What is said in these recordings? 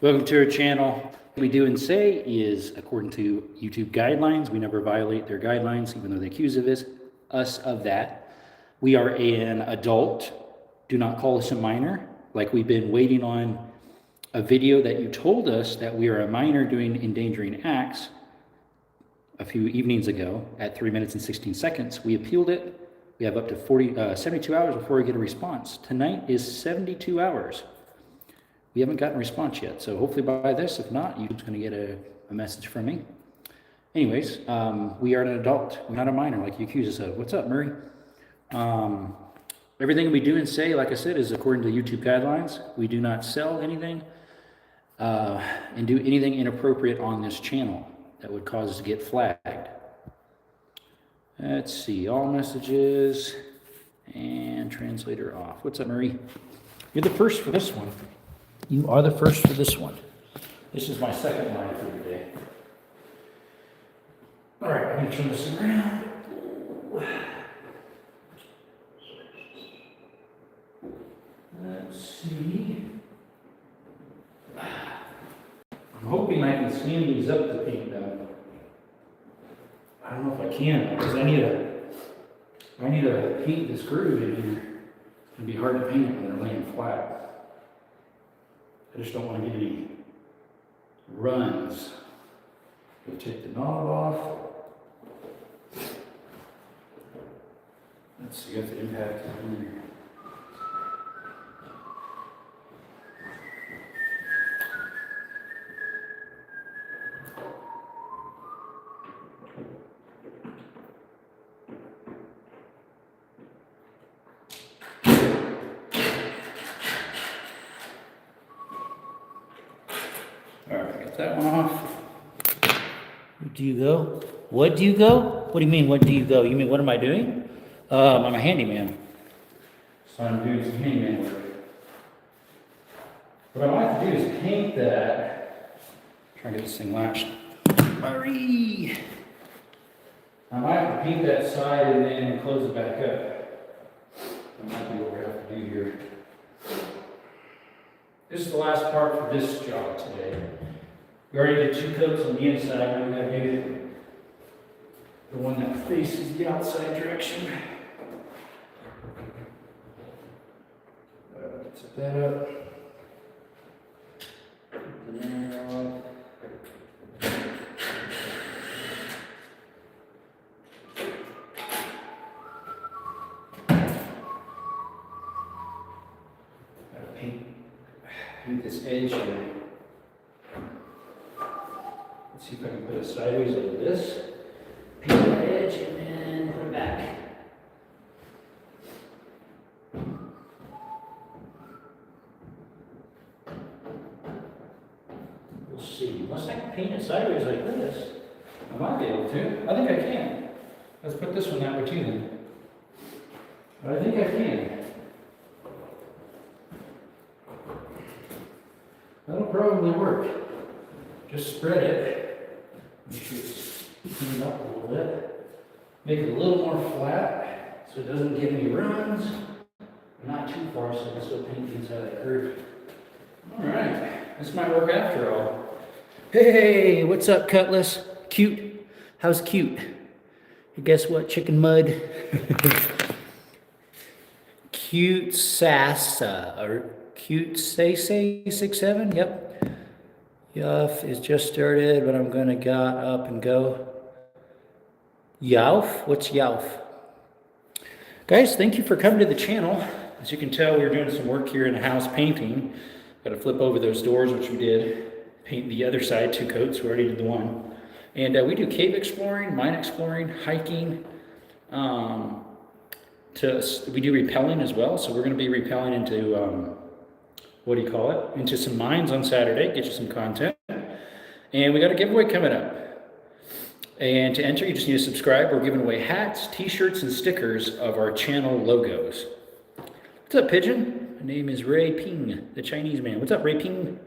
Welcome to our channel. What we do and say is according to YouTube guidelines. We never violate their guidelines, even though they accuse us of that. We are an adult. Do not call us a minor. Like we've been waiting on a video that you told us that we are a minor doing endangering acts a few evenings ago at 3 minutes and 16 seconds. We appealed it. We have up to 72 hours before we get a response. Tonight is 72 hours. We haven't gotten a response yet, so hopefully by this, if not, YouTube's going to get a message from me. Anyways, we are an adult. We're not a minor like you accuse us of. What's up, Murray? Everything we do and say, like I said, is according to YouTube guidelines. We do not sell anything and do anything inappropriate on this channel that would cause us to get flagged. Let's see, all messages and translator off. What's up, Murray? You're the first for this one. You are the first for this one. This is my second line for today. All right, I'm going to turn this around. Let's see. I'm hoping I can stand these up to paint them. I don't know if I can, because I need to paint this groove in here. It's going to be hard to paint when they're laying flat. I just don't want to get any runs. We'll take the knob off. Let's see if the impact is in here. That one off. Where do you go? What do you go? What do you mean, what do you go? You mean, what am I doing? I'm a handyman. So I'm doing some handyman work. What I like to do is paint that. Try to get this thing latched. Hurry! I might have to paint that side and then close it back up. That might be what we have to do here. This is the last part for this job today. We already did 2 coats on the inside. Now we gotta do the one that faces the outside direction. Set that up. Put the mirror on. Gotta paint this edge here. See if I can put it sideways like this, paint the edge, and then put it back. We'll see. Unless I can paint it sideways like this, I might be able to. I think I can. Let's put this one that way too then. But I think I can. That'll probably work. Just spread it. Make sure it's cleaned up a little bit. Make it a little more flat so it doesn't give any runs. Not too far so I can still paint the inside of that curve. Alright, this might work after all. Hey, what's up, Cutlass? Cute? How's cute? And guess what, chicken mud? Cute Sassa, or Cute Say 67, yep. Yuff is just started, but I'm gonna get up and go. Yauf? What's Yauf? Guys, thank you for coming to the channel. As you can tell, we're doing some work here in the house painting. Got to flip over those doors, which we did. Paint the other side, 2 coats. We already did the one. And we do cave exploring, mine exploring, hiking. We do rappelling as well. So we're going to be rappelling into into some mines on Saturday, get you some content. And we got a giveaway coming up. And to enter, you just need to subscribe. We're giving away hats, t-shirts, and stickers of our channel logos. What's up, Pigeon? My name is Ray Ping, the Chinese man. What's up, Ray Ping?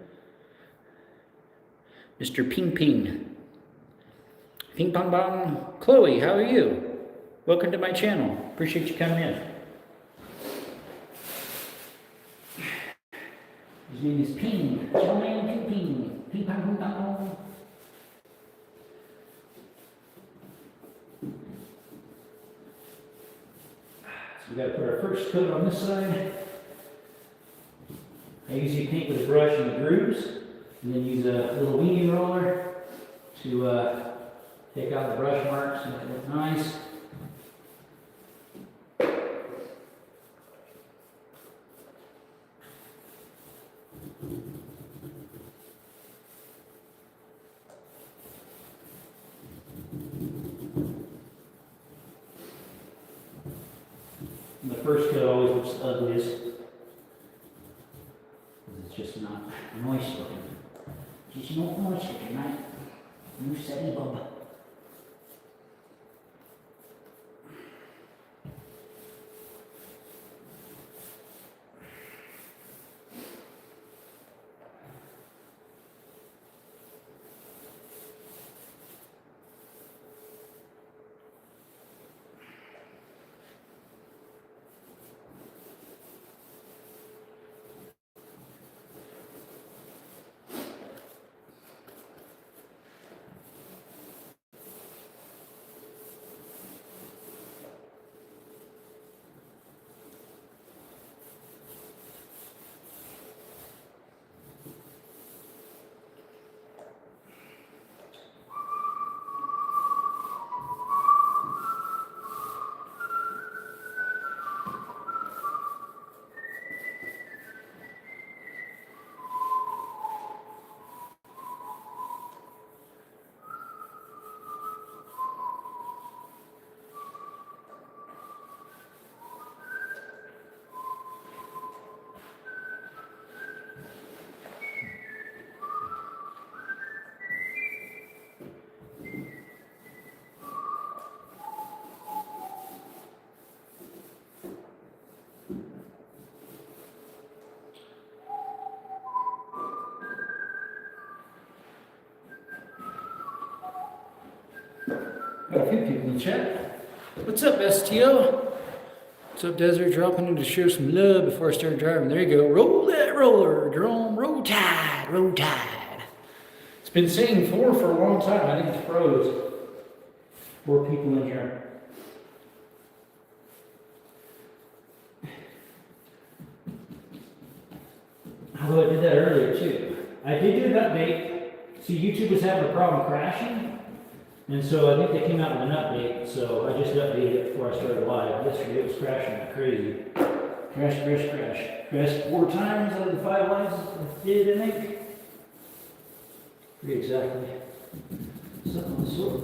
Mr. Ping Ping. Ping Pong Bong. Chloe, how are you? Welcome to my channel. Appreciate you coming in. His name is Ping. Joanne Ping Ping. Ping Pong Pong Pong. So we got to put our first coat on this side. I usually paint with a brush in the grooves, and then use a little weaving roller to take out the brush marks and make it look nice. And the first coat always looks the ugliest, because it's just not moist looking. Just not moist looking, right? You steady, Bob. Got a few people in the chat. What's up, STO? What's up, Desert? Dropping in to show some love before I start driving. There you go. Roll that roller, Jerome. Roll tide, roll tide. It's been saying 4 for a long time. I think it's froze. 4 people in here. Although I did that earlier too. I did do an update. See, YouTube was having a problem crashing. And so I think they came out with an update, so I just updated it before I started live. Yesterday it was crashing like crazy. Crash, crash, crash. Crashed 4 times out of the 5 lives it did, I think. Pretty exactly. Something of the sort.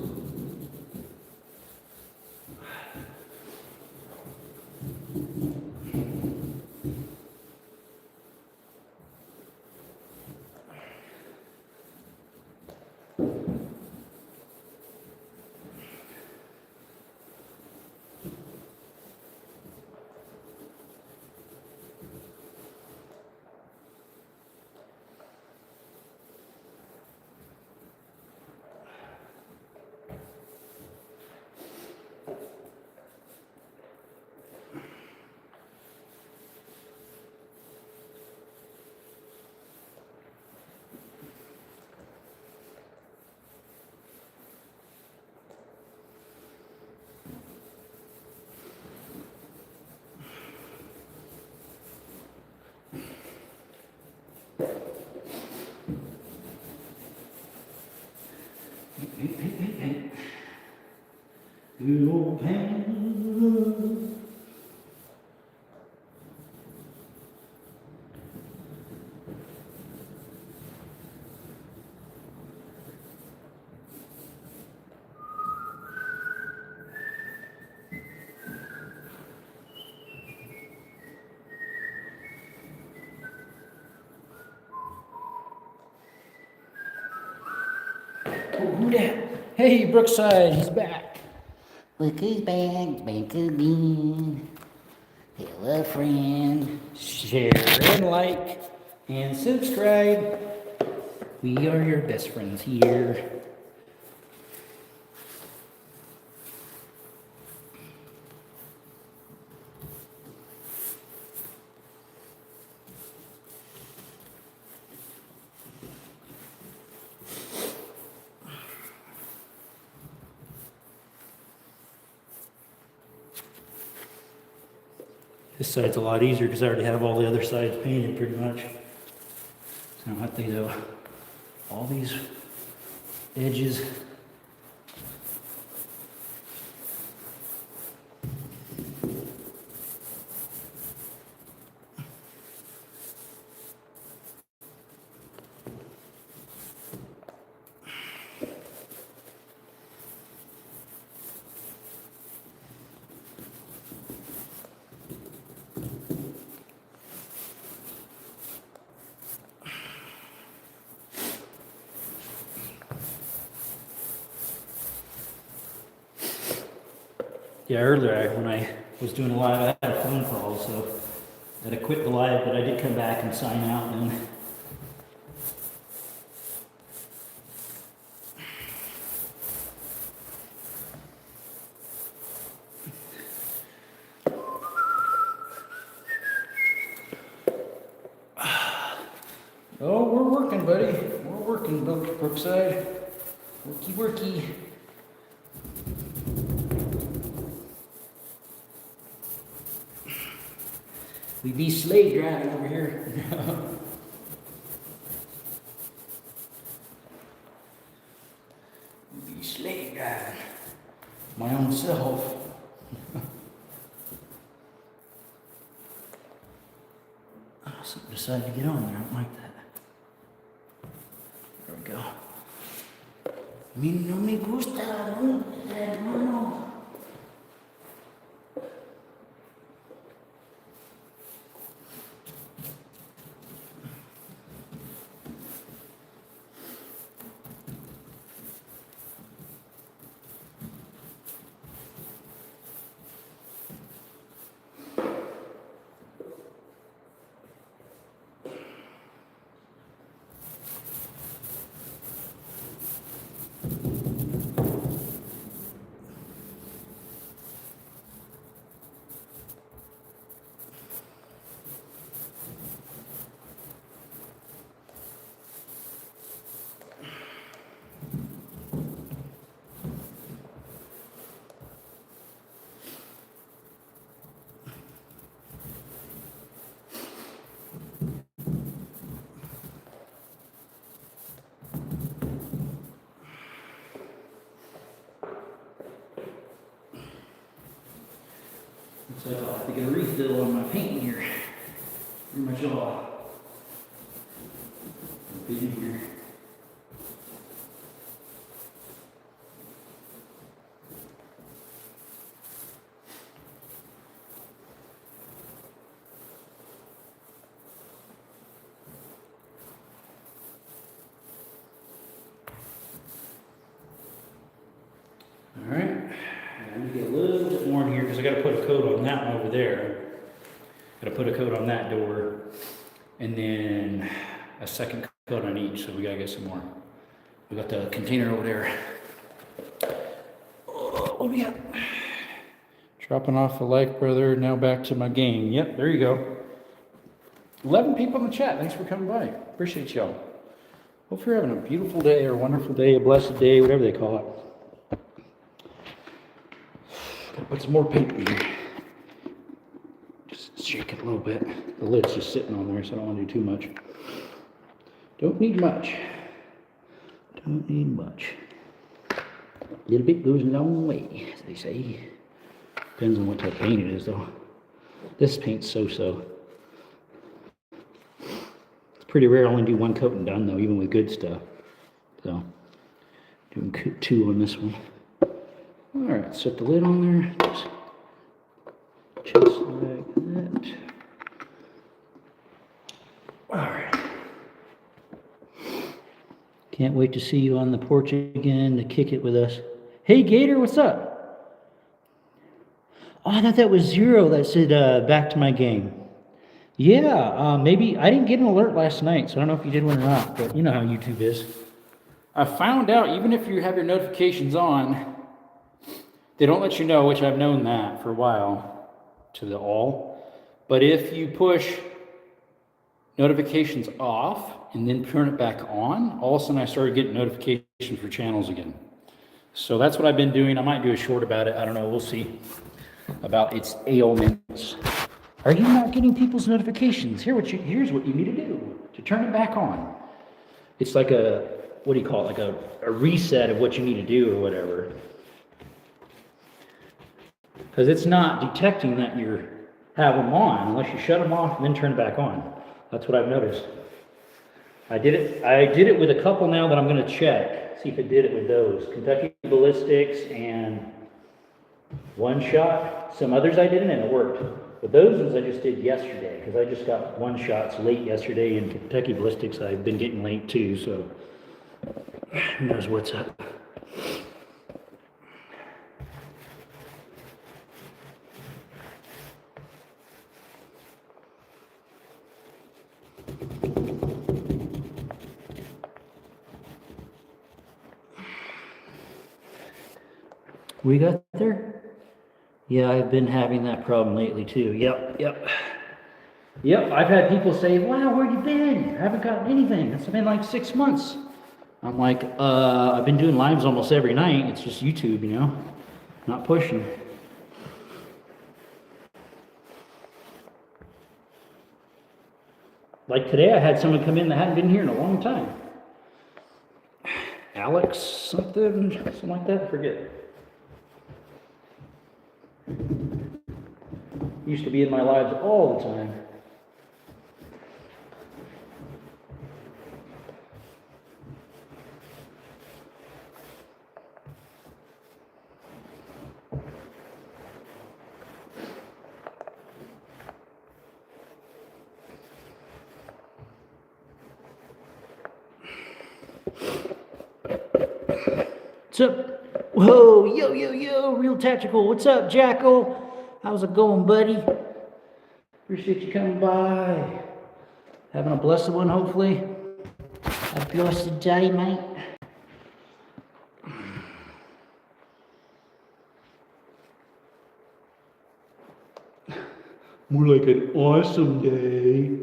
Good old pain. Oh, who that? Hey, Brookside, he's back. Look who's back again. Tell a friend. Share and like and subscribe. We are your best friends here. This side's a lot easier because I already have all the other sides painted pretty much. So I don't have to do all these edges. Yeah, earlier when I was doing a live, I had a phone call, so I had to quit the live, but I did come back and sign out and oh, we're working, buddy. We're working, Brookside. Worky, worky. We be sleigh driving over here. We be sleigh driving. My own self. Something decided to get on there. I don't like that. There we go. No me gusta, hermano. So I'll have to get a refill on my paint here. Pretty much all. Bit in here. All right. I need to get a little bit more in here because I got to put a coat on that one over there. Got to put a coat on that door, and then a second coat on each. So we got to get some more. We got the container over there. Oh, what do we got? Dropping off the like, brother. Now back to my game. Yep, there you go. 11 people in the chat. Thanks for coming by. Appreciate y'all. Hope you're having a beautiful day or a wonderful day, a blessed day, whatever they call it. Gotta put some more paint in here. Just shake it a little bit. The lid's just sitting on there, so I don't want to do too much. Don't need much. Don't need much. A little bit goes a long way, as they say. Depends on what type of paint it is, though. This paint's so-so. It's pretty rare. I only do one coat and done, though, even with good stuff. So, doing 2 on this one. All right, set the lid on there. Just like that. All right. Can't wait to see you on the porch again to kick it with us. Hey, Gator, what's up? Oh, I thought that was Zero that said back to my game. Yeah, maybe. I didn't get an alert last night, so I don't know if you did one or not, but you know how YouTube is. I found out even if you have your notifications on, they don't let you know, which I've known that for a while, to the all. But if you push notifications off and then turn it back on, all of a sudden I started getting notifications for channels again. So that's what I've been doing. I might do a short about it. I don't know. We'll see about its ailments. Are you not getting people's notifications? Here's what you need to do to turn it back on. It's like what do you call it? Like a reset of what you need to do or whatever. Because it's not detecting that you have them on unless you shut them off and then turn it back on. That's what I've noticed. I did it with a couple now that I'm going to check, see if it did it with those. Kentucky Ballistics and One Shot. Some others I didn't and it worked. But those ones I just did yesterday because I just got One Shots late yesterday, and Kentucky Ballistics I've been getting late too, so who knows what's up. We got there? Yeah, I've been having that problem lately too. Yep. I've had people say, wow, where you been? I haven't gotten anything. It's been like 6 months. I'm like, I've been doing lives almost every night. It's just YouTube, not pushing. Like today, I had someone come in that hadn't been here in a long time. Alex something like that, I forget. Used to be in my lives all the time. What's up? Whoa, yo, Real Tactical. What's up, Jackal? How's it going, buddy? Appreciate you coming by. Having a blessed one, hopefully. A blessed day, mate. More like an awesome day.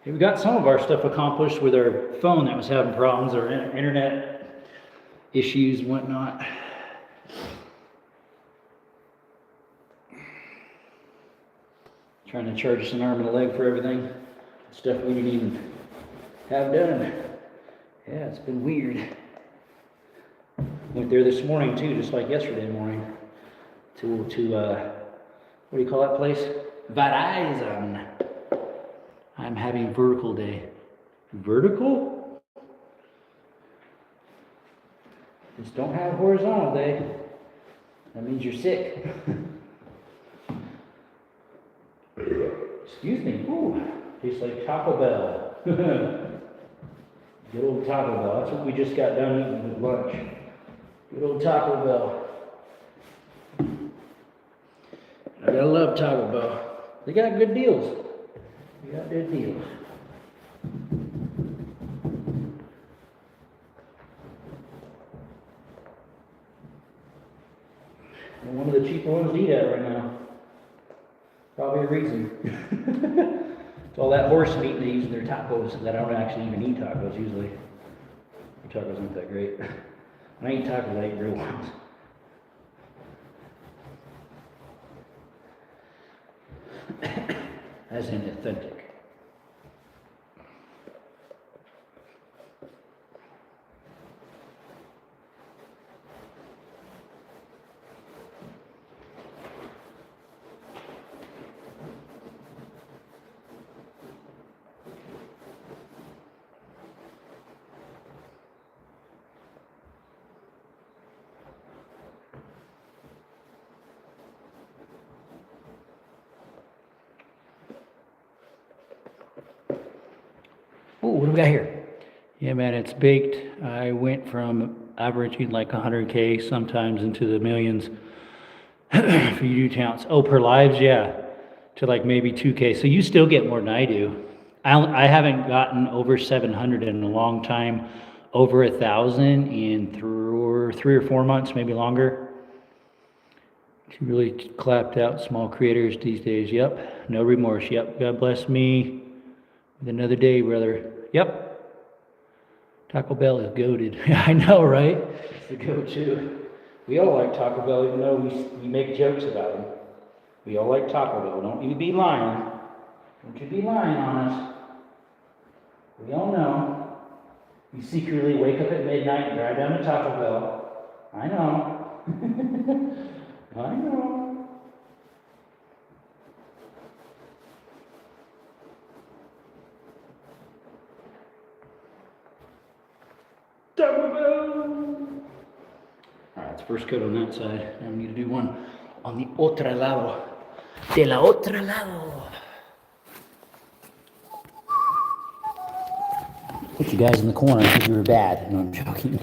Hey, we got some of our stuff accomplished with our phone that was having problems, our internet issues and whatnot. Trying to charge us an arm and a leg for everything. Stuff we didn't even have done. Yeah, it's been weird. Went there this morning too, just like yesterday morning. To what do you call that place? Verizon. I'm having vertical day. Vertical? Just don't have horizontal day. That means you're sick. Excuse me. Ooh, tastes like Taco Bell. Good old Taco Bell. That's what we just got done eating with lunch. Good old Taco Bell. I gotta love Taco Bell. They got good deals. They got good deals. And one of the cheaper ones to eat at right now. Probably a reason. It's all that horse meat they use in their tacos that I don't actually even eat tacos usually. Their tacos aren't that great. When I eat tacos, I eat real ones. As in authentic. Oh, what do we got here? Yeah, man, it's baked. I went from averaging like 100K sometimes into the millions for YouTube counts. Oh, per lives, yeah, to like maybe 2K. So you still get more than I do. I haven't gotten over 700 in a long time, over 1,000 in 3 or 4 months, maybe longer. She really clapped out small creators these days. Yep, no remorse. Yep, God bless me with another day, brother. Yep. Taco Bell is goated. I know, right? It's the go-to. We all like Taco Bell, even though we make jokes about them. We all like Taco Bell. Don't you be lying. Don't you be lying on us. We all know. You secretly wake up at midnight and drive down to Taco Bell. I know. I know. Taco Bell! Alright, it's first coat on that side. Now we need to do one on the otro lado. De la otro lado. Put you guys in the corner because you were bad. No, I'm joking.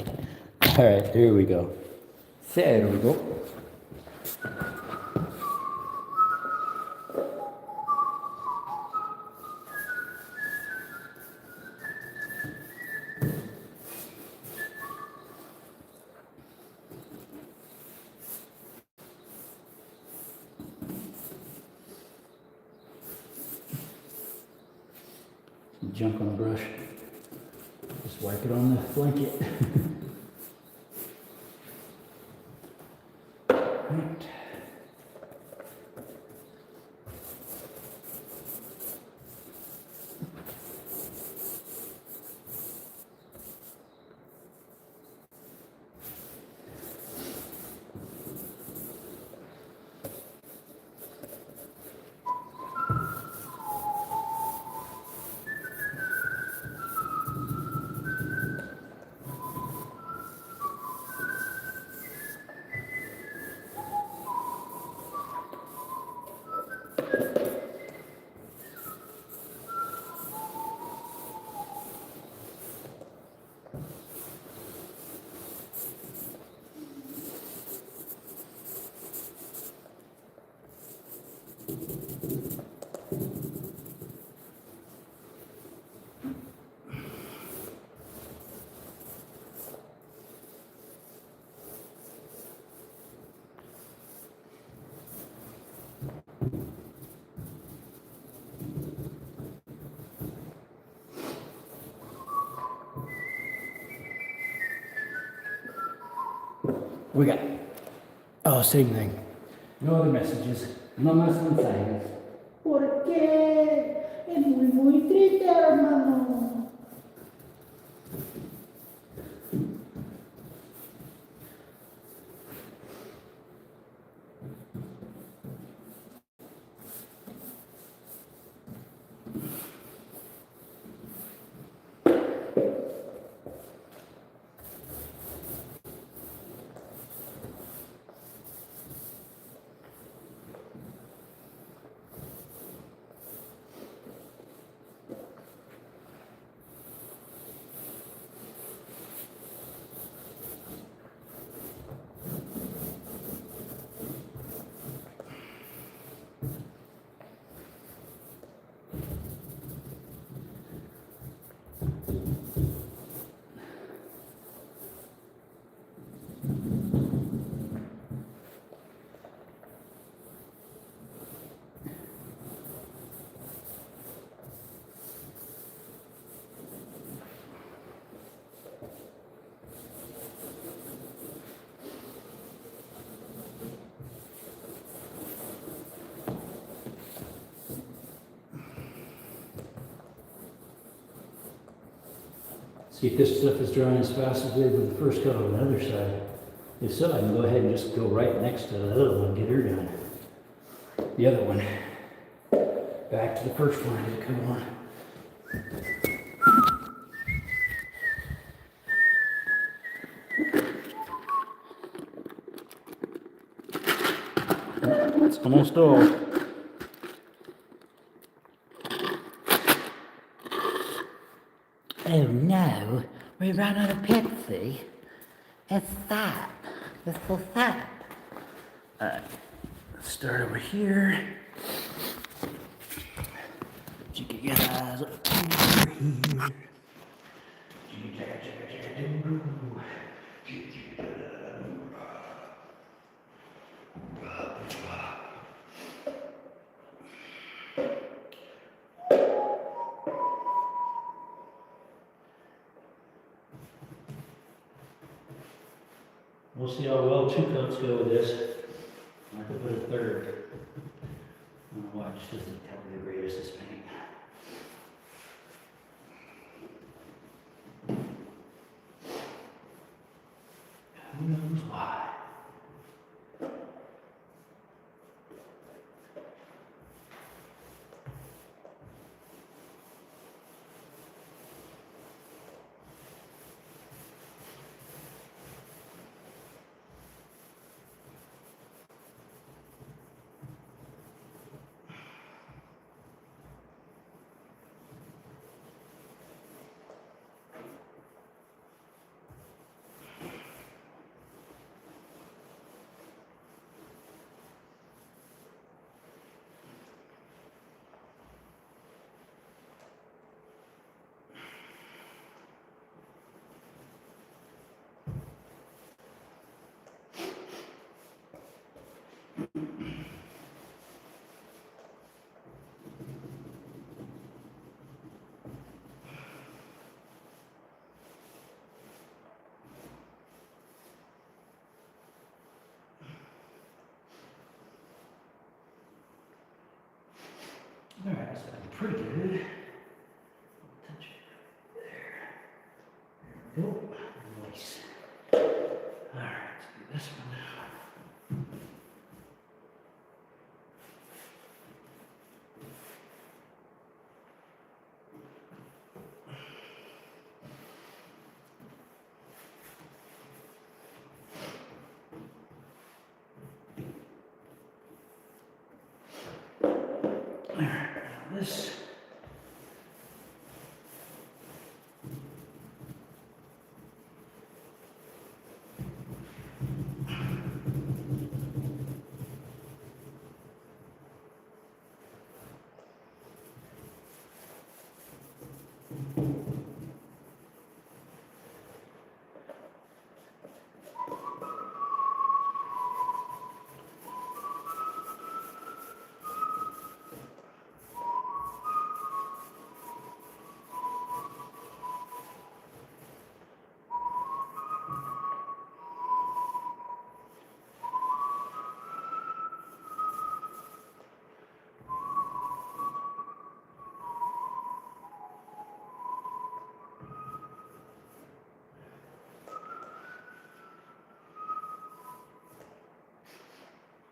Alright, here we go. There we go. Some junk on the brush. Just wipe it on the blanket. Right. We got, oh, same thing. No other messages. No más mensajes. ¿Por qué? Es muy triste, hermano. See if this stuff is drying as fast as it did with the first coat on the other side. If so, I can go ahead and just go right next to the other one, get her done. The other one. Back to the first one, did it come on? It's almost all. Oh no, we ran out of Pepsi. It's that. This is that. Alright, let's start over here. Check your eyes up here. We'll see how well two coats go with this. I could put a third. pretty good. Touch it there. There we go. Nice. All right, let's do this one now. All right, now this.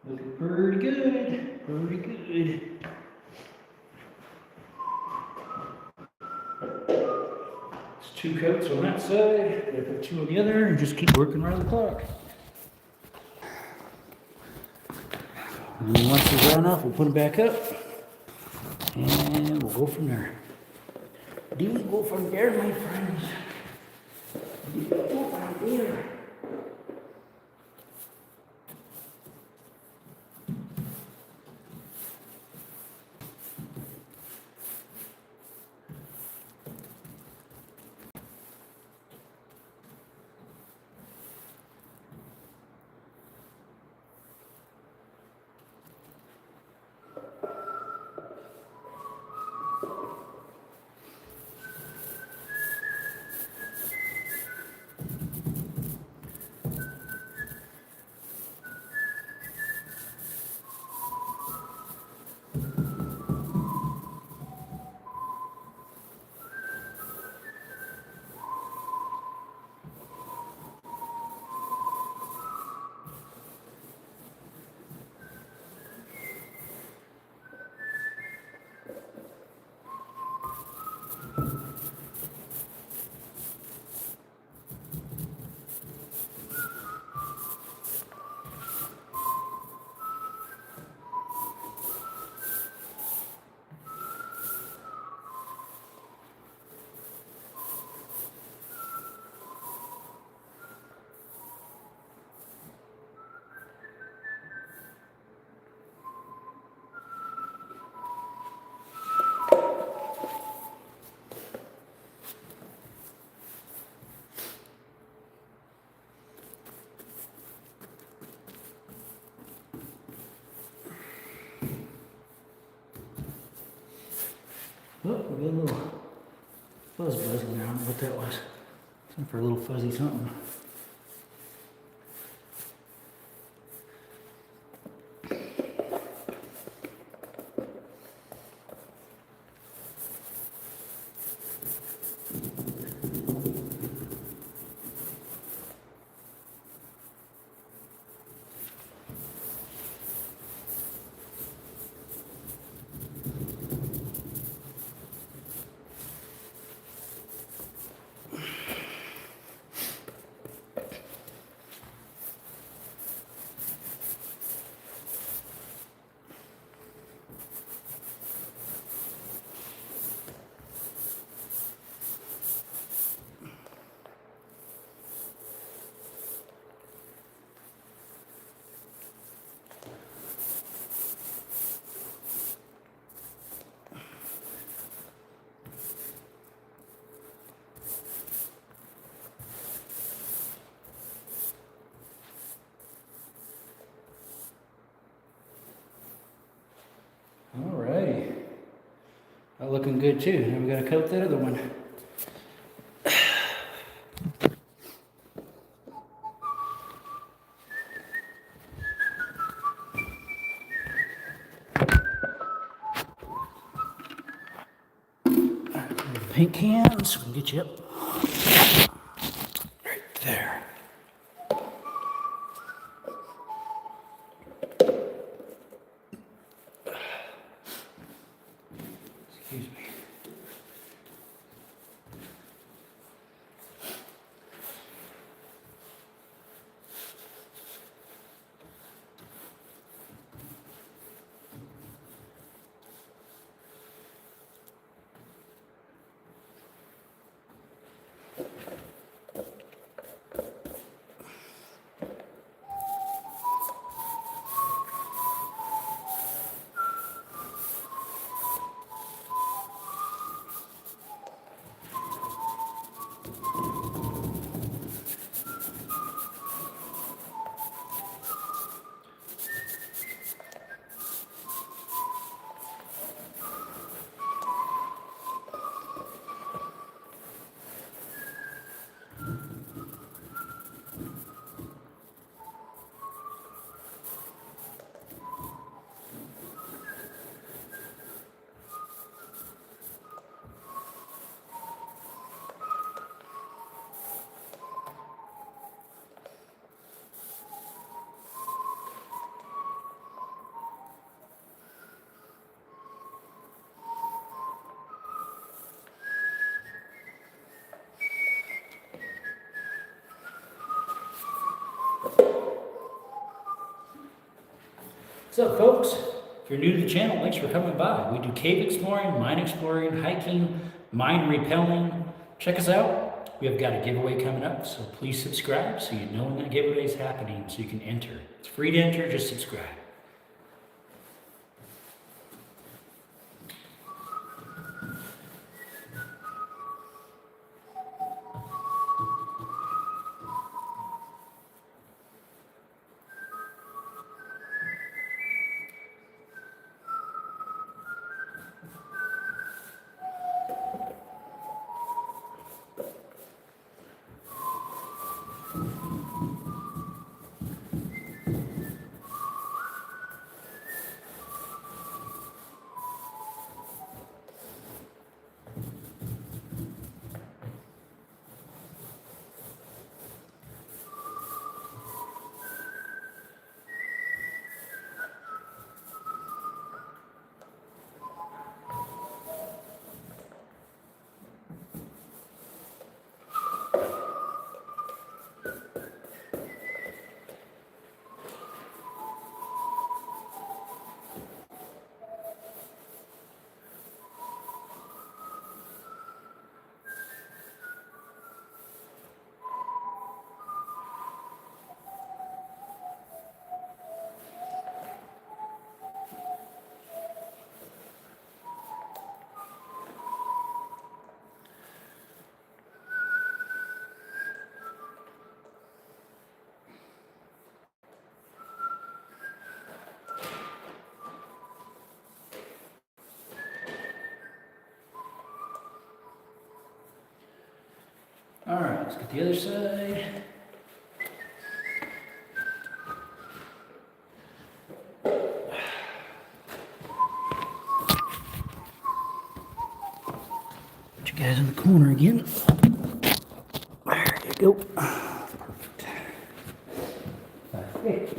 Looking pretty good, pretty good. It's 2 coats on that side, I put 2 on the other, and just keep working around the clock. And then once we're done enough, we'll put them back up, and we'll go from there. Do we go from there, my friends? Do we go from there? Oh, we got a little fuzz buzzing there. I don't know what that was. Something for a little fuzzy something. Alrighty. That looking good too. Now we gotta coat that other one. paint can so we can get you up. Right there. Excuse me. What's up, folks? If you're new to the channel, thanks for coming by. We do cave exploring, mine exploring, hiking, mine repelling. Check us out. We have got a giveaway coming up, so please subscribe so you know when that giveaway is happening so you can enter. It's free to enter, just subscribe. All right, let's get the other side. Put you guys in the corner again. There you go. Perfect. Perfect.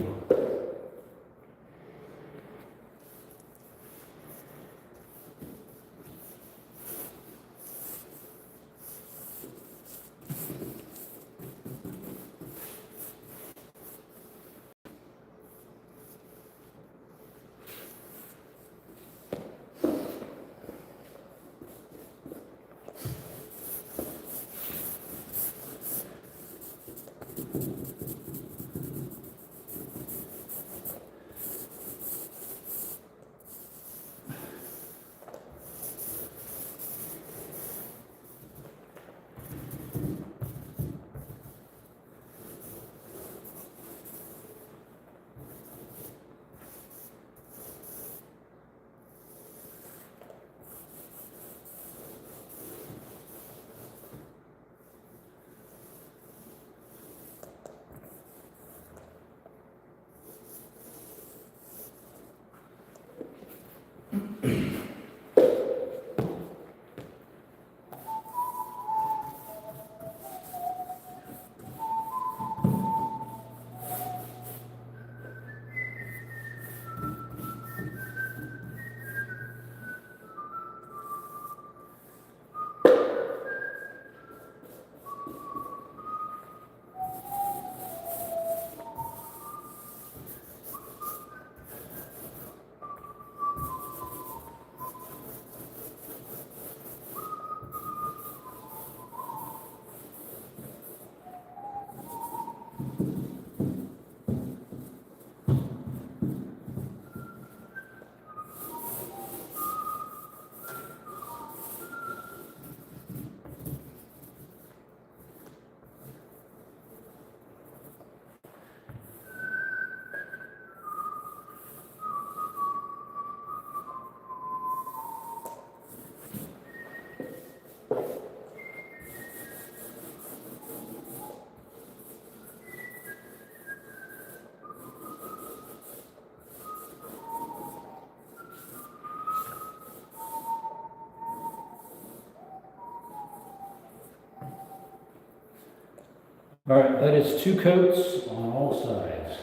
All right, that is 2 coats on all sides.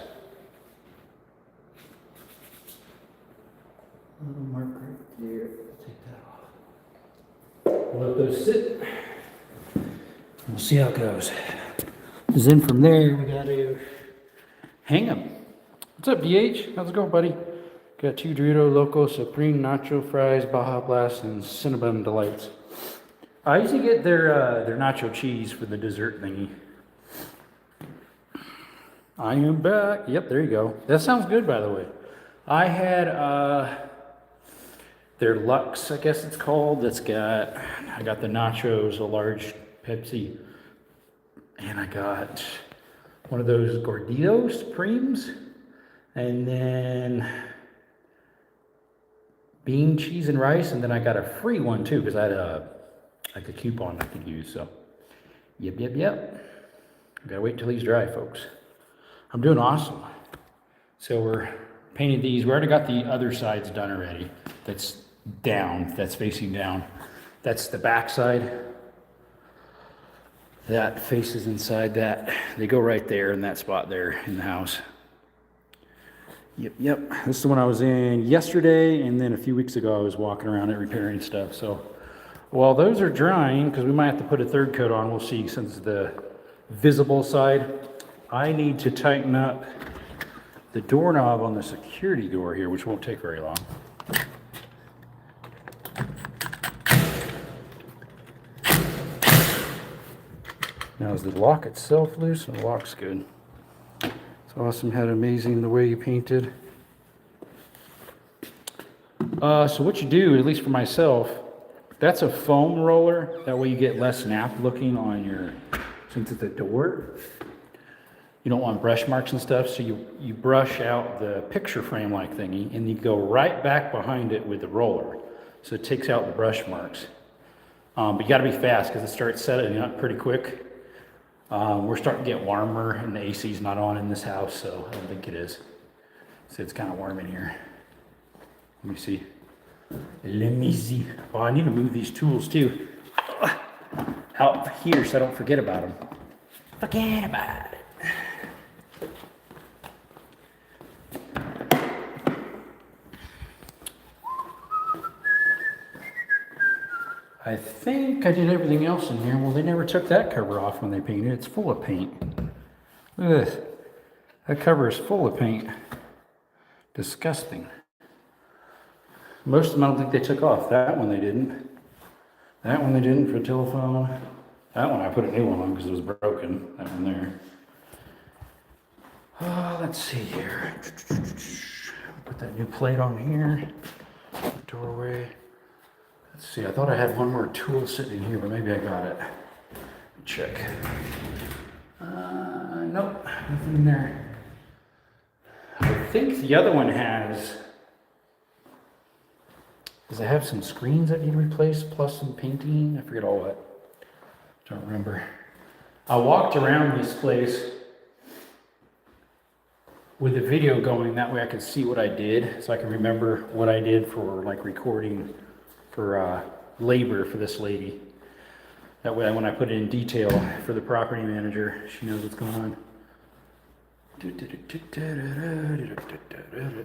Little mark right there. Take that off. We'll let those sit. We'll see how it goes. Then from there, we got to hang them. What's up, DH? How's it going, buddy? Got 2 Dorito Loco Supreme Nacho Fries, Baja Blast, and Cinnabon Delights. I usually get their nacho cheese for the dessert thingy. I am back. Yep, there you go. That sounds good, by the way. I had their Lux, I guess it's called. I got the nachos, a large Pepsi, and I got one of those Gorditos Supremes, and then bean, cheese, and rice, and then I got a free one too because I had a coupon I could use. So, yep. Gotta wait till these dry, folks. I'm doing awesome. So we're painted these. We already got the other sides done already. That's down. That's facing down. That's the back side. That faces inside that. They go right there in that spot there in the house. Yep. This is the one I was in yesterday, and then a few weeks ago I was walking around it repairing stuff. So while those are drying, because we might have to put a 3rd coat on, we'll see, since the visible side, I need to tighten up the doorknob on the security door here, which won't take very long. Now, is the lock itself loose? The lock's good. It's awesome. Had amazing the way you painted. So what you do, at least for myself, that's a foam roller. That way you get less nap looking on your, since it's a door. You don't want brush marks and stuff, so you brush out the picture frame like thingy, and you go right back behind it with the roller. So it takes out the brush marks. But you gotta be fast because it starts settling up pretty quick. We're starting to get warmer, and the AC's not on in this house, so I don't think it is. So it's kind of warm in here. Let me see. Let me see. Oh, I need to move these tools too. Out here so I don't forget about them. Forget about it. I think I did everything else in here. Well, they never took that cover off when they painted. It's full of paint. Look at this. That cover is full of paint. Disgusting. Most of them I don't think they took off. That one they didn't. That one they didn't for the telephone. That one I put a new one on because it was broken. That one there. Let's see here. Put that new plate on here. Doorway. Let's see, I thought I had one more tool sitting in here, but maybe I got it. Check. Nope, nothing in there. I think the other one does it have some screens that need replaced, plus some painting? I forget all that. Don't remember. I walked around this place with the video going, that way I could see what I did, so I can remember what I did for like recording for labor for this lady. That way when I put it in detail for the property manager, she knows what's going on.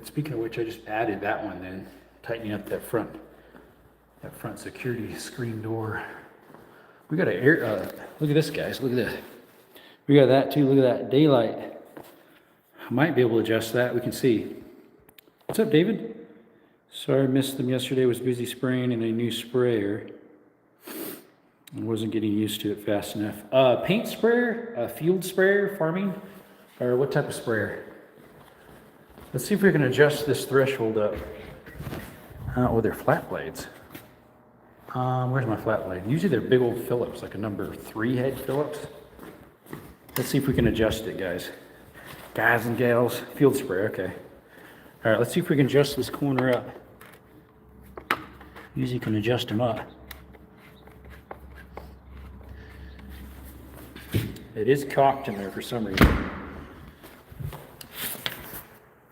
Speaking of which, I just added that one then, tightening up that front security screen door. We got a look at this, guys, look at this. We got that too, look at that, daylight. I might be able to adjust that, we can see. What's up, David? Sorry I missed them yesterday, was busy spraying in a new sprayer. I wasn't getting used to it fast enough. Paint sprayer, a field sprayer, farming, or what type of sprayer? Let's see if we can adjust this threshold up. Oh, they're flat blades. Where's my flat blade? Usually they're big old Phillips, like a number 3 head Phillips. Let's see if we can adjust it, guys. Guys and gals, field sprayer, okay. All right, let's see if we can adjust this corner up. Usually you can adjust them up. It is cocked in there for some reason.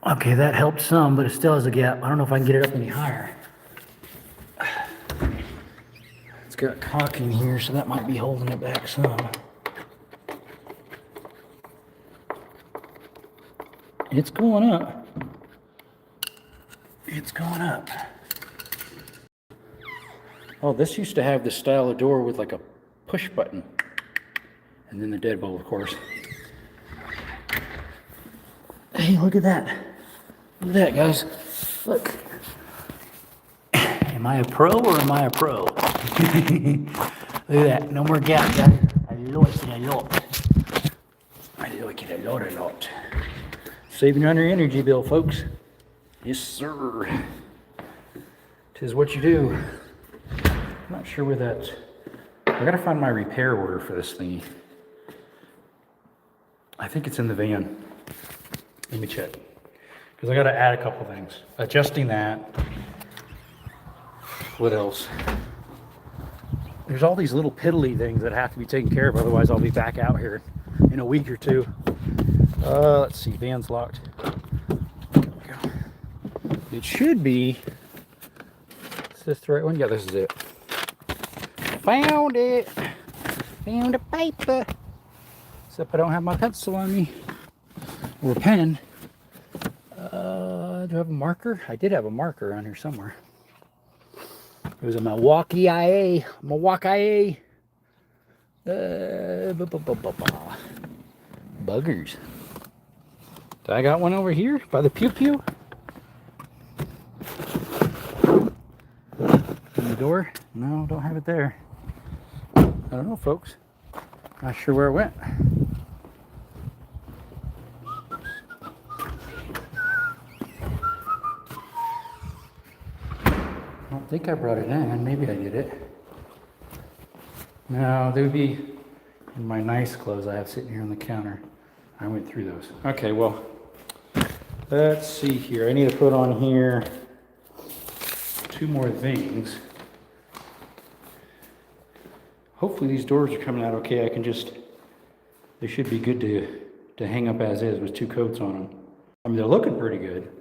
Okay, that helped some, but it still has a gap. I don't know if I can get it up any higher. It's got caulk in here, so that might be holding it back some. It's going up. It's going up. Oh, this used to have this style of door with like a push button. And then the deadbolt, of course. Hey, look at that. Look at that, guys. Look. Am I a pro or am I a pro? Look at that. No more gap, guys. I like it a lot. I like it a lot. Saving on your energy bill, folks. Yes, sir. Tis what you do. I'm not sure where that's... I gotta find my repair order for this thingy. I think it's in the van. Let me check. Because I gotta add a couple things. Adjusting that. What else? There's all these little piddly things that have to be taken care of, otherwise I'll be back out here in a week or two. Let's see, van's locked. There we go. It should be... Is this the right one? Yeah, this is it. Found it! Found a paper! Except I don't have my pencil on me. Or a pen. Do I have a marker? I did have a marker on here somewhere. It was a Milwaukee IA. Milwaukee IA. Buggers. I got one over here by the pew pew. In the door? No, don't have it there. I don't know, folks. Not sure where it went. I don't think I brought it in. Maybe I did it. No, they would be in my nice clothes I have sitting here on the counter. I went through those. Okay, well, let's see here. I need to put on here 2 more things. Hopefully these doors are coming out okay. I can just, they should be good to hang up as is with 2 coats on them. I mean, they're looking pretty good.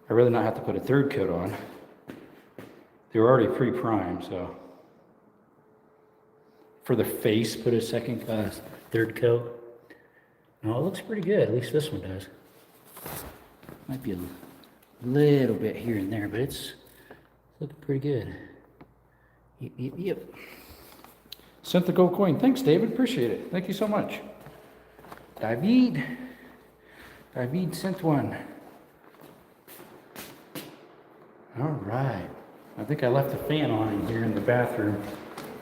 I'd rather not have to put a 3rd coat on. They were already pre-primed, so. For the face, put a 3rd coat. No, it looks pretty good. At least this one does. Might be a little bit here and there, but it's looking pretty good. Yep. Sent the gold coin. Thanks, David. Appreciate it. Thank you so much. David sent one. All right. I think I left the fan on in here in the bathroom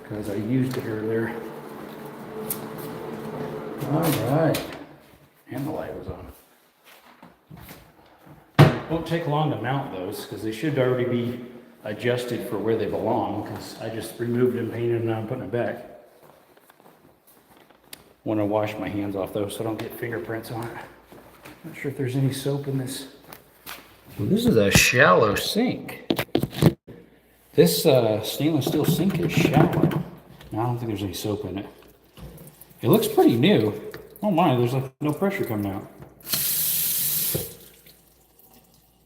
because I used it earlier. All right. And the light was on. Won't take long to mount those because they should already be adjusted for where they belong because I just removed them, painted them, and now I'm putting it back. Want to wash my hands off though so I don't get fingerprints on it. Not sure if there's any soap in this. Well, this is a shallow sink. This stainless steel sink is shallow. I don't think there's any soap in it. It looks pretty new. Oh my, there's like no pressure coming out.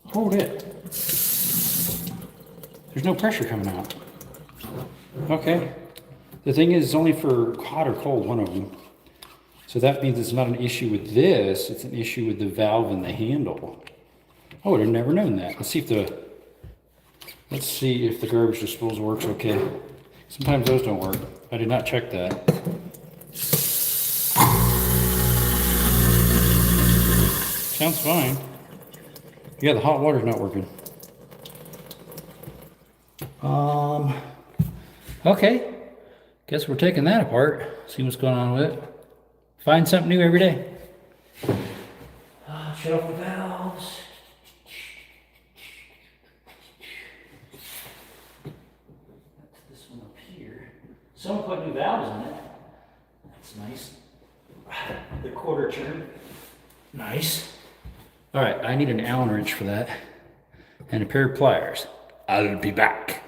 Hold it. There's no pressure coming out. Okay. The thing is, it's only for hot or cold, one of them. So that means it's not an issue with this, it's an issue with the valve and the handle. I would have never known that. Let's see if the garbage disposal works okay. Sometimes those don't work. I did not check that. Sounds fine. Yeah, the hot water's not working. Okay. Guess we're taking that apart. See what's going on with it. Find something new every day. Shut off the valves. That's this one up here. Someone put new valves in it. That's nice. The quarter turn. Nice. All right, I need an Allen wrench for that. And a pair of pliers. I'll be back.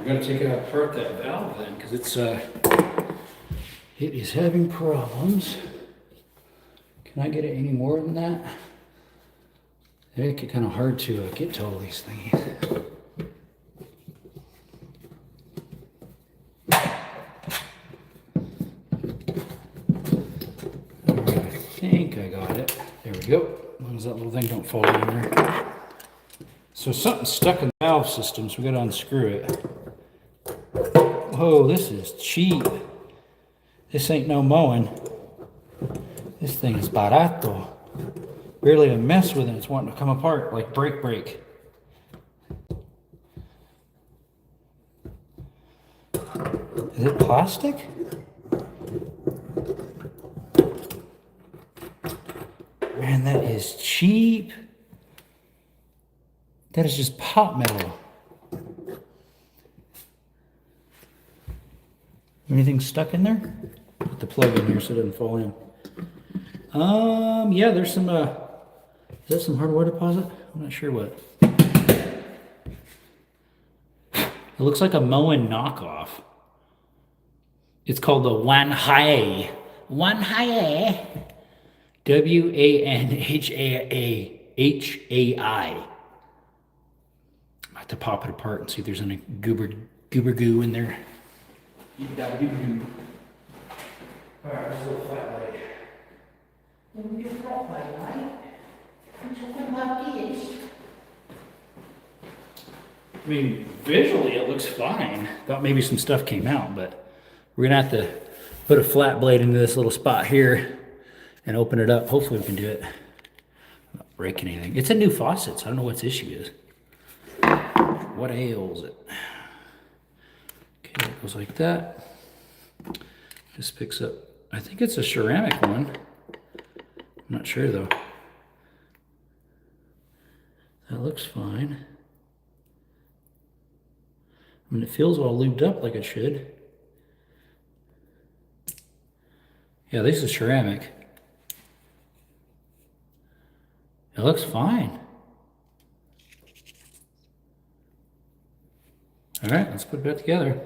we gotta take apart that valve then, because it is having problems. Can I get it any more than that? They make it kind of hard to get to all these things. Alright, I think I got it. There we go. As long as that little thing don't fall in there. So something's stuck in the valve system, so we gotta unscrew it. Whoa, this is cheap. This ain't no mowing. This thing is barato. Barely a mess with it. It's wanting to come apart like break. Is it plastic? Man, that is cheap. That is just pot metal. Anything stuck in there? Put the plug in here so it doesn't fall in. Yeah, there's some, is that some hardware deposit? I'm not sure what. It looks like a Moen knockoff. It's called the Wanhae. Wanhae. WANHAI. I have to pop it apart and see if there's any goober goo in there. Alright, there's a little flat light. I mean, visually it looks fine. Thought maybe some stuff came out, but we're gonna have to put a flat blade into this little spot here and open it up. Hopefully we can do it. Not breaking anything. It's a new faucet, so I don't know what its issue is. What ails it? Okay, it goes like that. This picks up, I think it's a ceramic one. I'm not sure though. That looks fine. I mean, it feels all lubed up like it should. Yeah, this is ceramic. It looks fine. All right, let's put it back together.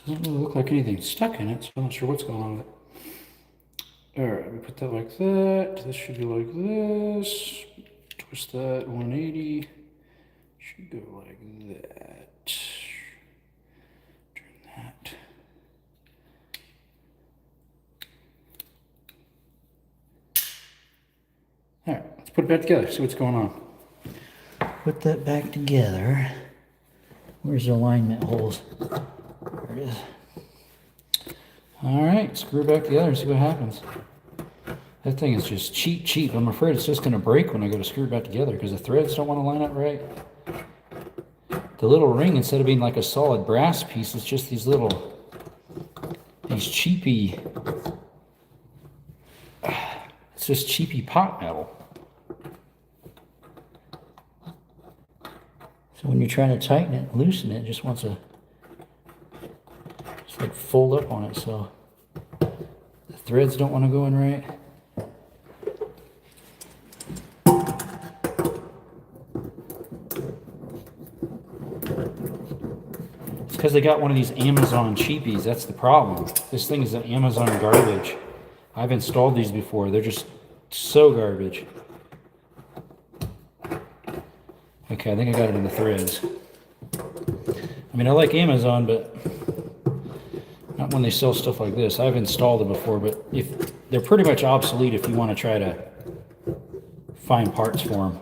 Doesn't really look like anything's stuck in it, so I'm not sure what's going on with it. Alright, we put that like that. This should be like this. Twist that 180. Should go like that. Turn that. Alright, let's put it back together, see what's going on. Put that back together. Where's the alignment holes? There it is. Alright, screw it back together and see what happens. That thing is just cheap. I'm afraid it's just going to break when I go to screw it back together because the threads don't want to line up right. The little ring, instead of being like a solid brass piece, it's just these cheapy, it's just cheapy pot metal. So when you're trying to tighten it, loosen it, it just wants to like fold up on it, so the threads don't want to go in right. It's because they got one of these Amazon cheapies. That's the problem. This thing is an Amazon garbage. I've installed these before. They're just so garbage. Okay, I think I got it in the threads. I mean, I like Amazon, but not when they sell stuff like this. I've installed it before, but if they're pretty much obsolete if you want to try to find parts for them.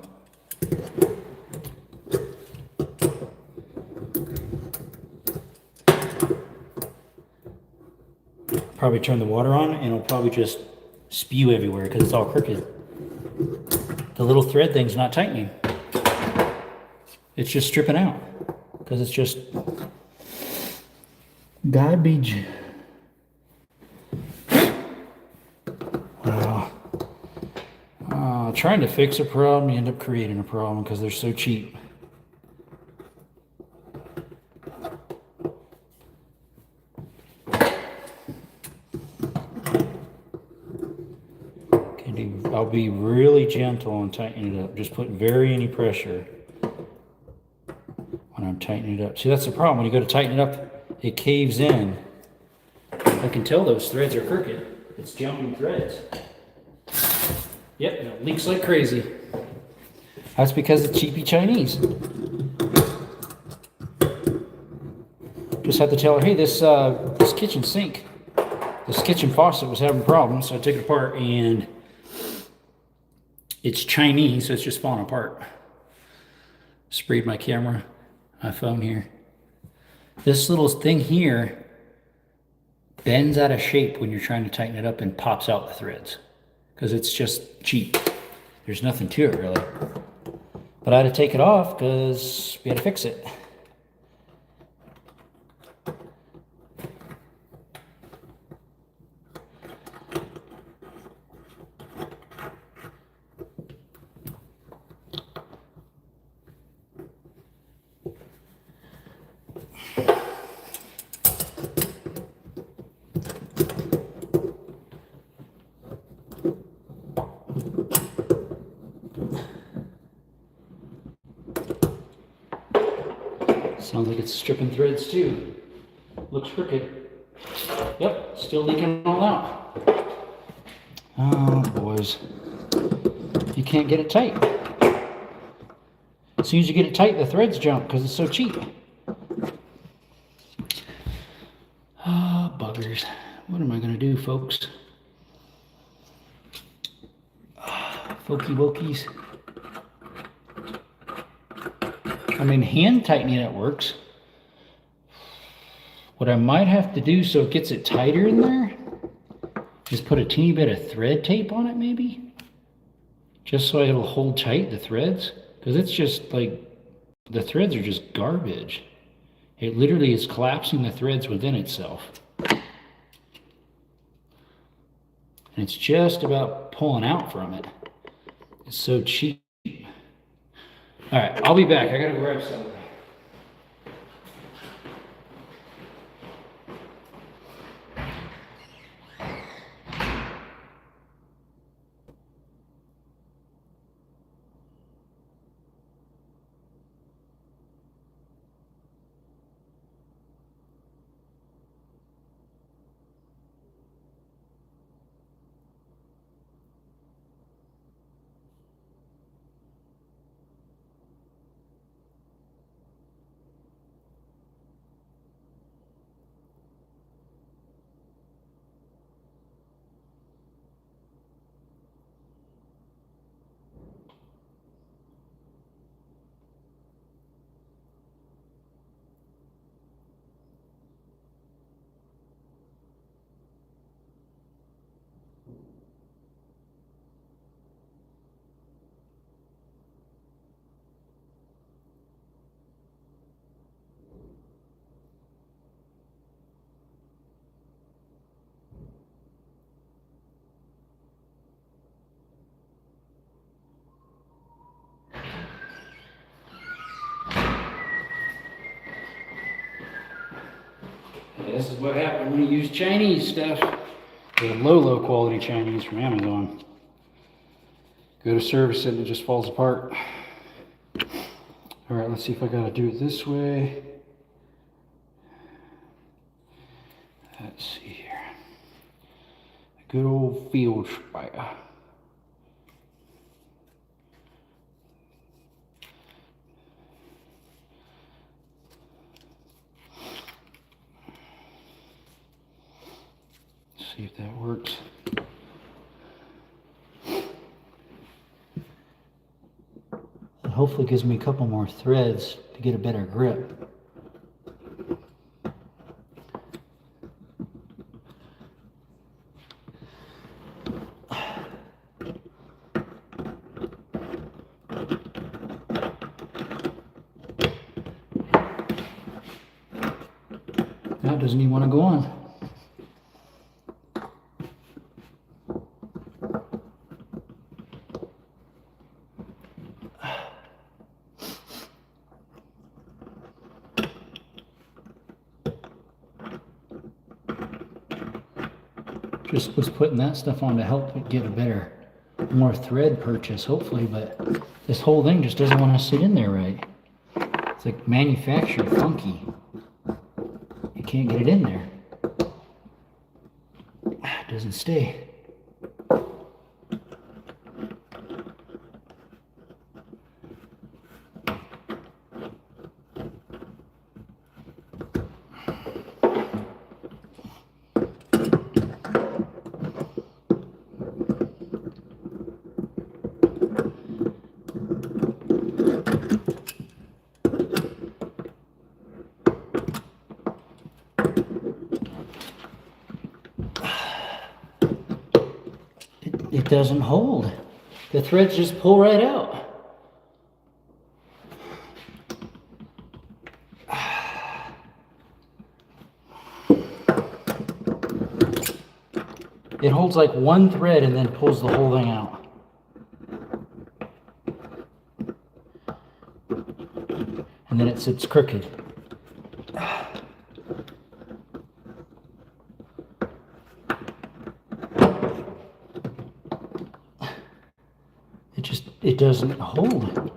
Probably turn the water on and it'll probably just spew everywhere because it's all crooked. The little thread thing's not tightening. It's just stripping out because it's just garbage. Wow. Oh, trying to fix a problem, you end up creating a problem because they're so cheap. I'll be really gentle and tighten it up. Just put any pressure when I'm tightening it up. See, that's the problem. When you go to tighten it up, it caves in. I can tell those threads are crooked. It's jumping threads. Yep, and it leaks like crazy. That's because it's cheapy Chinese. Just have to tell her, hey, this kitchen sink, this kitchen faucet was having problems, so I took it apart and it's Chinese, so it's just falling apart. Sprayed my camera, my phone here. This little thing here bends out of shape when you're trying to tighten it up and pops out the threads because it's just cheap. There's nothing to it really. But I had to take it off because we had to fix it. Sounds like it's stripping threads too. Looks crooked. Yep, still leaking all out. Oh, boys. You can't get it tight. As soon as you get it tight, the threads jump because it's so cheap. Oh, buggers. What am I going to do, folks? Folky wokies. I mean, hand tightening it works. What I might have to do so it gets it tighter in there is put a teeny bit of thread tape on it, maybe? Just so it'll hold tight the threads. Because it's just like, the threads are just garbage. It literally is collapsing the threads within itself. And it's just about pulling out from it. It's so cheap. All right, I'll be back. I gotta grab something. This is what happened when you use Chinese stuff. The low quality Chinese from Amazon. Go to service it and it just falls apart. All right, let's see if I gotta do it this way. Let's see here. A good old field sprayer. See if that works. It hopefully gives me a couple more threads to get a better grip. That doesn't even want to go on. Just was putting that stuff on to help it get a better, more thread purchase, hopefully, but this whole thing just doesn't want to sit in there right. It's like manufactured funky. You can't get it in there. It doesn't stay. It doesn't hold. The threads just pull right out. It holds like one thread and then pulls the whole thing out. And then it sits crooked. It doesn't hold.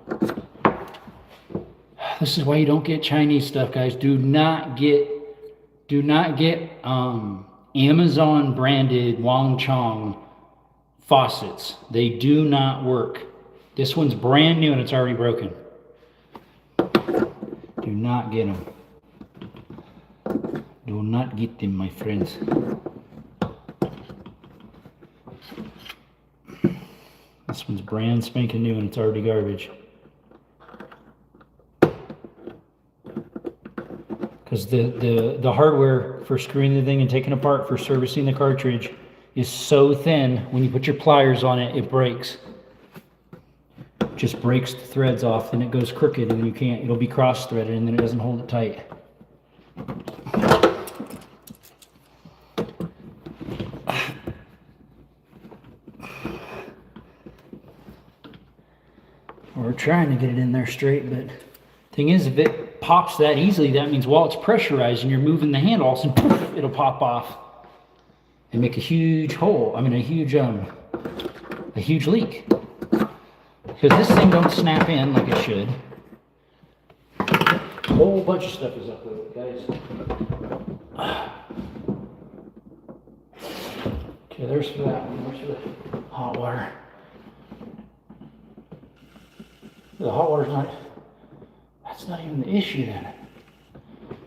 This is why you don't get Chinese stuff, guys. Do not get Amazon branded Wang Chong faucets. They do not work. This one's brand new and it's already broken. Do not get them. Do not get them, my friends. This one's brand spanking new and it's already garbage. Because the hardware for screwing the thing and taking apart for servicing the cartridge is so thin, when you put your pliers on it, it breaks. It just breaks the threads off, then it goes crooked and you can't, it'll be cross-threaded and then it doesn't hold it tight. We're trying to get it in there straight, but thing is, if it pops that easily, that means while it's pressurized and you're moving the handle, all of a sudden, poof, it'll pop off and make a huge hole. I mean, a huge leak. Because this thing don't snap in like it should. A whole bunch of stuff is up with it, guys. Okay, there's for that one. There's for the hot water. The hot water's not, that's not even the issue then.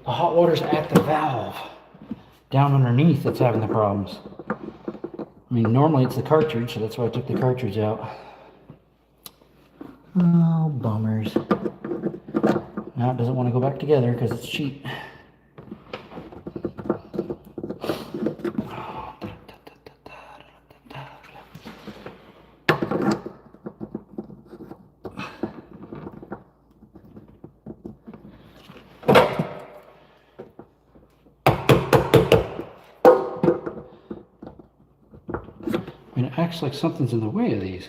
The hot water's at the valve down underneath that's having the problems. I mean, normally it's the cartridge, so that's why I took the cartridge out. Oh, bummers. Now it doesn't want to go back together because it's cheap. I mean, it acts like something's in the way of these.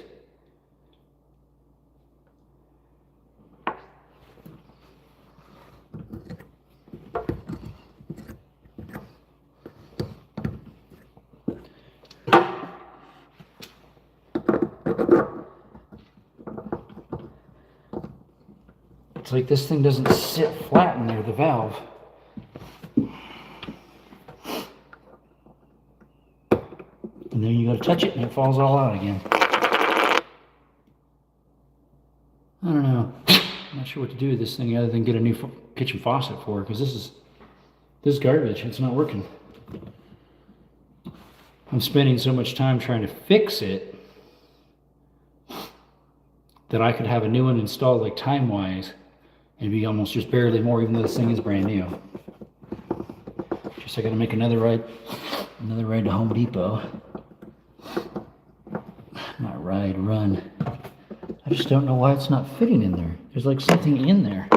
It's like this thing doesn't sit flat in there, the valve. And then you gotta touch it and it falls all out again. I don't know. I'm not sure what to do with this thing other than get a new kitchen faucet for it, because this is garbage. It's not working. I'm spending so much time trying to fix it that I could have a new one installed like time-wise. It'd be almost just barely more, even though this thing is brand new. Just I gotta make another ride to Home Depot. Not ride, run. I just don't know why it's not fitting in there. There's like something in there.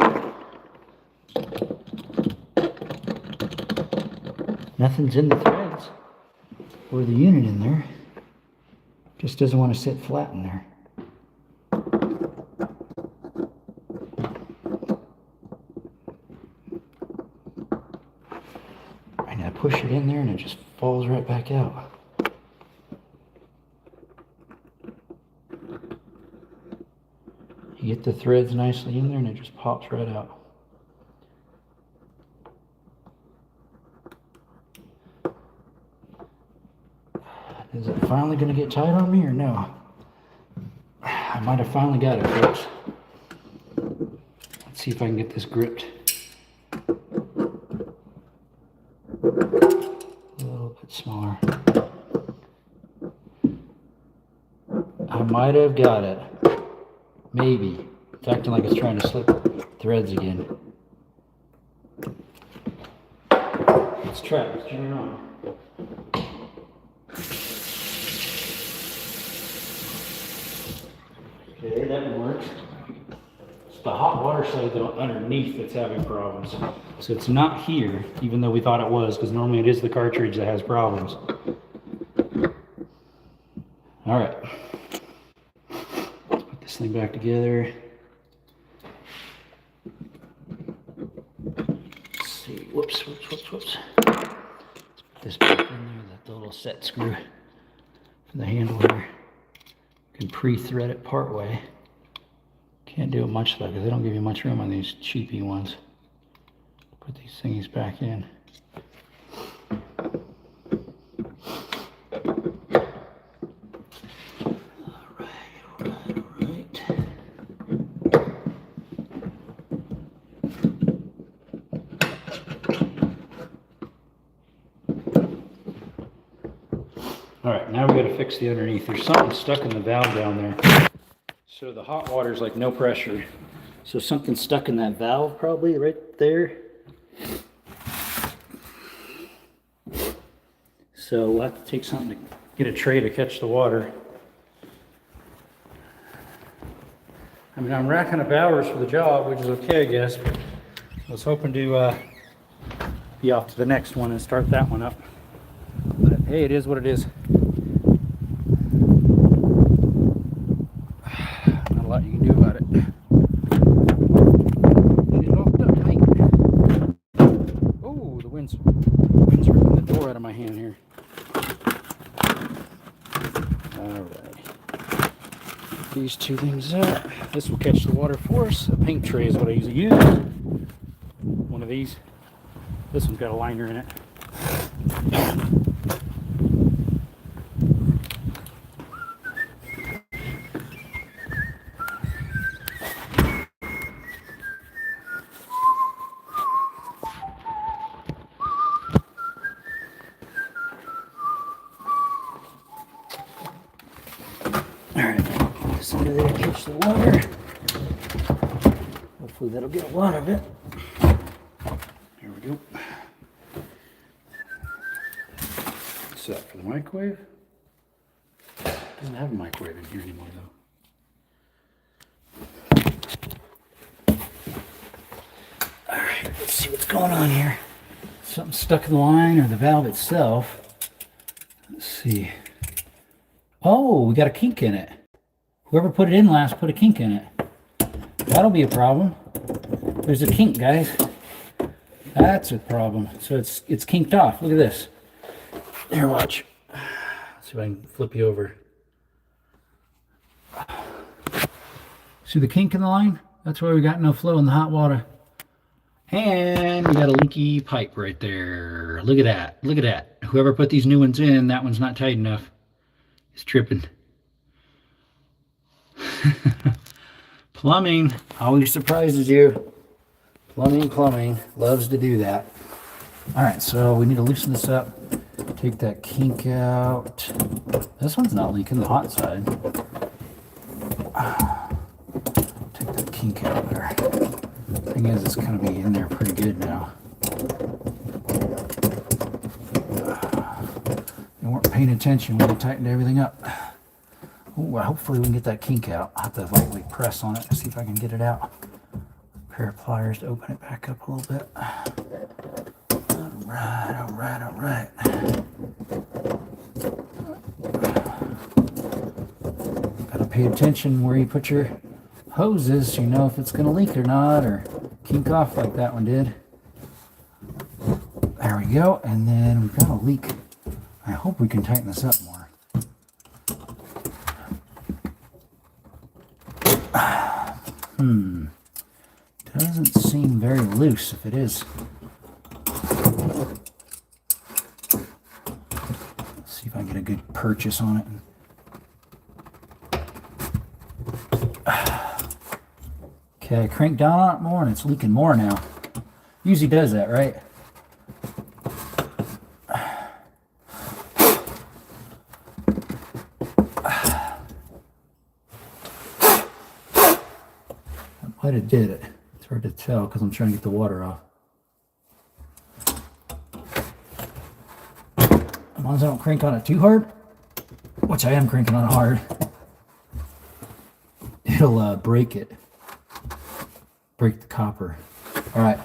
Nothing's in the threads or the unit in there. Just doesn't want to sit flat in there. I push it in there and it just falls right back out. You get the threads nicely in there and it just pops right out. Is it finally going to get tight on me or no? I might have finally got it, folks. Let's see if I can get this gripped. A little bit smaller. I might have got it. Maybe. It's acting like it's trying to slip threads again. Let's try it. Let's turn it on. Okay, that one works. It's the hot water side though underneath that's having problems. So it's not here, even though we thought it was, because normally it is the cartridge that has problems. All right. Let's put this thing back together. Let's see. Whoops. Let's put this back in there, the little set screw for the handle here. You can pre-thread it part way. Can't do it much though, because they don't give you much room on these cheapy ones. Put these thingies back in. All right, now we got to fix the underneath. There's something stuck in the valve down there. So the hot water is like no pressure. So something's stuck in that valve probably right there. So we'll have to take something to get a tray to catch the water. I mean, I'm racking up hours for the job, which is okay, I guess. But I was hoping to be off to the next one and start that one up. But hey, it is what it is. Not a lot you can do about it. Get it locked up tight. Oh, the wind's ripping the door out of my hand here. Alright. These two things out. This will catch the water for us. A paint tray is what I usually use. One of these. This one's got a liner in it. Alright, put this under there to catch the water. Hopefully that'll get a lot of it. There we go. What's that, for the microwave? Doesn't have a microwave in here anymore though. Alright, let's see what's going on here. Something stuck in the line or the valve itself. Let's see. Oh, we got a kink in it. Whoever put it in last put a kink in it. That'll be a problem. There's a kink, guys. That's a problem. So it's kinked off. Look at this. Here, watch. Let's see if I can flip you over. See the kink in the line? That's why we got no flow in the hot water. And we got a leaky pipe right there. Look at that. Look at that. Whoever put these new ones in, that one's not tight enough. It's tripping. Plumbing always surprises you. Plumbing loves to do that. All right, so we need to loosen this up. Take that kink out. This one's not leaking, the hot side. Take that kink out there. Thing is, it's going to be in there pretty good now. You weren't paying attention when you tightened everything up. Ooh, hopefully we can get that kink out. I'll have to lightly press on it to see if I can get it out. A pair of pliers to open it back up a little bit. All right. Gotta pay attention where you put your hoses so you know if it's gonna leak or not, or kink off like that one did. There we go, and then we've got a leak. I hope we can tighten this up more. Doesn't seem very loose if it is. Let's see if I can get a good purchase on it. Okay, crank down on it more and it's leaking more now. Usually does that, right? That might have did it. It's hard to tell because I'm trying to get the water off. As long as I don't crank on it too hard, which I am cranking on it hard, it'll break it. Break the copper. All right.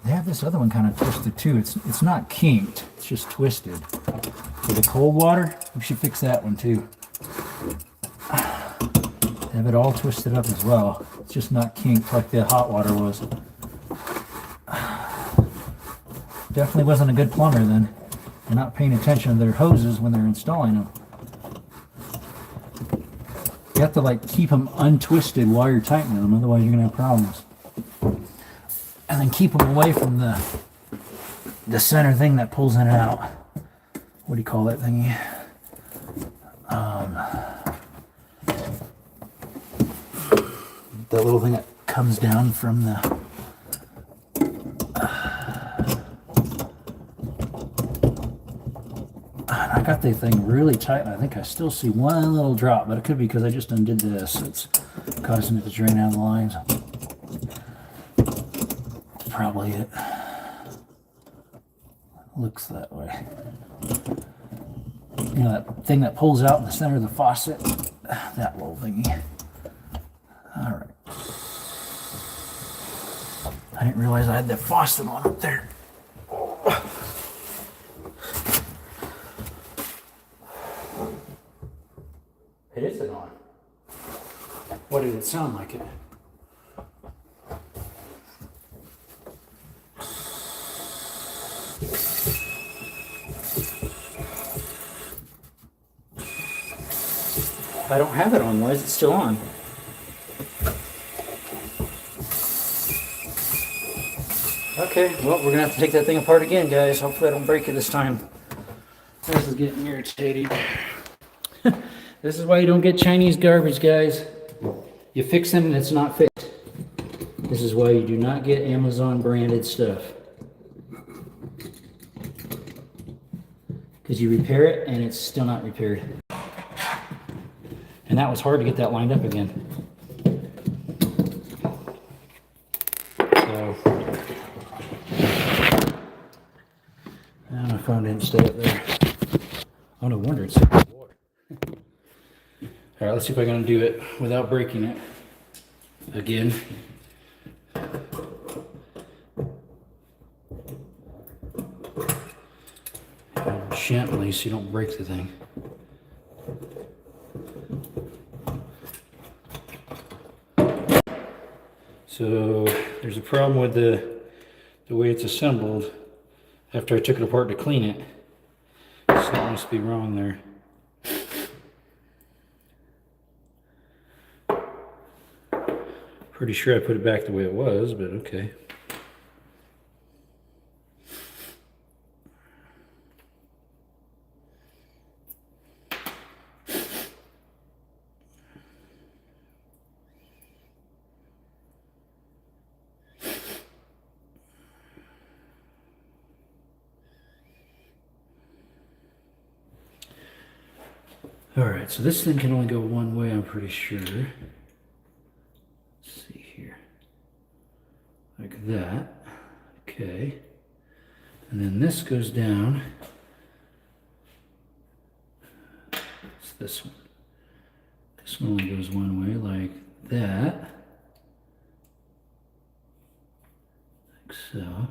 They have this other one kind of twisted too. It's not kinked. It's just twisted. For the cold water, we should fix that one too. They have it all twisted up as well. It's just not kinked like the hot water was. Definitely wasn't a good plumber then. They're not paying attention to their hoses when they're installing them. You have to like keep them untwisted while you're tightening them, otherwise you're gonna have problems. And then keep them away from the center thing that pulls in and out. What do you call that thingy? That little thing that comes down from the. I got the thing really tight, and I think I still see one little drop, but it could be because I just undid this. It's causing it to drain out of the lines. Probably it. Looks that way. You know that thing that pulls out in the center of the faucet? That little thingy. All right. I didn't realize I had that faucet on up there. It isn't on. What did it sound like it? I don't have it on. Why is it still on? Okay, well, we're gonna have to take that thing apart again, guys. Hopefully I don't break it this time. This is getting irritating. This is why you don't get Chinese garbage, guys. You fix them and it's not fixed. This is why you do not get Amazon branded stuff. Because you repair it and it's still not repaired. And that was hard to get that lined up again. So, my phone didn't stay up there. Oh, no wonder it's sitting in the water. All right, let's see if I can do it without breaking it again. Gently so you don't break the thing. So there's a problem with the way it's assembled. After I took it apart to clean it, something must be wrong there. Pretty sure I put it back the way it was, but okay. Alright, so this thing can only go one way, I'm pretty sure. Let's see here. Like that. Okay. And then this goes down. It's this one. This one only goes one way, like that. Like so.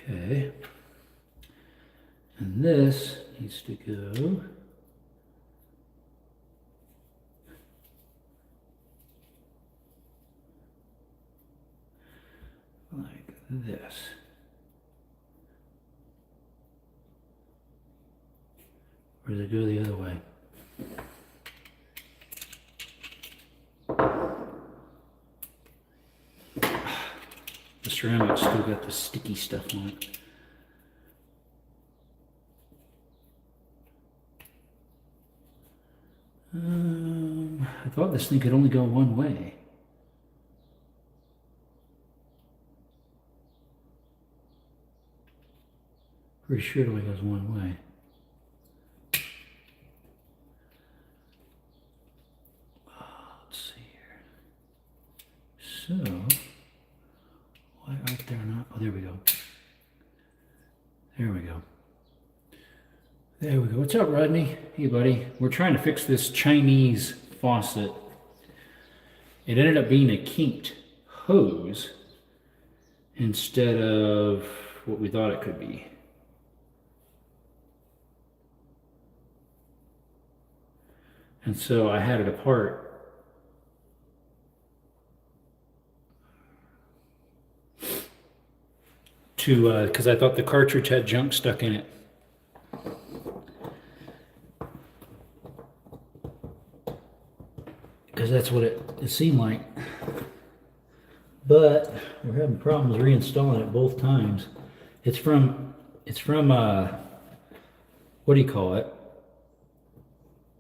Okay, and this needs to go like this. Or does it go the other way? The ceramic's still got the sticky stuff on it. I thought this thing could only go one way. Pretty sure it only goes one way. Let's see here. So, why aren't there not? Oh, there we go. There we go. There we go. What's up, Rodney? Hey, buddy. We're trying to fix this Chinese faucet. It ended up being a kinked hose instead of what we thought it could be. And so I had it apart. Because I thought the cartridge had junk stuck in it. Because that's what it seemed like. But we're having problems reinstalling it both times. It's from what do you call it?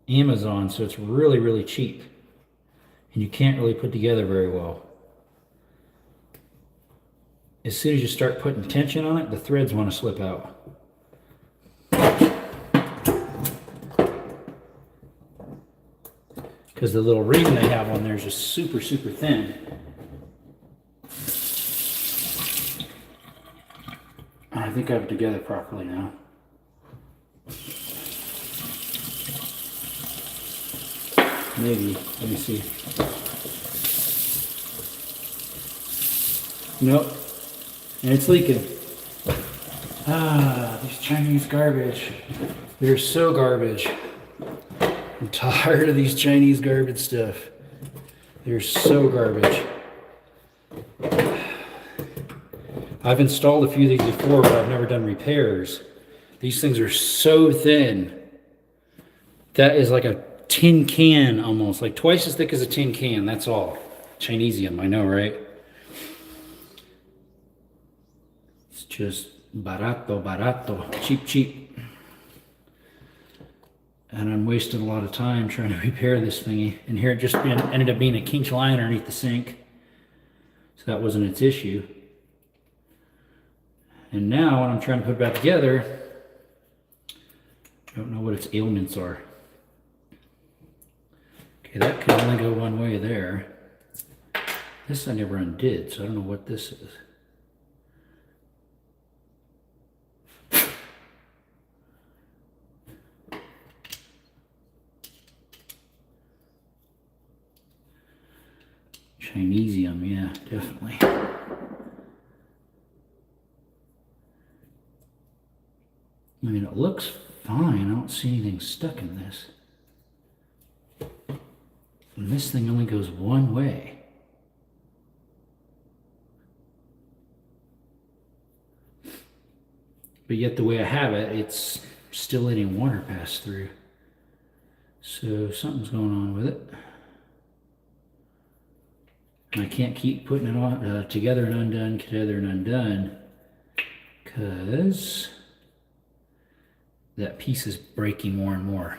Amazon, so it's really, really cheap. And you can't really put together very well. As soon as you start putting tension on it, the threads want to slip out. Because the little ring they have on there is just super, super thin. I think I have it together properly now. Maybe. Let me see. Nope. And it's leaking. Ah, these Chinese garbage. They're so garbage. I'm tired of these Chinese garbage stuff. They're so garbage. I've installed a few of these before, but I've never done repairs. These things are so thin. That is like a tin can almost, like twice as thick as a tin can, that's all. Chinesium, I know, right? It's just barato, barato, cheap, cheap. And I'm wasting a lot of time trying to repair this thingy. And here it just ended up being a kinked line underneath the sink. So that wasn't its issue. And now when I'm trying to put it back together, I don't know what its ailments are. Okay, that could only go one way there. This I never undid, so I don't know what this is. Chinesium, yeah, definitely. I mean, it looks fine. I don't see anything stuck in this. And this thing only goes one way. But yet the way I have it, it's still letting water pass through. So something's going on with it. And I can't keep putting it on together and undone, together and undone, because that piece is breaking more and more.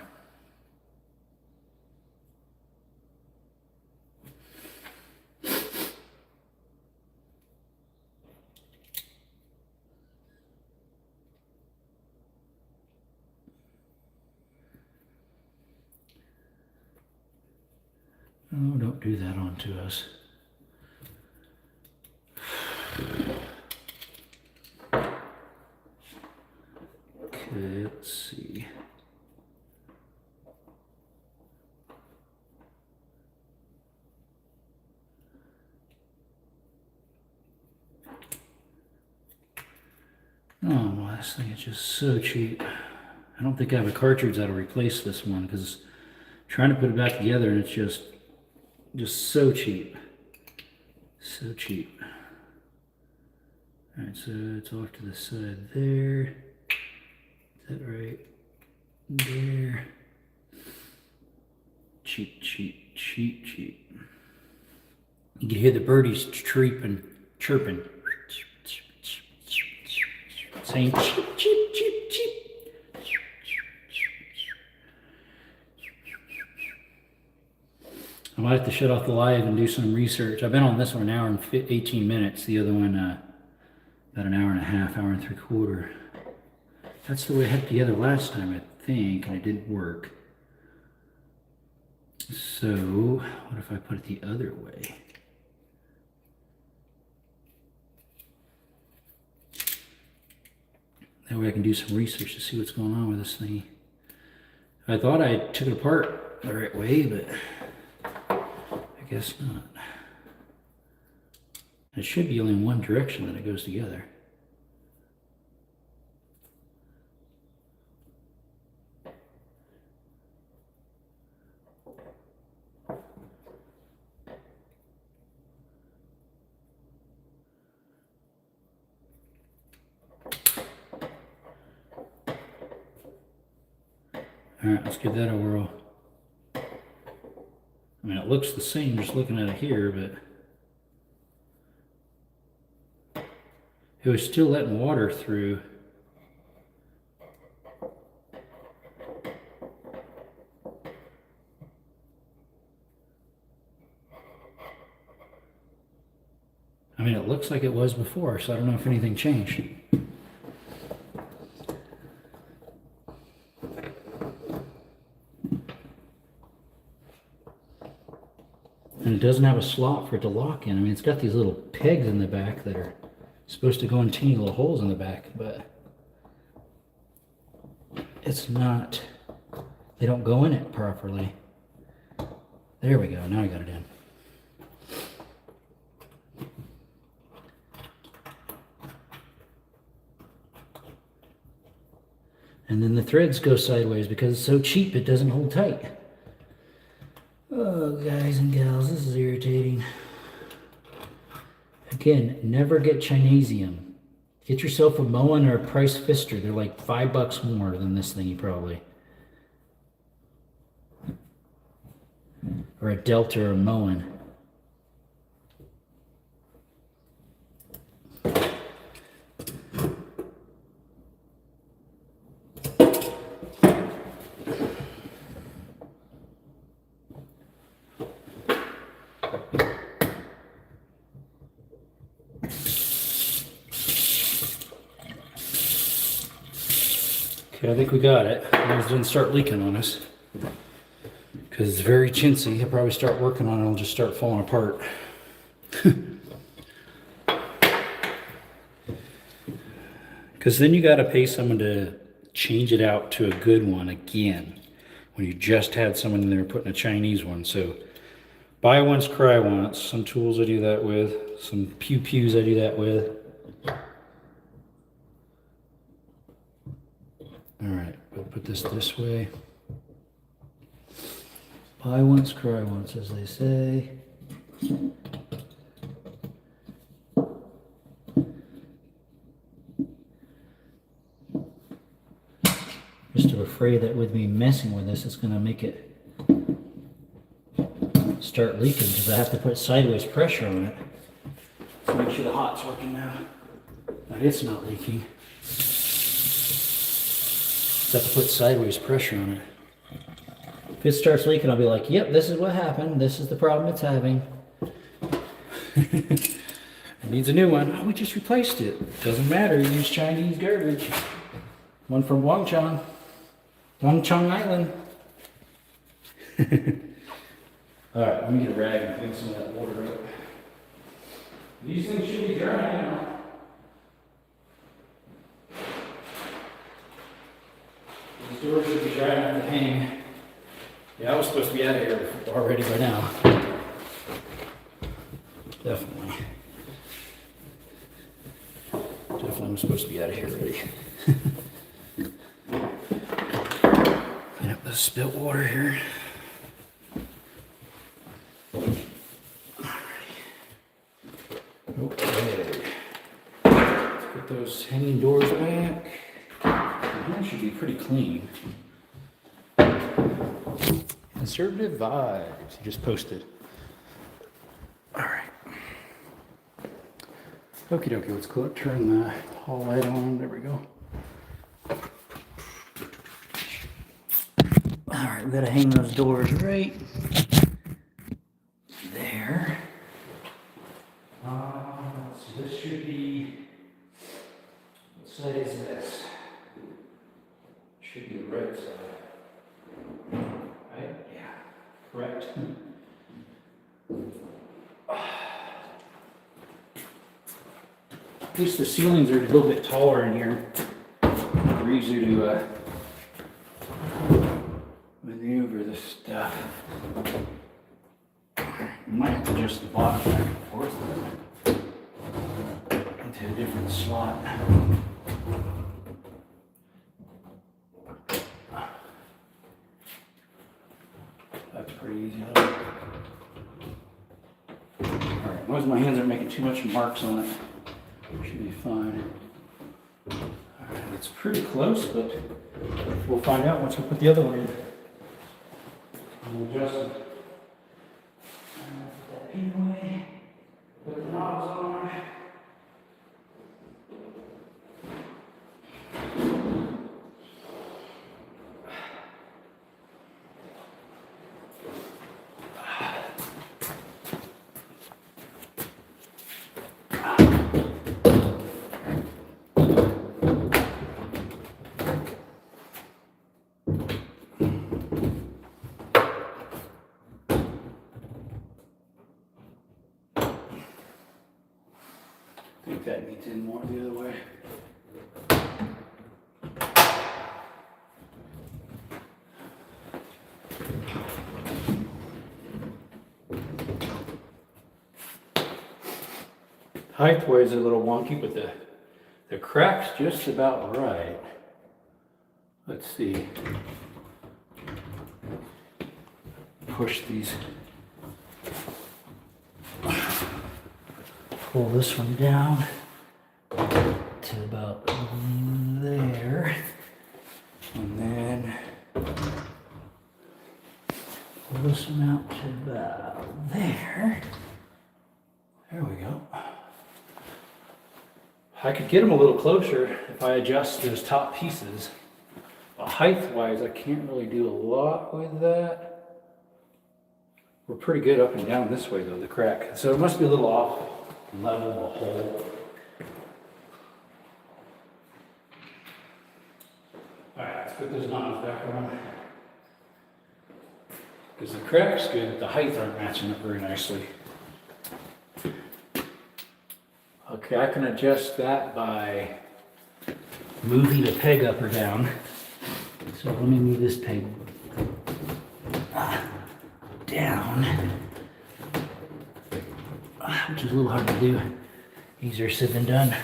Oh, don't do that onto us. Okay, let's see. Oh, well, this thing is just so cheap. I don't think I have a cartridge that'll replace this one because trying to put it back together and it's just so cheap. So cheap. Alright, so it's off to the side there. Is that right? There. Cheep, cheep, cheep, cheep. You can hear the birdies chirping. Saying cheep, cheep, cheep, cheep. I might have to shut off the live and do some research. I've been on this one an hour and 18 minutes. The other one, about an hour and a half, hour and 3/4. That's the way I had it together last time, I think, and it didn't work. So, what if I put it the other way? That way I can do some research to see what's going on with this thing. I thought I took it apart the right way, but I guess not. It should be only in one direction that it goes together. All right, let's give that a whirl. I mean, it looks the same just looking at it here, but it was still letting water through. I mean, it looks like it was before, so I don't know if anything changed. And it doesn't have a slot for it to lock in. I mean, it's got these little pegs in the back that are supposed to go in teeny little holes in the back, but it's not, they don't go in it properly. There we go, now I got it in. And then the threads go sideways because it's so cheap it doesn't hold tight. Oh, guys and gals, this is irritating. Again, never get Chinesium. Get yourself a Moen or a Price Fister. They're like $5 more than this thingy probably. Or a Delta or a Moen. Okay, I think we got it. It doesn't start leaking on us. Because it's very chintzy. I'll probably start working on it, it'll just start falling apart. Because then you got to pay someone to change it out to a good one again. When you just had someone in there putting a Chinese one. So buy once, cry once. Some tools I do that with. Some pews I do that with. Alright, we'll put this way. Buy once, cry once, as they say. Just afraid that with me messing with this, it's going to make it start leaking because I have to put sideways pressure on it. So make sure the hot's working now. But it's not leaking. Just have to put sideways pressure on it. If it starts leaking, I'll be like, yep, this is what happened. This is the problem it's having. It needs a new one. Oh, we just replaced it. Doesn't matter. You use Chinese garbage. One from Guangchong Island. Alright, let me get a rag and clean some of that water up. These things should be dry now. These doors should be dry enough to hang. Yeah, I was supposed to be out of here already by now. Definitely. Definitely I'm supposed to be out of here already. Clean up the spilt water here. Okay. Let's put those hanging doors back. That should be pretty clean. Conservative vibes. You just posted. All right. Okie dokie, let's turn the hall light on. There we go. All right, we gotta hang those doors right there. So this should be, what side is this? Should be the right side. Right? Yeah, correct. At least the ceilings are a little bit taller in here. They're easier to maneuver this stuff. You might have to adjust the bottom back and forth into a different slot. That's pretty easy though. Alright, as long as my hands aren't making too much marks on it, should be fine. Alright, it's pretty close, but we'll find out once we put the other one in. We'll adjust it. Put that pin away. Put the knobs on. I think that needs in more the other way. Height-wise, a little wonky, but the crack's just about right. Let's see. Push these. Pull this one down to about there, and then pull this one out to about there. There we go. I could get them a little closer if I adjust those top pieces. But height-wise, I can't really do a lot with that. We're pretty good up and down this way though, the crack. So it must be a little off level of the hole. Alright, let's put those knobs back on. Because the crack's good, but the height aren't matching up very nicely. Okay, I can adjust that by moving the peg up or down. So let me move this peg down, which is a little hard to do. Easier said than done.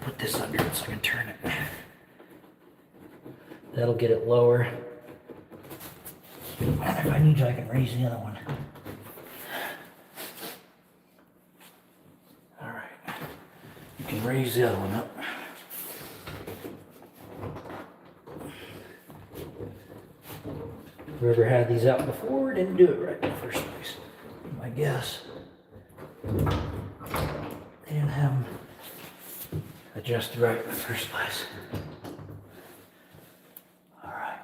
Put this under it so I can turn it. That'll get it lower. And if I need to, I can raise the other one. All right. You can raise the other one up. Whoever had these out before didn't do it right in the first place, I guess. They didn't have them adjusted right in the first place. All right.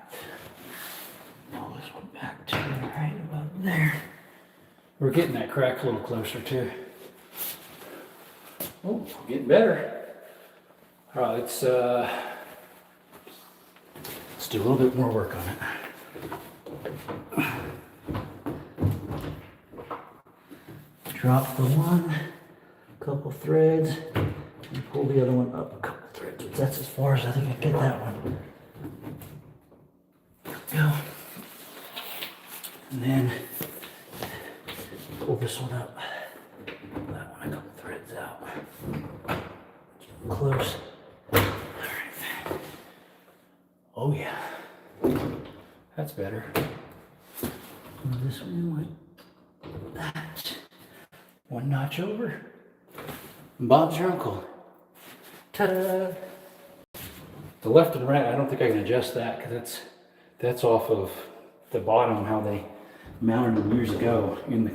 Pull this one back to right about there. We're getting that crack a little closer too. Oh, getting better. All right, let's do a little bit more work on it. Drop the one, couple threads, and pull the other one up a couple threads. That's as far as I think I get that one. There we go. And then pull this one up. That one a couple threads out. Close. All right. Oh yeah. That's better. Move this one like that. One notch over. Bob's your uncle. Ta-da! The left and right, I don't think I can adjust that because that's off of the bottom, how they mounted them years ago in the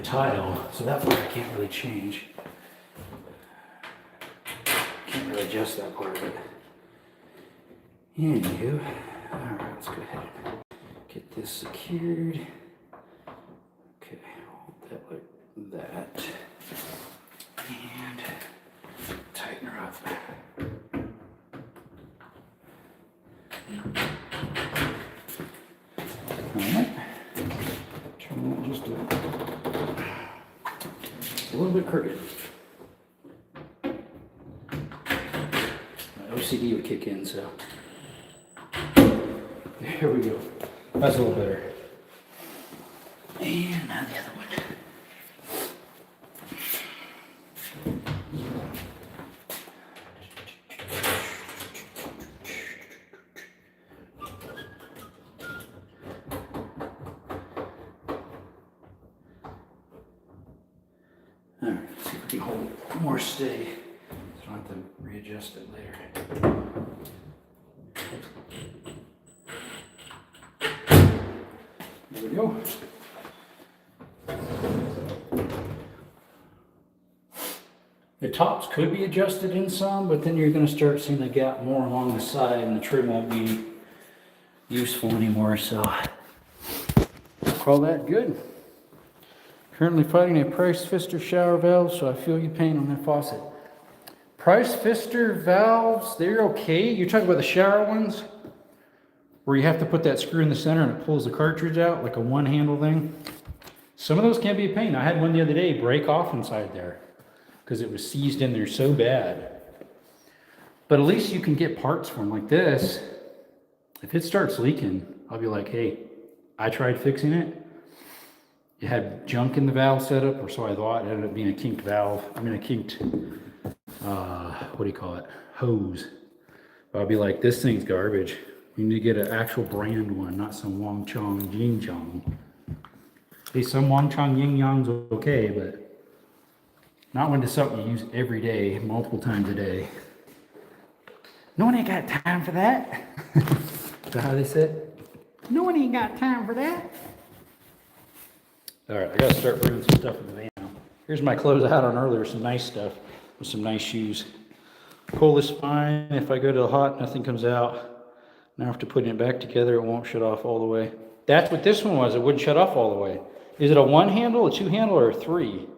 tile. So that part I can't really change. Can't really adjust that part of it. Anywho, all right, let's go ahead and get this secured. Okay, hold that like that. And tighten her up. Alright. Turn that just a little bit crooked. My OCD would kick in, so. There we go. That's a little better. And now the other one. All right, see if we can hold it more steady so I don't have to readjust it later. There we go. The tops could be adjusted in some, but then you're going to start seeing the gap more along the side and the trim won't be useful anymore, so I'll call that good. Currently fighting a Price Pfister shower valve, so I feel your pain on that faucet. Price Pfister valves, they're okay. You're talking about the shower ones, where you have to put that screw in the center and it pulls the cartridge out, like a one-handle thing. Some of those can be a pain. I had one the other day break off inside there because it was seized in there so bad. But at least you can get parts for them like this. If it starts leaking, I'll be like, hey, I tried fixing it. It had junk in the valve setup, or so I thought. It ended up being a kinked valve. I mean, a kinked, what do you call it? Hose. But I'll be like, this thing's garbage. You need to get an actual brand one, not some Wong Chong Ying Chong. Hey, some Wong Chong Ying Yang's okay, but not when it's something you use every day, multiple times a day. No one ain't got time for that. Is that how they said? No one ain't got time for that. All right, I gotta start bringing some stuff in the van now. Here's my closeout on earlier, some nice stuff with some nice shoes. Pull this fine. If I go to the hot, nothing comes out. Now after putting it back together, it won't shut off all the way. That's what this one was. It wouldn't shut off all the way. Is it a one handle, a two handle, or a three?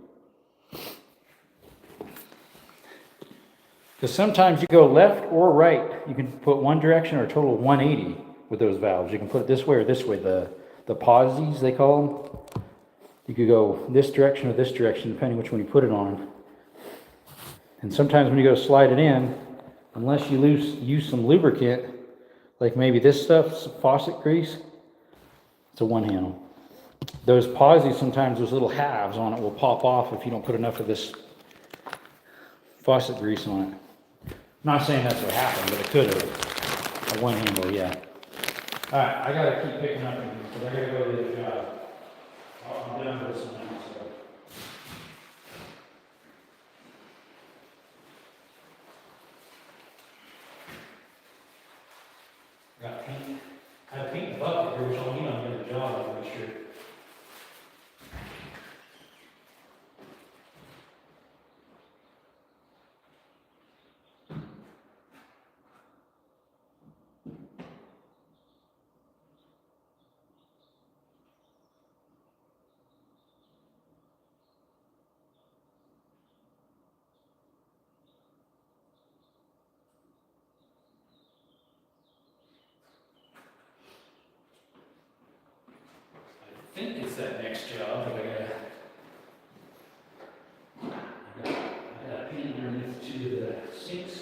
Because sometimes you go left or right. You can put one direction or a total of 180 with those valves. You can put it this way or this way. The pauses, they call them. You could go this direction or this direction, depending which one you put it on. And sometimes when you go slide it in, unless you use some lubricant, like maybe this stuff, faucet grease, it's a one handle. Those pauses, sometimes those little halves on it will pop off if you don't put enough of this faucet grease on it. I'm not saying that's what happened, but it could have. A one handle, yeah. All right, I gotta keep picking up because I gotta go to the job. I'm done with this one now, so. Got paint. I had a paint bucket here, which I'll need on the other job, I'm pretty sure. I think it's that next job, but I got paint underneath two of the sinks.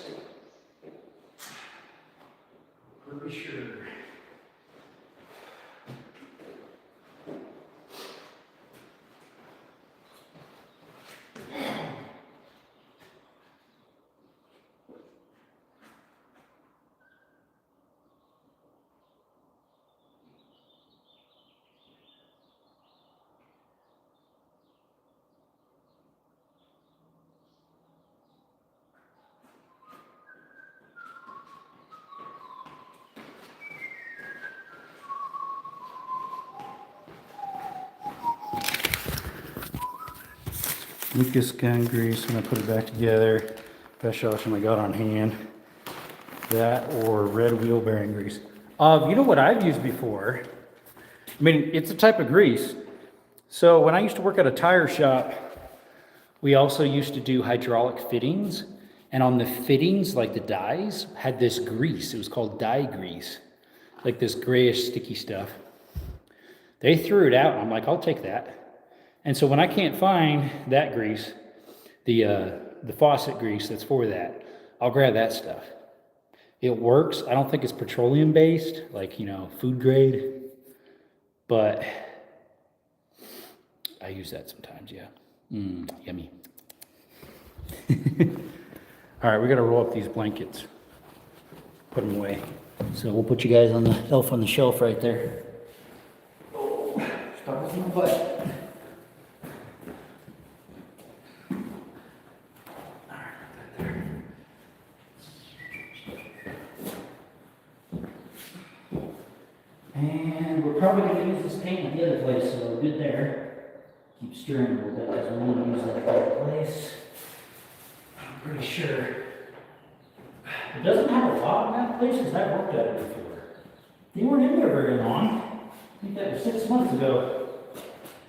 Pretty sure. Lucas gun grease. I'm gonna put it back together. Best option I got on hand. That or red wheel bearing grease. You know what I've used before? I mean, it's a type of grease. So when I used to work at a tire shop, we also used to do hydraulic fittings. And on the fittings, like the dies, had this grease. It was called die grease. Like this grayish sticky stuff. They threw it out. And I'm like, I'll take that. And so when I can't find that grease, the faucet grease that's for that, I'll grab that stuff. It works. I don't think it's petroleum based, like, you know, food grade, but I use that sometimes, yeah. Yummy. All right, we got to roll up these blankets, put them away. So we'll put you guys on the elf on the shelf right there. Oh, start with my butt. And we're probably going to use this paint in the other place, so we're good there. Keep steering a little bit because we want to use that other place. I'm pretty sure. It doesn't have a lot in that place because I've worked at it before. They weren't in there very long. I think that was 6 months ago.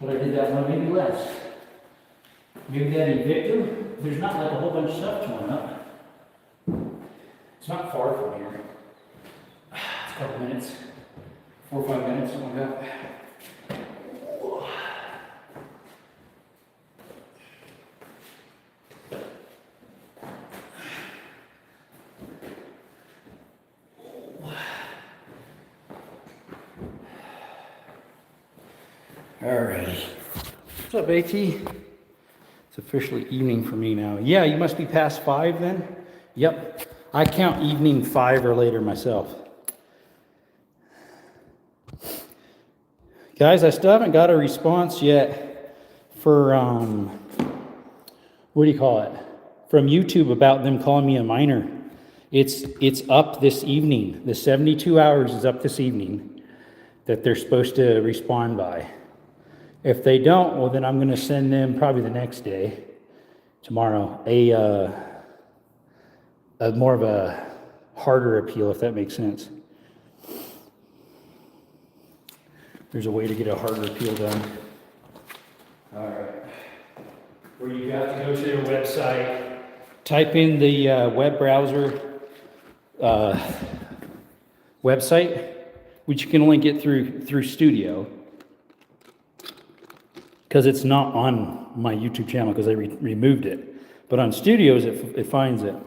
But I did that one, maybe less. Maybe that evicted. There's not like a whole bunch of stuff torn up. It's not far from here. It's a couple minutes. 4 or 5 minutes, something like that. Alrighty. What's up, AT? It's officially evening for me now. Yeah, you must be past 5 then? Yep. I count evening 5 or later myself. Guys, I still haven't got a response yet for, what do you call it? From YouTube about them calling me a minor. It's up this evening. The 72 hours is up this evening that they're supposed to respond by. If they don't, well, then I'm going to send them probably the next day, tomorrow, a more of a harder appeal, if that makes sense. There's a way to get a harder appeal done. All right. Where you got to go to their website, type in the web browser website, which you can only get through Studio, because it's not on my YouTube channel because I removed it. But on Studios, it finds it.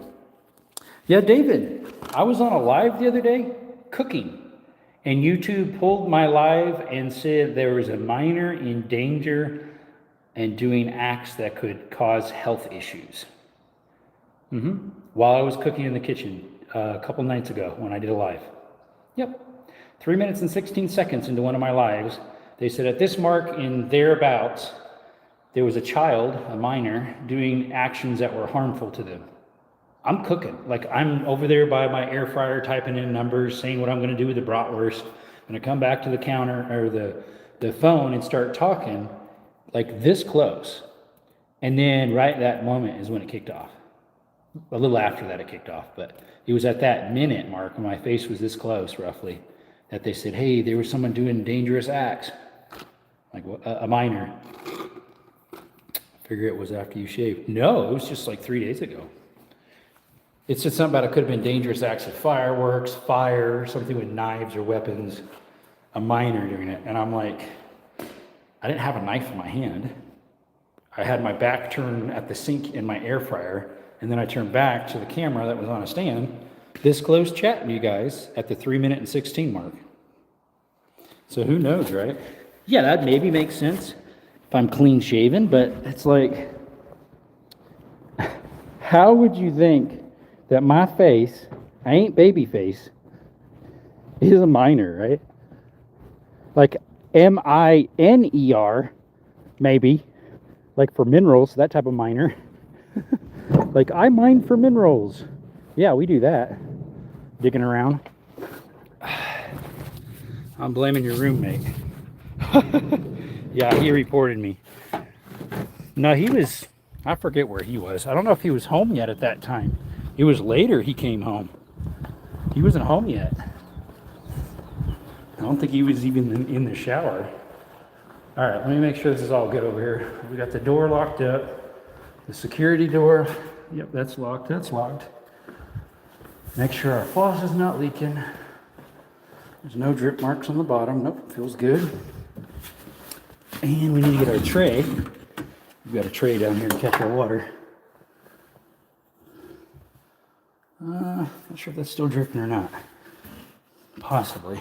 Yeah, David, I was on a live the other day cooking. And YouTube pulled my live and said there was a minor in danger and doing acts that could cause health issues. While I was cooking in the kitchen a couple nights ago when I did a live. Yep. 3 minutes and 16 seconds into one of my lives, they said at this mark in thereabouts, there was a child, a minor, doing actions that were harmful to them. I'm cooking. Like, I'm over there by my air fryer typing in numbers, saying what I'm going to do with the bratwurst. I'm going to come back to the counter or the phone and start talking like this close. And then right at that moment is when it kicked off. A little after that it kicked off, but it was at that minute mark when my face was this close roughly that they said, hey, there was someone doing dangerous acts. Like a minor. I figure it was after you shaved. No, it was just like 3 days ago. It said something about it could have been dangerous acts of fireworks, fire, something with knives or weapons, a minor doing it. And I'm like, I didn't have a knife in my hand. I had my back turned at the sink in my air fryer, and then I turned back to the camera that was on a stand, this close chatting to you guys at the 3 minute and 16 mark. So who knows, right? Yeah, that maybe makes sense if I'm clean shaven, but it's like, how would you think that my face, I ain't baby face, is a minor, right? Like MINER, maybe, like for minerals, that type of minor. Like I mine for minerals. Yeah, we do that. Digging around. I'm blaming your roommate. Yeah, he reported me. No, he was I forget where he was. I don't know if he was home yet at that time. It was later he came home. He wasn't home yet. I don't think he was even in the shower. All right, let me make sure this is all good over here. We got the door locked up. The security door. Yep, that's locked. That's locked. Make sure our faucet's not leaking. There's no drip marks on the bottom. Nope, feels good. And we need to get our tray. We've got a tray down here to catch our water. Not sure if that's still dripping or not. Possibly.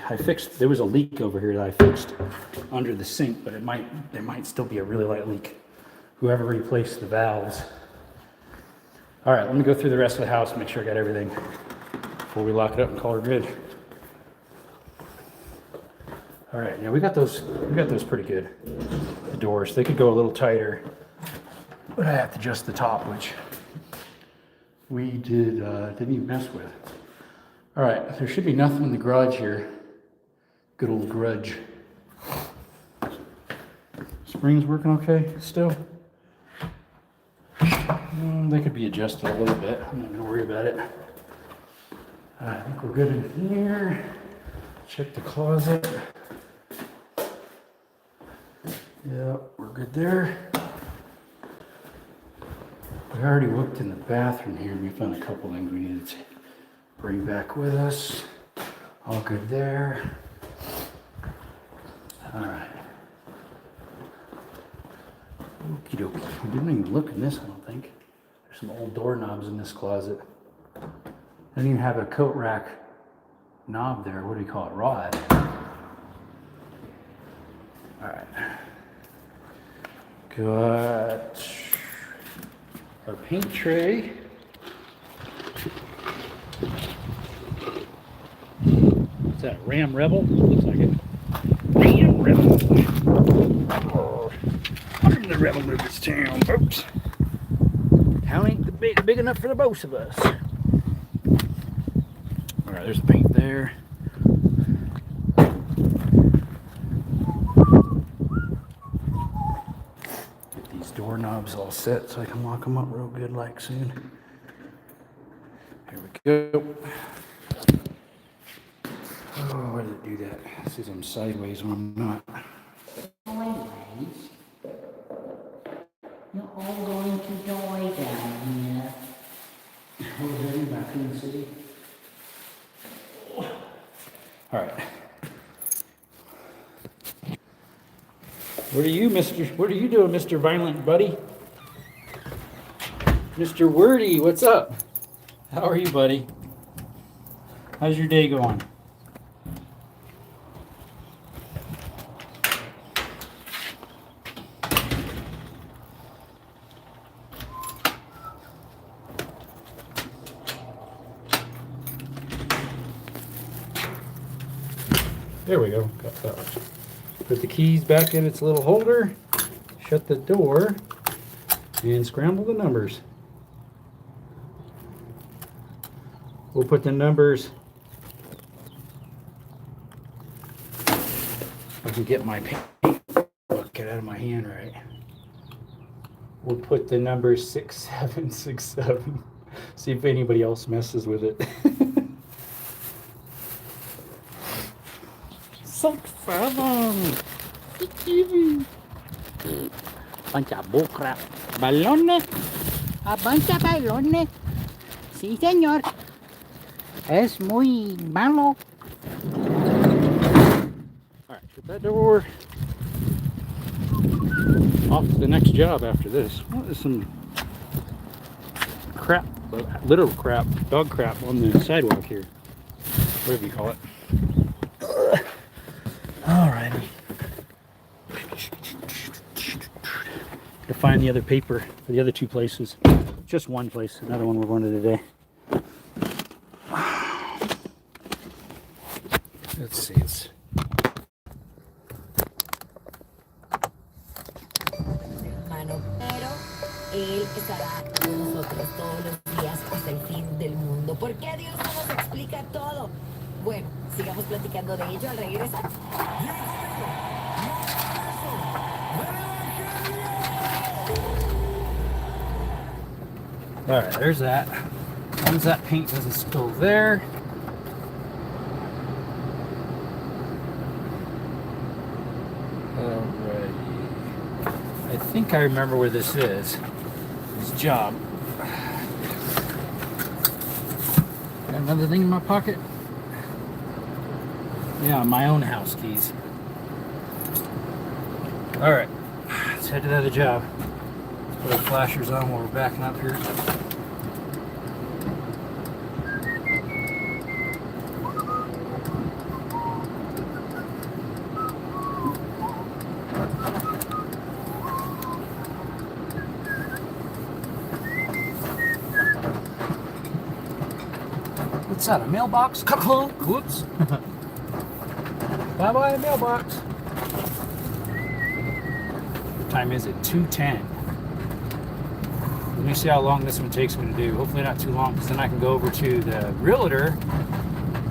There was a leak over here that I fixed under the sink, but there might still be a really light leak. Whoever replaced the valves. All right, let me go through the rest of the house and make sure I got everything before we lock it up and call her good. All right, now we got those pretty good. The doors, they could go a little tighter, but I have to adjust the top, which we didn't even mess with. All right, there should be nothing in the garage here. Good old grudge. Springs working okay still? They could be adjusted a little bit. I'm not gonna worry about it. I think we're good in here. Check the closet. Yeah, we're good there. We already looked in the bathroom here. We found a couple things we needed to bring back with us. All good there. All right. Okie dokie. We didn't even look in this, I don't think. There's some old doorknobs in this closet. I didn't even have a coat rack knob there. What do you call it? Rod. All right. Got our paint tray. What's that? Ram Rebel? Looks like it. Ram Rebel. I'm the rebel of this town, folks. Town ain't big enough for the both of us. All right, there's the paint there. Get these doorknobs all set so I can lock them up real good like soon. Here we go. Oh, why did it do that? It says I'm sideways when I'm not. Sideways? You're all going to die down here. What was that in Raccoon City? All right. What are you doing, Mr. Violent Buddy? Mr. Wordy, what's up? How are you, buddy? How's your day going? There we go. Got that one. Put the keys back in its little holder, shut the door, and scramble the numbers. We'll put the numbers. I can get my paint bucket out of my hand right. We'll put the number 6767. See if anybody else messes with it. 6-7. Bunch of bullcrap. Balones. A bunch of balones. Sí, señor. Es muy malo. Alright, shut that door. Off to the next job after this. Well, there's some crap, literal crap, dog crap on the sidewalk here. Whatever you call it. Alrighty. To find the other paper for the other two places. Just one place, another one we're going to today. Let's see. Hermano, pero Él estará con nosotros todos los días hasta el fin del mundo. ¿Por qué Dios no nos explica todo? Bueno, sigamos platicando de ello al regresar. Alright, there's that. As long as that paint doesn't spill there. Alrighty. I think I remember where this is. This job. Got another thing in my pocket? Yeah, my own house keys. Alright, let's head to the other job. Let's put our flashers on while we're backing up here. What's that, a mailbox? Whoops. Bye-bye, mailbox. What time is it? 2:10. Let me see how long this one takes me to do. Hopefully not too long, because then I can go over to the realtor,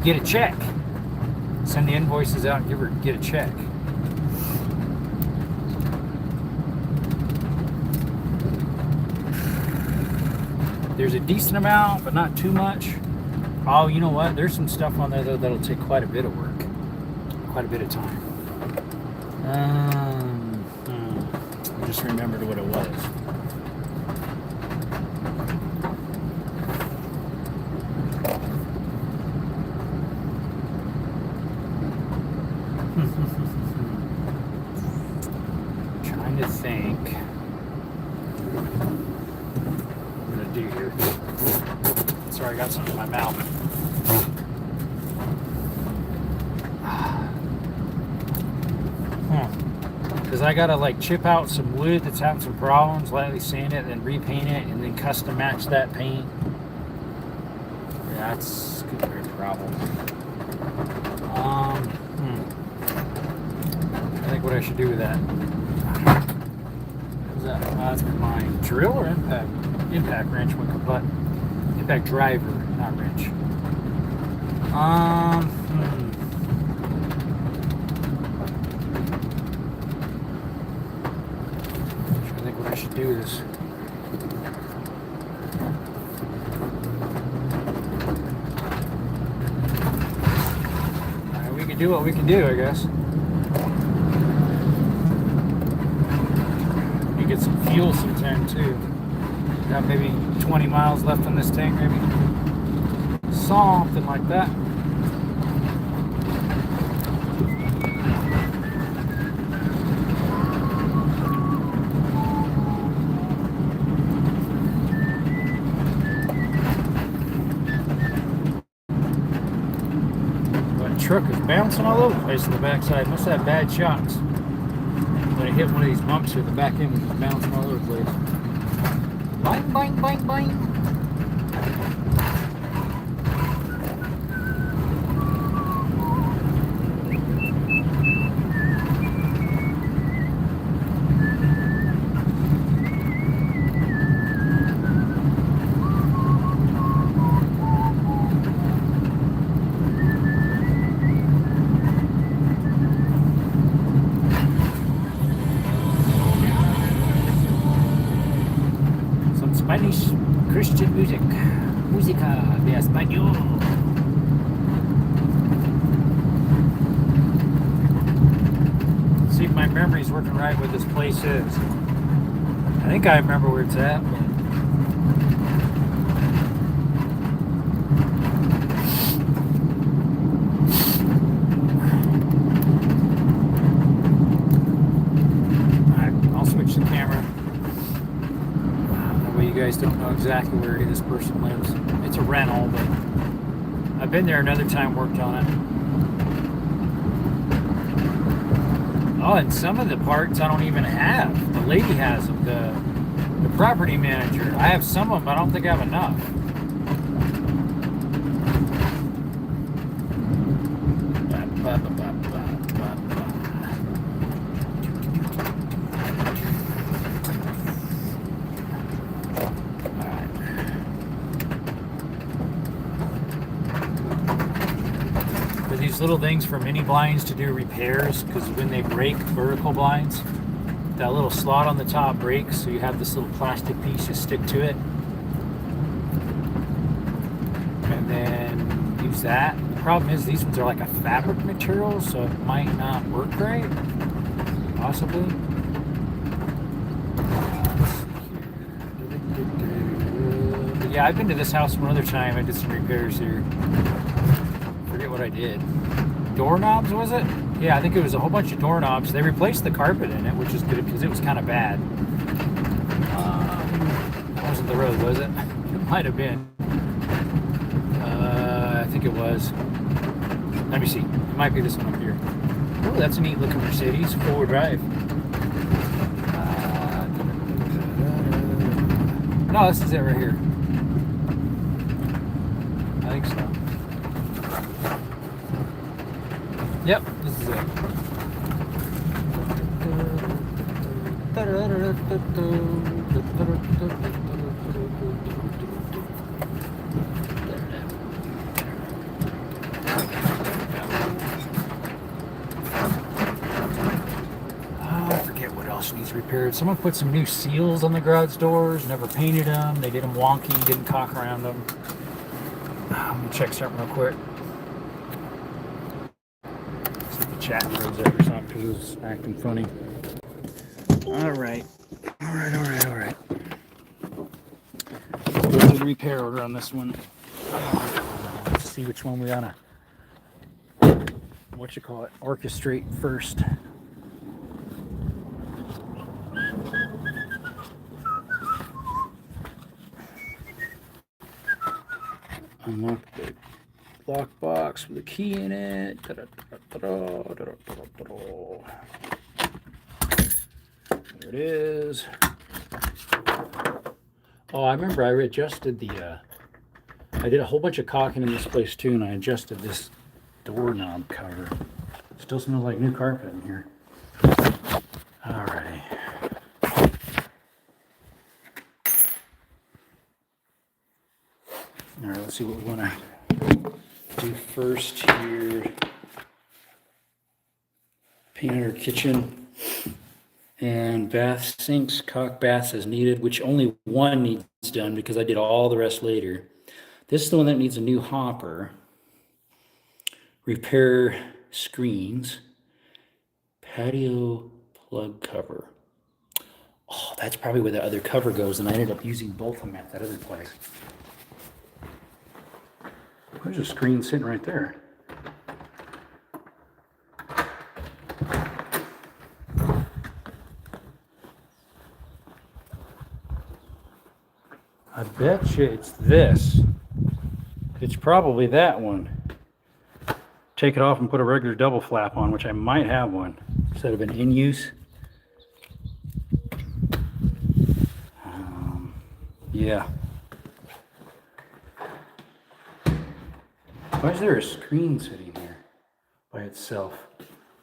get a check. Send the invoices out and get a check. There's a decent amount, but not too much. Oh, you know what? There's some stuff on there, though, that'll take quite a bit of work. Quite a bit of time. I just remembered what it was. Trying to think. What I'm gonna do here. Sorry, I got something in my mouth. Because I gotta like chip out some wood that's having some problems, lightly sand it, then repaint it, and then custom match that paint. Yeah, that's gonna be a problem. I think what I should do with that. What's that? That's my drill or impact? Impact wrench, what but impact driver, not wrench. I think what I should do is we can do what we can do, I guess. You get some fuel sometime too. Got maybe 20 miles left on this tank, maybe something like that. Truck is bouncing all over the place on the backside. Must have bad shocks. When it hit one of these bumps here, the back end was bouncing all over the place. Bang, bang, bang, bang. Spanish Christian music. Música de español. See if my memory's working right where this place is. I think I remember where it's at. Alright, I'll switch the camera. You guys don't know exactly where this person lives. It's a rental, but I've been there another time, worked on it. Oh, and some of the parts I don't even have. The lady has them, the property manager. I have some of them, but I don't think I have enough. Little things for mini blinds to do repairs, because when they break vertical blinds, that little slot on the top breaks, so you have this little plastic piece you stick to it. use that. The problem is these ones are like a fabric material, so it might not work right. Possibly. But yeah, I've been to this house one other time. I did some repairs here. Forget what I did. Doorknobs, was it? Yeah, I think it was a whole bunch of doorknobs. They replaced the carpet in it, which is good because it was kind of bad. That wasn't the road, was it? It might have been. I think it was. Let me see. It might be this one up here. Oh, that's a neat looking Mercedes, four-wheel drive. No, this is it right here. I think so. Yep, this is it. I forget what else needs repaired. Someone put some new seals on the garage doors, never painted them. They did them wonky, didn't caulk around them. I'm gonna check something real quick. See if the chat throws up or something because it's acting funny. All right. Let's do the repair order on this one. Let's see which one we wanna, orchestrate first. Unlock the lock box with a key in it. There it is. Oh, I remember I adjusted the, I did a whole bunch of caulking in this place too, and I adjusted this doorknob cover. Still smells like new carpet in here. Alrighty. Alright, let's see what we want to do first here. Paint our kitchen and bath sinks, caulk baths as needed, which only one needs done because I did all the rest later. This is the one that needs a new hopper. Repair screens. Patio plug cover. Oh, that's probably where the other cover goes, and I ended up using both of them at that other place. There's a screen sitting right there. I bet you it's this. It's probably that one. Take it off and put a regular double flap on, which I might have one instead of an in use. Yeah. Why is there a screen sitting here by itself?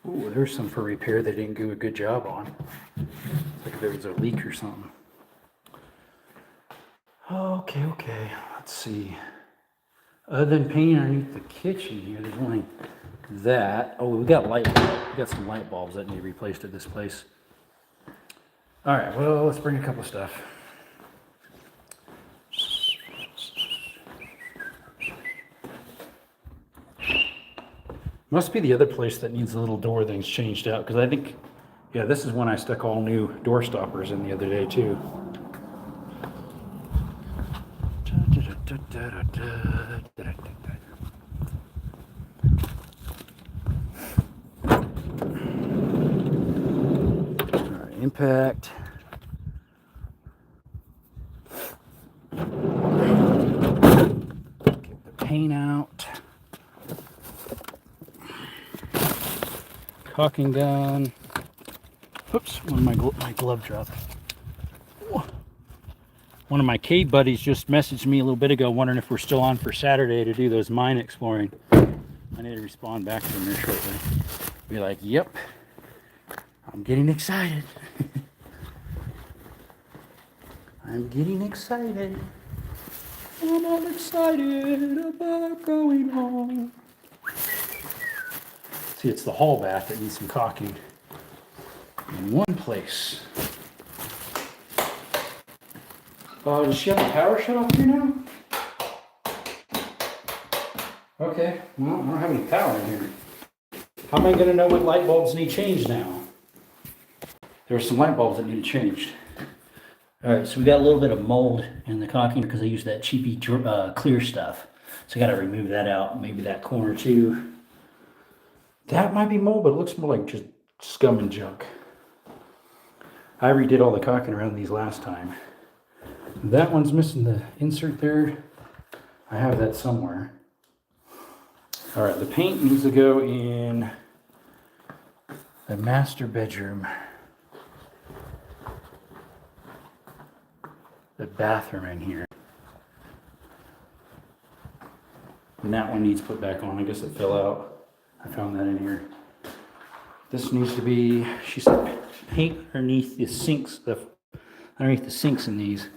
Ooh, there's some for repair they didn't do a good job on. It's like there was a leak or something. Okay. Let's see. Other than painting underneath the kitchen here, there's only that. Oh, we got some light bulbs that need replaced at this place. All right, well, let's bring a couple stuff. Must be the other place that needs the little door things changed out, because I think, yeah, this is when I stuck all new door stoppers in the other day too. All right, impact. Get the paint out. Caulking gun. Oops, one of my glove dropped. One of my cave buddies just messaged me a little bit ago wondering if we're still on for Saturday to do those mine exploring. I need to respond back to him here shortly. Be like, yep, I'm getting excited. I'm getting excited. I'm all excited about going home. See, it's the hall bath that needs some caulking in one place. Does she have the power shut off here now? Okay, well, I don't have any power in here. How am I gonna know what light bulbs need changed now? There's some light bulbs that need changed. All right, so we got a little bit of mold in the caulking because I used that cheapy clear stuff. So I got to remove that out. Maybe that corner too. That might be mold, but it looks more like just scum and junk. I redid all the caulking around these last time. That one's missing the insert there. I have that somewhere. All right, the paint needs to go in the master bedroom. The bathroom in here. And that one needs put back on. I guess it fell out. I found that in here. This needs to be, she said, paint underneath the sinks, underneath the sinks in these.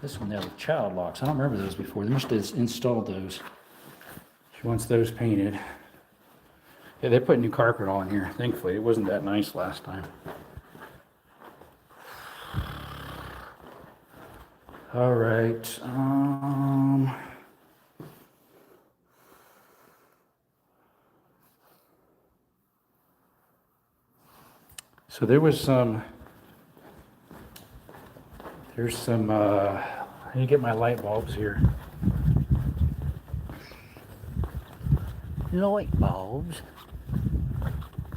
This one, they have child locks. I don't remember those before. They must have installed those. She wants those painted. Yeah, they put new carpet on here. Thankfully, it wasn't that nice last time. All right. So there's some, I need to get my light bulbs here. Light bulbs?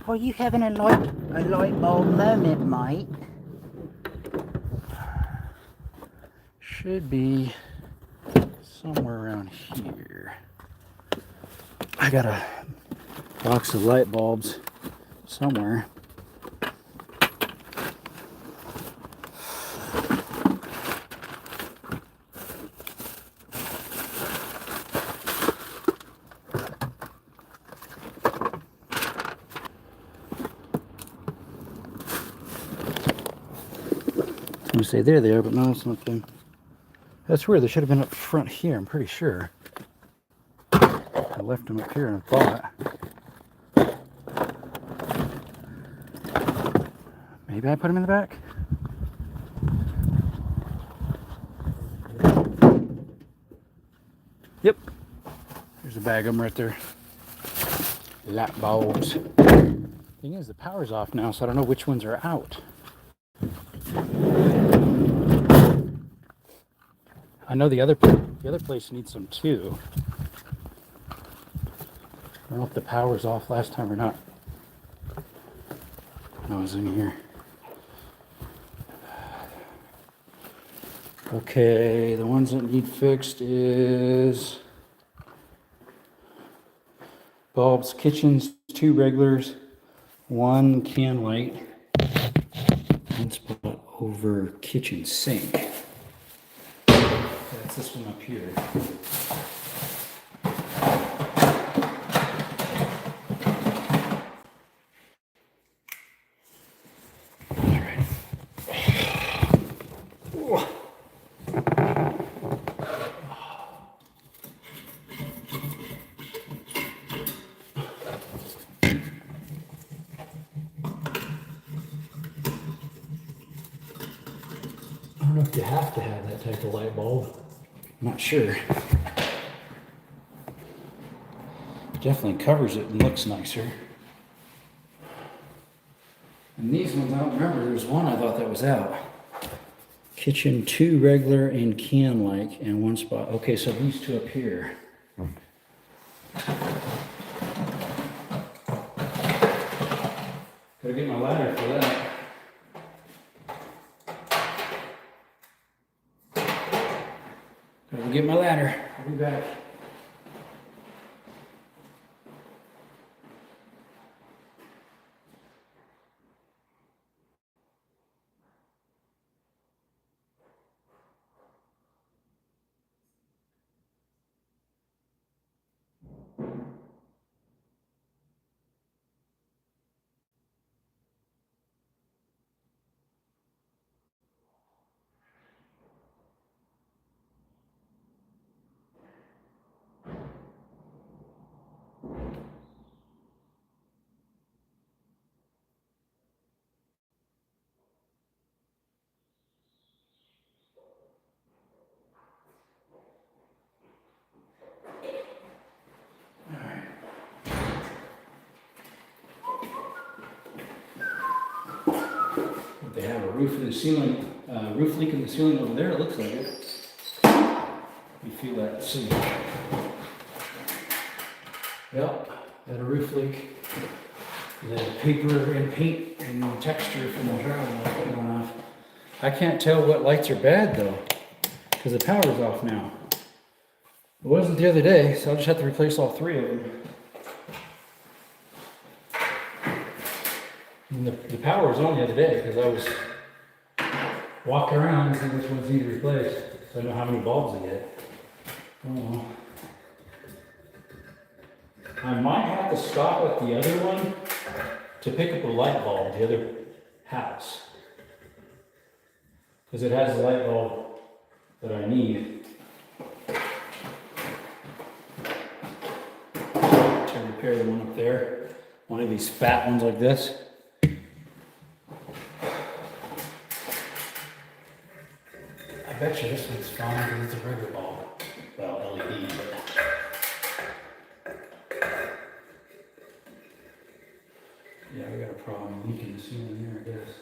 Are you having a light bulb moment, mate? Should be somewhere around here. I got a box of light bulbs somewhere. I'm gonna say there they are, but no, it's not them. That's weird. They should have been up front here, I'm pretty sure. I left them up here and thought. Maybe I put them in the back? Yep. There's a bag of them right there. Light bulbs. Thing is, the power's off now, so I don't know which ones are out. I know the other place needs some too. I don't know if the power's off last time or not. No, it's in here. Okay, the ones that need fixed is bulbs, kitchens, 2 regulars, 1 can light, one spot over kitchen sink. That's this one up here. All right. I don't know if you have to have that type of light bulb. I'm not sure. Definitely covers it and looks nicer. And these ones, I don't remember. There's one I thought that was out. Kitchen, 2 regular and can light, and 1 spot. Okay, so these 2 up here. Gotta get my ladder for that. Gotta get my ladder. I'll be back. have a roof in the ceiling, roof leak in the ceiling over there. It looks like it. You feel that? Let's see. Yep, had a roof leak. The paper and paint and texture from the drywall going off. I can't tell what lights are bad though, because the power's off now. It wasn't the other day, so I'll just have to replace all 3 of them. And the power was on the other day because I was walking around and seeing which ones need replaced, so I know how many bulbs I get. Oh. I might have to stop at the other one to pick up a light bulb, the other house. Because it has the light bulb that I need to repair the one up there. One of these fat ones like this. I bet you this one's fine because it's a regular bulb. Well, LED, but... Yeah, we got a problem leaking the ceiling here, I guess.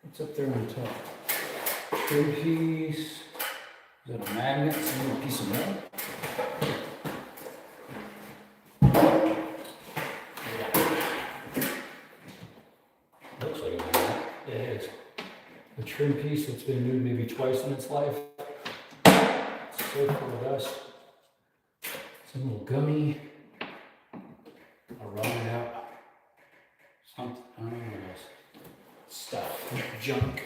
What's up there on top? Trim piece. Is that a magnet? Some little piece of metal? Looks like a magnet. Yeah, it is. A trim piece that's been moved maybe twice in its life. It's so full of dust. Some little gummy. I'll rub it out. Something. I don't know what else. Stuff. Junk.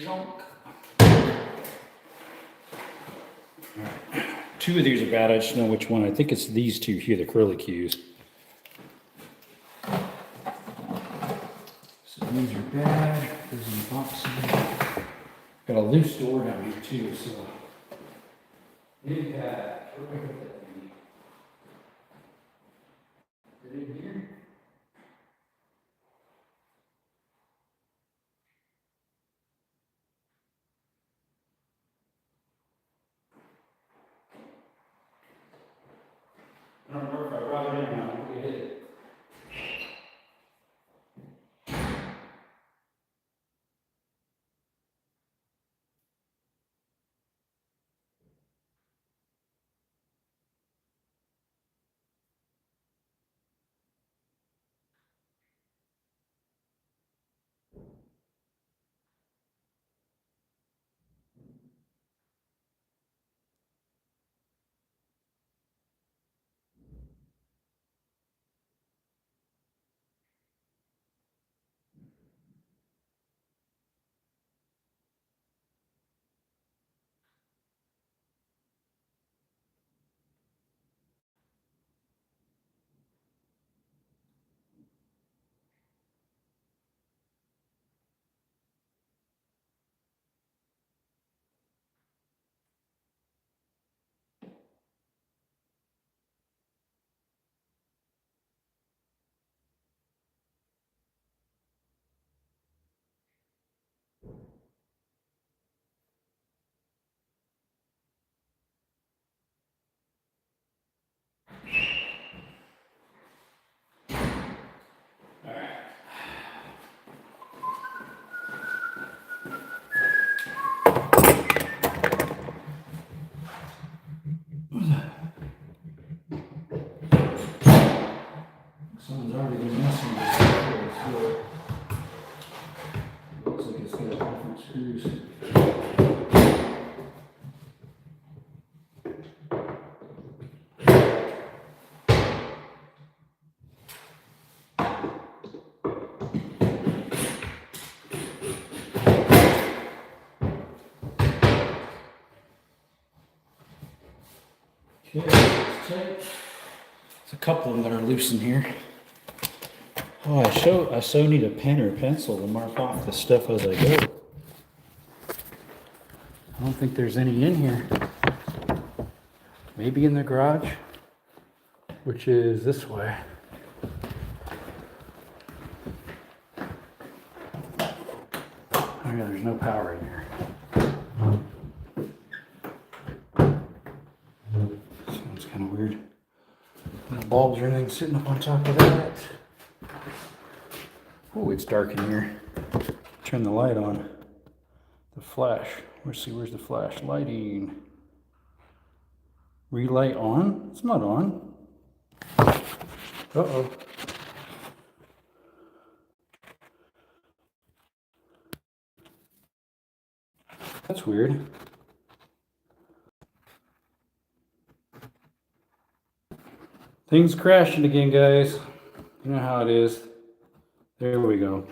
Junk. Alright. 2 of these are bad. I just know which one. I think it's these 2 here, the curly cues. So these are bad. There's an epoxy. Got a loose door down here too, so. Impact. Where do I put that thing? Is it in here? I don't remember if I brought it in or not. We hit it. Someone's already been messing with this floor. Looks like it's got different screws. Okay, it's tight. There's a couple of them that are loose in here. Oh, I so need a pen or a pencil to mark off the stuff as I go. I don't think there's any in here. Maybe in the garage, which is this way. Oh yeah, there's no power in here. Sounds kind of weird. balls or anything sitting up on top of that. Oh, it's dark in here. Turn the light on. The flash. Let's see, where's the flash? Lighting. Relight on? It's not on. Uh-oh. That's weird. Things crashing again, guys. You know how it is. There we go.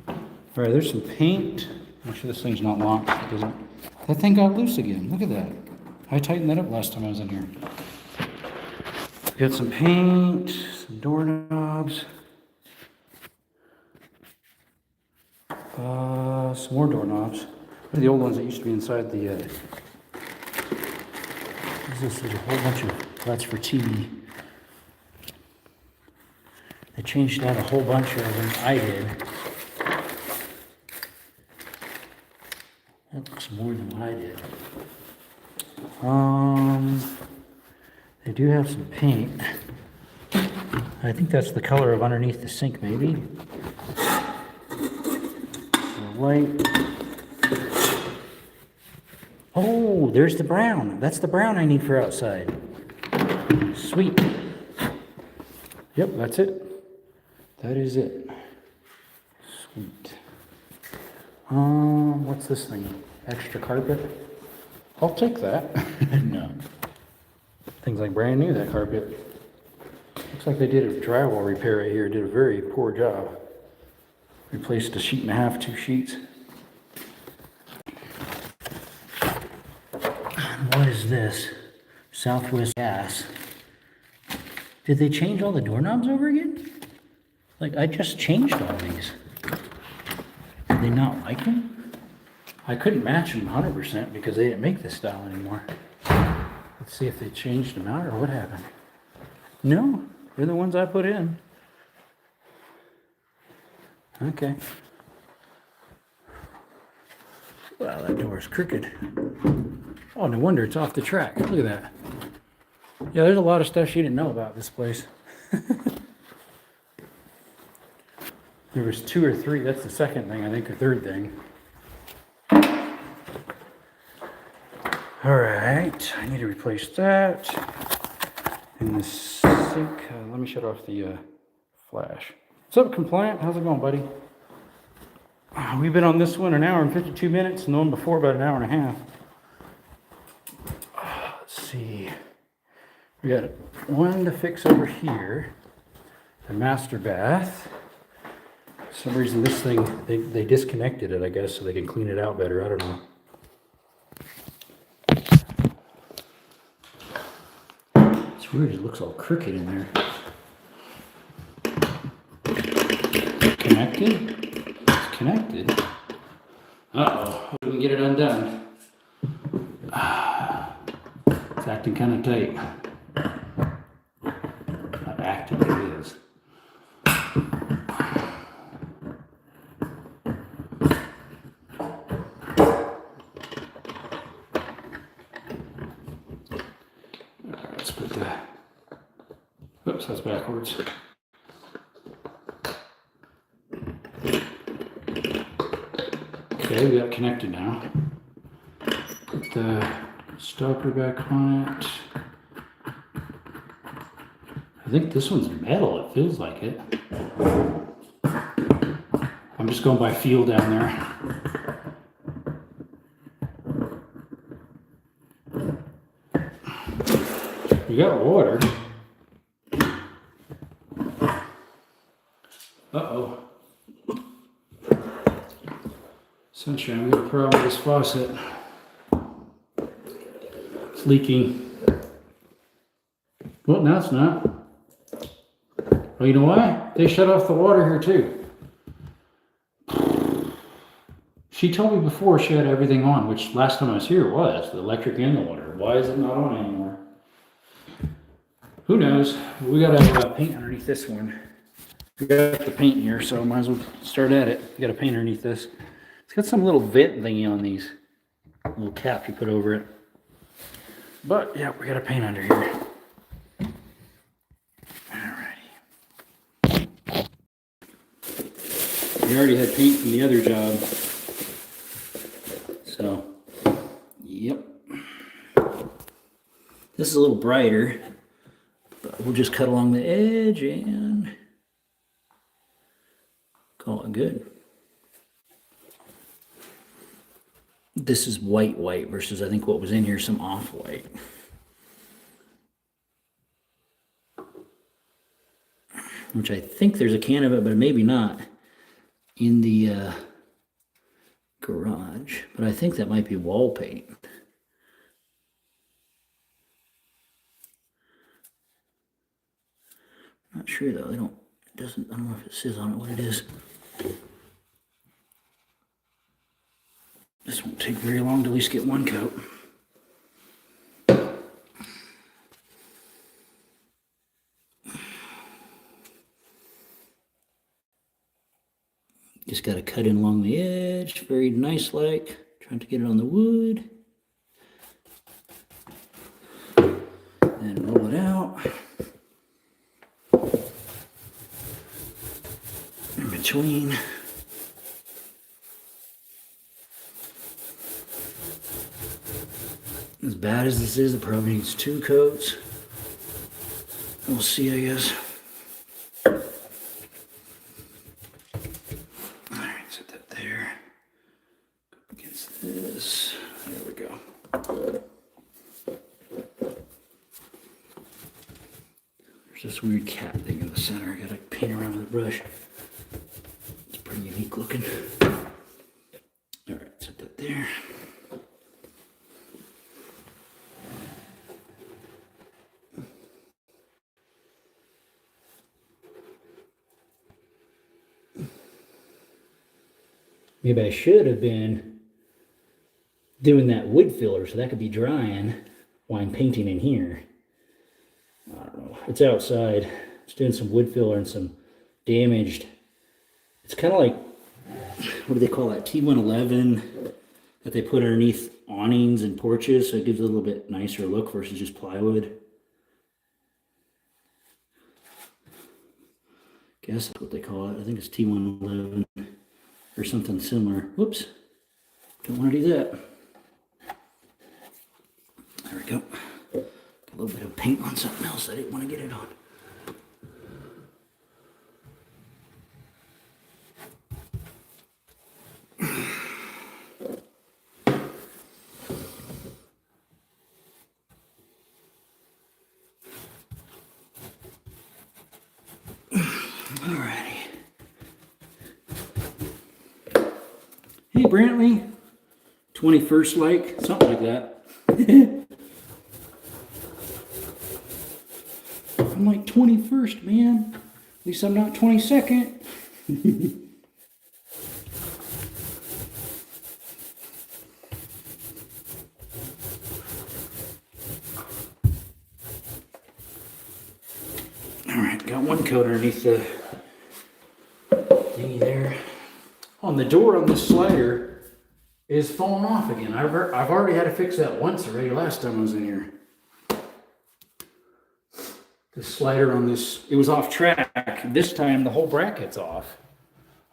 All right, there's some paint. Make sure this thing's not locked. It doesn't. That thing got loose again. Look at that. I tightened that up last time I was in here. Got some paint, some doorknobs. Some more doorknobs. They're the old ones that used to be inside the. What is this? There's a whole bunch of. That's for TV. They changed out a whole bunch of them. I did. That looks more than what I did. They do have some paint. I think that's the color of underneath the sink, maybe. The light. Oh, there's the brown. That's the brown I need for outside. Sweet. Yep, that's it. That is it. Sweet. What's this thing? Extra carpet? I'll take that. No. Thing's like brand new, that carpet. Looks like they did a drywall repair right here. Did a very poor job. Replaced a sheet and a half, 2 sheets. What is this? Southwest Gas. Did they change all the doorknobs over again? Like, I just changed all these. Did they not like them? I couldn't match them 100% because they didn't make this style anymore. Let's see if they changed them out or what happened. No, they're the ones I put in. Okay. Wow, that door's crooked. Oh, no wonder it's off the track. Look at that. Yeah, there's a lot of stuff she didn't know about this place. There was 2 or 3. That's the second thing, I think, or third thing. All right, I need to replace that. In the sink, let me shut off the flash. What's up, Compliant? How's it going, buddy? We've been on this one 1 hour and 52 minutes, and the one before about 1 hour and a half. Let's see. We got one to fix over here. The master bath. For some reason, this thing, they disconnected it, I guess, so they can clean it out better. I don't know. It's weird, it looks all crooked in there. Connected? It's connected. Uh-oh, we can get it undone. It's acting kind of tight. Not acting, it is. Let's put the, oops, that's backwards. Okay, we got connected now. Put the stopper back on it. I think this one's metal, it feels like it. I'm just going by feel down there. We got water. Uh-oh. Sunshine, we got a problem with this faucet. It's leaking. Well, now it's not. Well, you know why? They shut off the water here too. She told me before she had everything on, which last time I was here was the electric and the water. Why is it not on anymore? Who knows? We gotta paint underneath this one. We got the paint here, so might as well start at it. We gotta paint underneath this. It's got some little vent thingy on these. Little cap you put over it. But yeah, we gotta paint under here. We already had paint from the other job. So, yep. This is a little brighter, but we'll just cut along the edge and call it good. This is white versus I think what was in here, some off-white. Which I think there's a can of it, but maybe not, in the garage. But I think that might be wall paint. Not sure though. I don't know if it says on it what it is. This won't take very long to at least get one coat. Just got to cut in along the edge, very nice like, trying to get it on the wood. And roll it out. In between. As bad as this is, it probably needs 2 coats. We'll see, I guess. Alright, set that there. Go against this. There we go. There's this weird cat thing in the center. I gotta paint around with a brush. It's pretty unique looking. Alright, set that there. Maybe I should have been doing that wood filler so that could be drying while I'm painting in here. I don't know. It's outside. It's doing some wood filler and some damaged. It's kind of like, what do they call that? T111 that they put underneath awnings and porches so it gives it a little bit nicer look versus just plywood. Guess that's what they call it. I think it's T111. Or something similar. Whoops. Don't want to do that. There we go. A little bit of paint on something else I didn't want to get it on. Alrighty. Hey Brantley, 21st like, something like that. I'm like 21st, man. At least I'm not 22nd. Alright, got one coat underneath the thingy there. On the door on this slider is falling off again. I've already had to fix that once already last time I was in here. The slider on this, it was off track. This time the whole bracket's off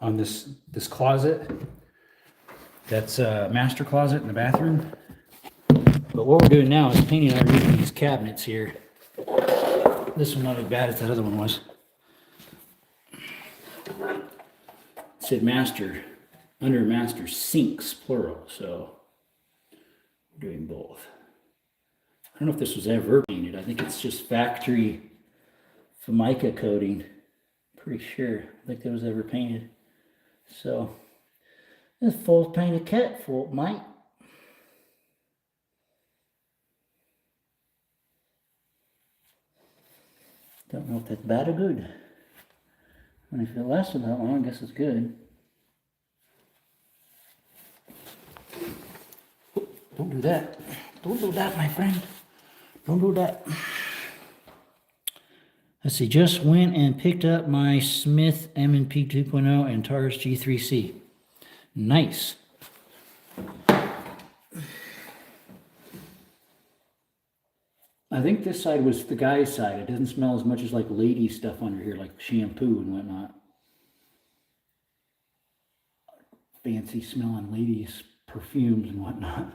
on this closet. That's a master closet in the bathroom. But what we're doing now is painting underneath these cabinets here. This one's not as bad as that other one was. It said master, under master sinks, plural, so we're doing both. I don't know if this was ever painted. I think it's just factory Formica coating. Pretty sure. I think that was ever painted. So, this full painted cat fault, mate. Don't know if that's bad or good. And if it lasted that long, I guess it's good. Don't do that. Don't do that, my friend. Don't do that. Let's see, just went and picked up my Smith M&P 2.0 and Taurus G3C. Nice. I think this side was the guy's side. It doesn't smell as much as like lady stuff under here, like shampoo and whatnot. fancy smelling ladies' perfumes and whatnot.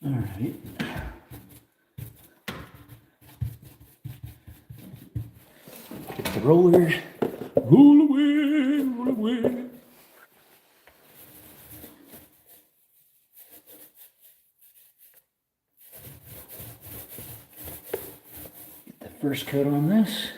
All right. Get the roller. Roll away, roll away. Get the first coat on this.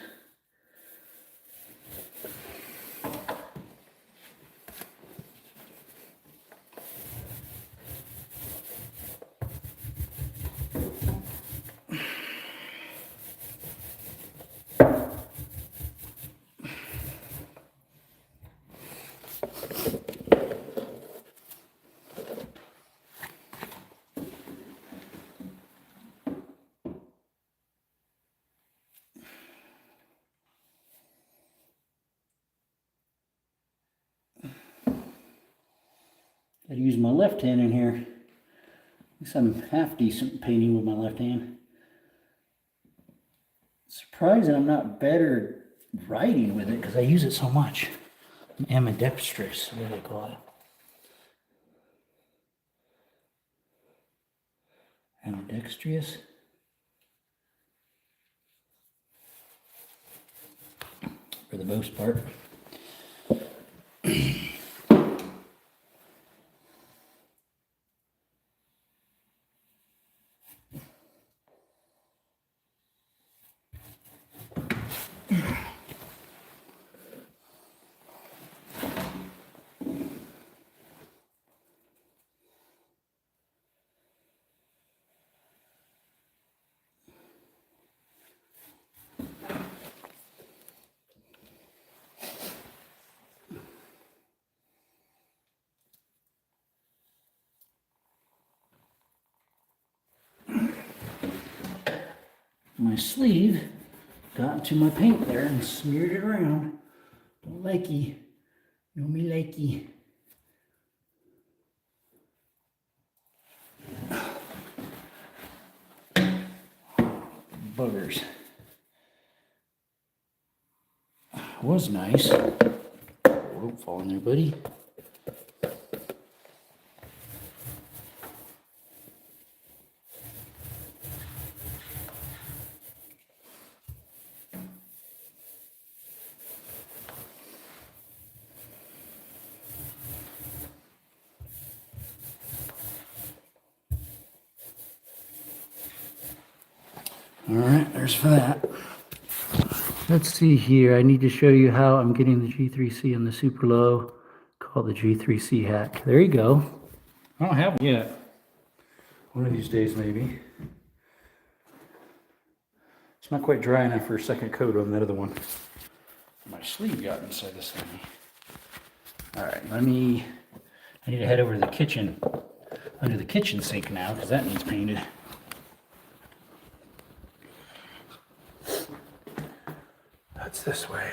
Gotta use my left hand in here. At least I'm half decent painting with my left hand. Surprising I'm not better writing with it because I use it so much. I'm ambidextrous, what do they call it? Ambidextrous? For the most part. My sleeve got into my paint there and smeared it around. Don't likey. No me likey. Buggers. Was nice. Don't fall in there, buddy. All right, there's for that. Let's see here. I need to show you how I'm getting the G3C on the super low. Called the G3C hack. There you go. I don't have one yet. One of these days, maybe. It's not quite dry enough for a second coat on that other one. My sleeve got inside this thing. All right, I need to head over to the kitchen, under the kitchen sink now, because that needs painted. That's this way.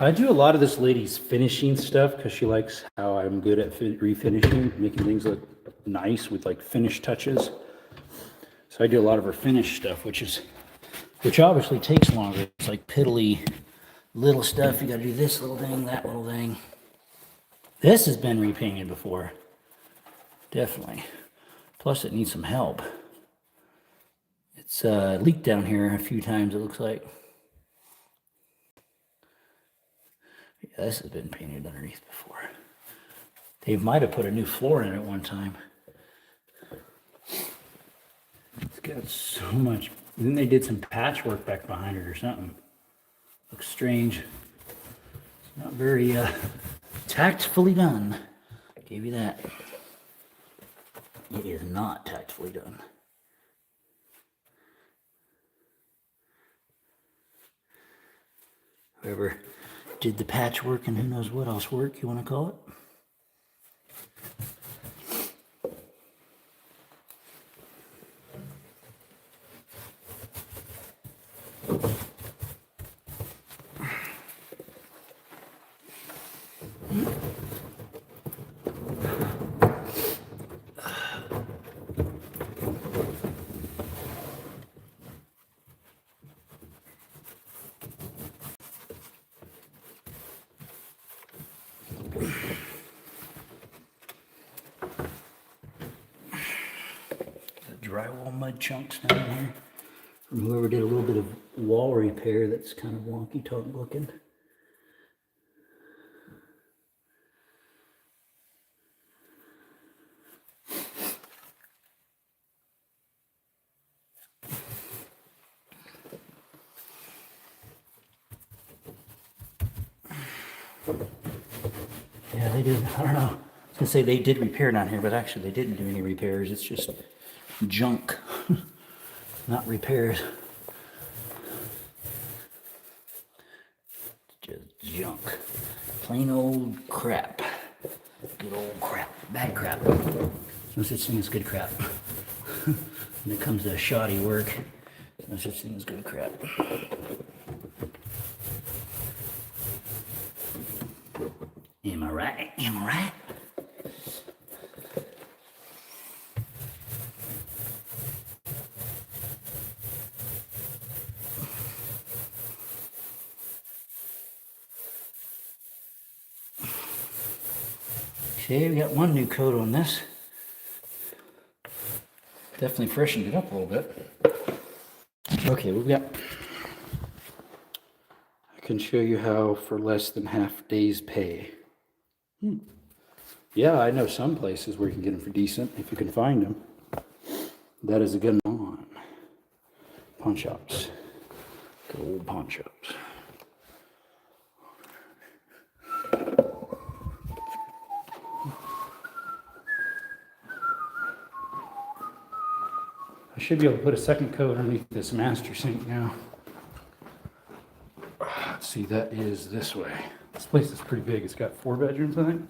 I do a lot of this lady's finishing stuff because she likes how I'm good at refinishing, making things look nice with like finish touches. So I do a lot of her finish stuff, which obviously takes longer. It's like piddly little stuff. You got to do this little thing, that little thing. This has been repainted before, definitely. Plus, it needs some help. It's leaked down here a few times, it looks like. Yeah, this has been painted underneath before. Dave might have put a new floor in it one time. It's got so much. Then they did some patchwork back behind it or something. Looks strange. It's not very tactfully done. Gave you that. It is not tactfully done. Whoever did the patchwork and who knows what else work you want to call it. drywall mud chunks down here from whoever did a little bit of wall repair that's kind of wonky-tonk looking. Yeah, they did. I don't know. I was gonna say they did repair down here, but actually they didn't do any repairs. It's just junk, not repairs. Just junk. Plain old crap. Good old crap. Bad crap. No such thing as good crap. When it comes to shoddy work, no such thing as good crap. Am I right? Am I right? Okay, we got one new coat on this. Definitely freshened it up a little bit. Okay, we've got... I can show you how for less than half day's pay. Yeah, I know some places where you can get them for decent, if you can find them. That is a good one. Pawn shops. Good old pawn shops. I should be able to put a second coat underneath this master sink now. Let's see, that is this way. This place is pretty big. It's got 4 bedrooms, I think.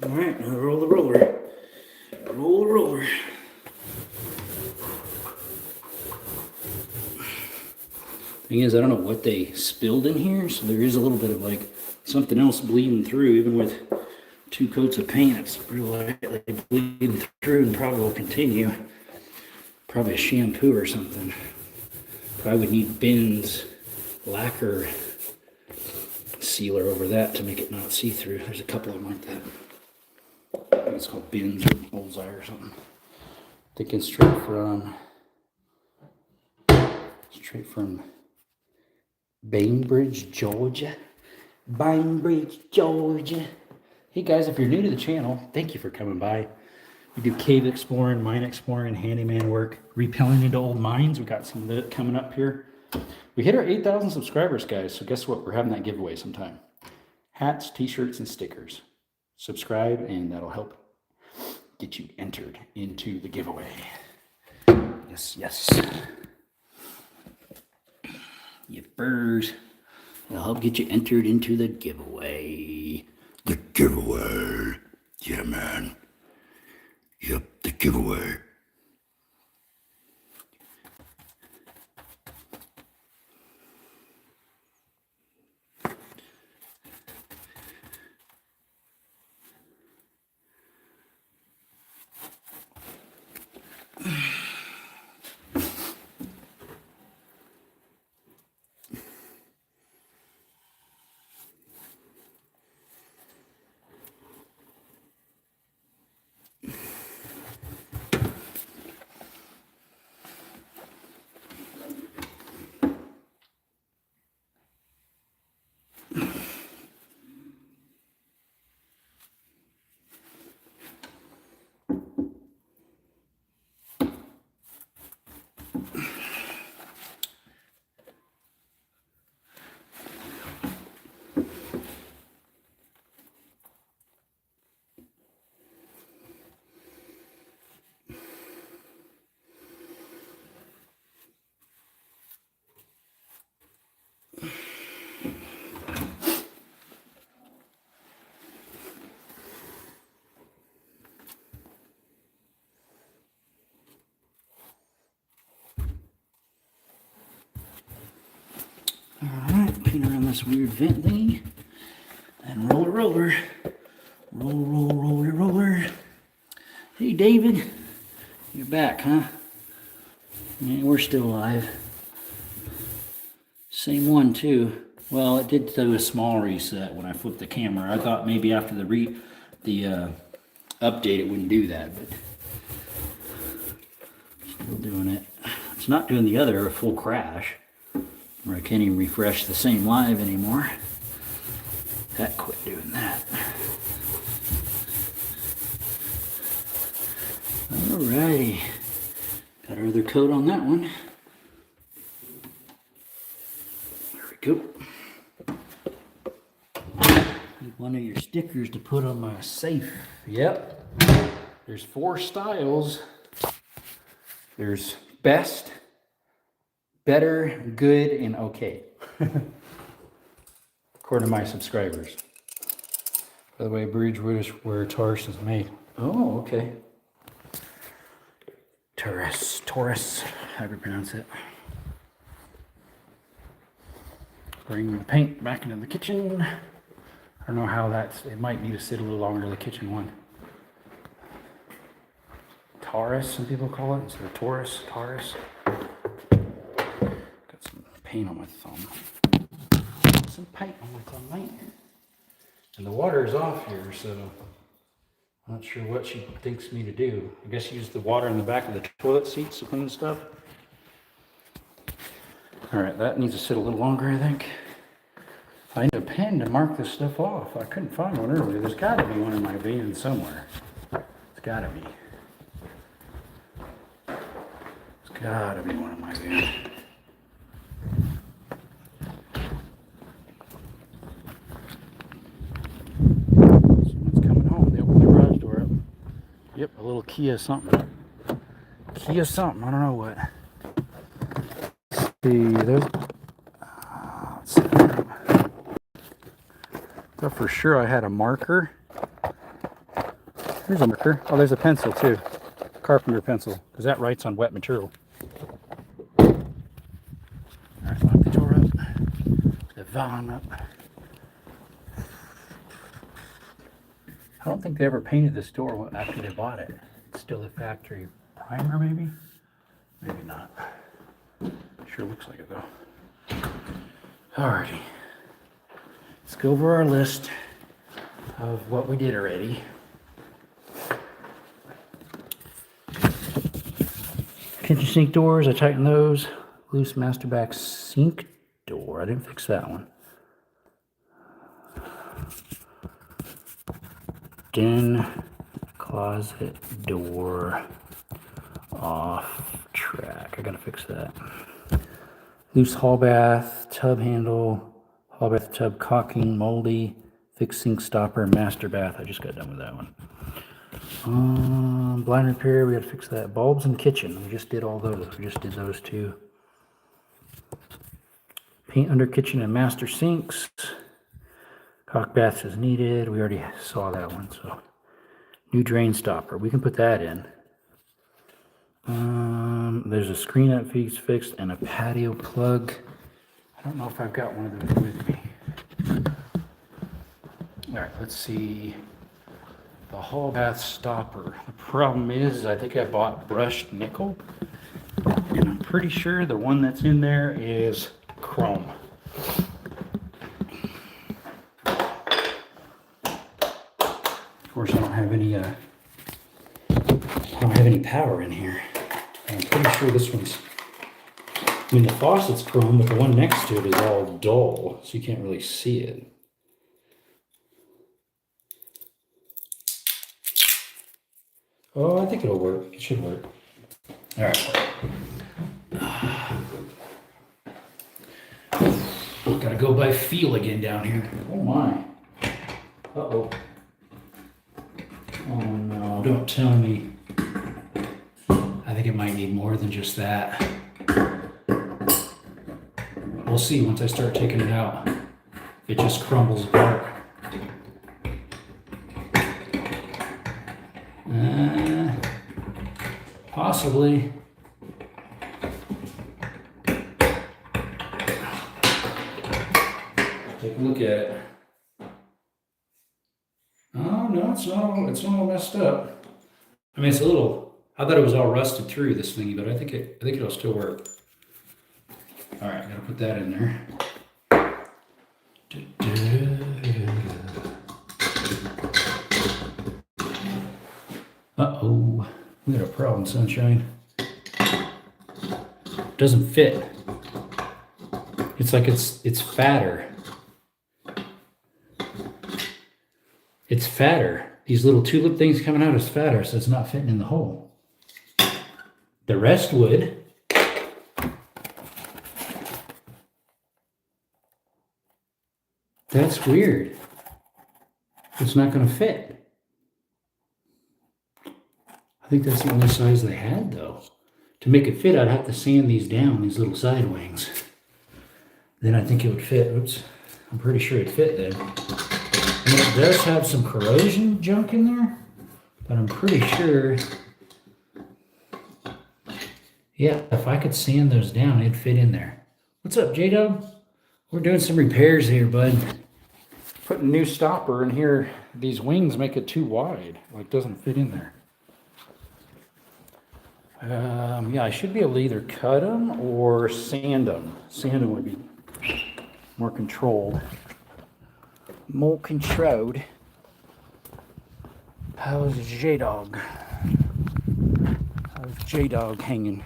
All right, now roll the roller. Roll the roller. Thing is, I don't know what they spilled in here, so there is a little bit of like something else bleeding through, even with 2 coats of paint. It's real lightly bleeding through and probably will continue. Probably a shampoo or something. Probably would need Ben's lacquer sealer over that to make it not see-through. There's a couple of them like that. I think it's called Ben's or Bullseye or something. Thinking straight from Bainbridge, Georgia. Bainbridge, Georgia. Hey guys, if you're new to the channel, thank you for coming by. We do cave exploring, mine exploring, handyman work, repelling into old mines. We got some of that coming up here. We hit our 8,000 subscribers, guys, so guess what? We're having that giveaway sometime. Hats, t-shirts, and stickers. Subscribe, and that'll help get you entered into the giveaway. Yes, yes. Yippers. It'll help get you entered into the giveaway. The giveaway. Yeah, man. Yep, the giveaway. Alright, paint around this weird vent thingy. And roller, roller. Roller. Hey, David. You're back, huh? Yeah, we're still alive. Same one, too. Well, it did do a small reset when I flipped the camera. I thought maybe after the update it wouldn't do that, but still doing it. It's not doing the other, a full crash, where I can't even refresh the same live anymore. That quit doing that. Alrighty. Got our other coat on that one. There we go. Need one of your stickers to put on my safe. Yep. There's 4 styles. There's best, better, good, and okay. According to my subscribers. By the way, Bridgewood is where Taurus is made. Oh, okay. Taurus, however you pronounce it. Bring the paint back into the kitchen. I don't know how it might need to sit a little longer, the kitchen one. Taurus, some people call it, instead of Taurus. Got some paint on my thumb. Some paint on my thumb, mate. And the water is off here, so I'm not sure what she thinks me to do. I guess use the water in the back of the toilet seats to clean stuff. Alright, that needs to sit a little longer, I think. I need a pen to mark this stuff off. I couldn't find one earlier. There's got to be one in my van somewhere. It's got to be. There's got to be one in my van. Someone's coming home. They opened the garage door up. Yep, a little Kia something. Kia something. I don't know what. Let's see. There's. Let's see. Thought for sure I had a marker. There's a marker. Oh, there's a pencil too. Carpenter pencil, because that writes on wet material. Alright, lock the door up. The van up. I don't think they ever painted this door after they bought it. It's still a factory primer, maybe? Maybe not. Sure looks like it though. Alrighty. Let's go over our list of what we did already. Kitchen sink doors, I tightened those. Loose master back sink door, I didn't fix that one. Den closet door off track, I gotta fix that. Loose hall bath, tub handle, hall bath tub caulking, moldy, fixed sink stopper, master bath. I just got done with that one. Blind repair, we gotta fix that. Bulbs in kitchen, we just did all those. We just did those two. Paint under kitchen and master sinks. Caulk baths as needed. We already saw that one, so. New drain stopper, we can put that in. There's a screen that needs fixed and a patio plug. I don't know if I've got one of those with me. All right, let's see. The hall bath stopper. The problem is, I think I bought brushed nickel, and I'm pretty sure the one that's in there is chrome. Of course, I don't have any power in here. I'm pretty sure this one's. I mean, the faucet's chrome, but the one next to it is all dull, so you can't really see it. Oh, I think it'll work. It should work. All right. go by feel again down here. Oh my. Uh-oh. Oh no, don't tell me. I think it might need more than just that. We'll see once I start taking it out. It just crumbles apart. Possibly. Take a look at it. Oh no, it's not all messed up. I mean, it's a little. I thought it was all rusted through this thingy, but I think it'll still work. All right, gotta put that in there. Uh-oh, we got a problem, sunshine. Doesn't fit. It's like it's fatter. It's fatter. These little tulip things coming out is fatter, so it's not fitting in the hole. The rest would. That's weird. It's not going to fit. I think that's the only size they had, though. To make it fit, I'd have to sand these down, these little side wings. Then I think it would fit. Oops. I'm pretty sure it fit then. And it does have some corrosion junk in there, but I'm pretty sure, yeah, if I could sand those down, it'd fit in there. What's up, J-Dub? We're doing some repairs here, bud. Putting a new stopper in here. These wings make it too wide, like doesn't fit in there. Yeah, I should be able to either cut them or sand them. Sand them would be more controlled. More controlled. How's J-Dog? How's J-Dog hanging?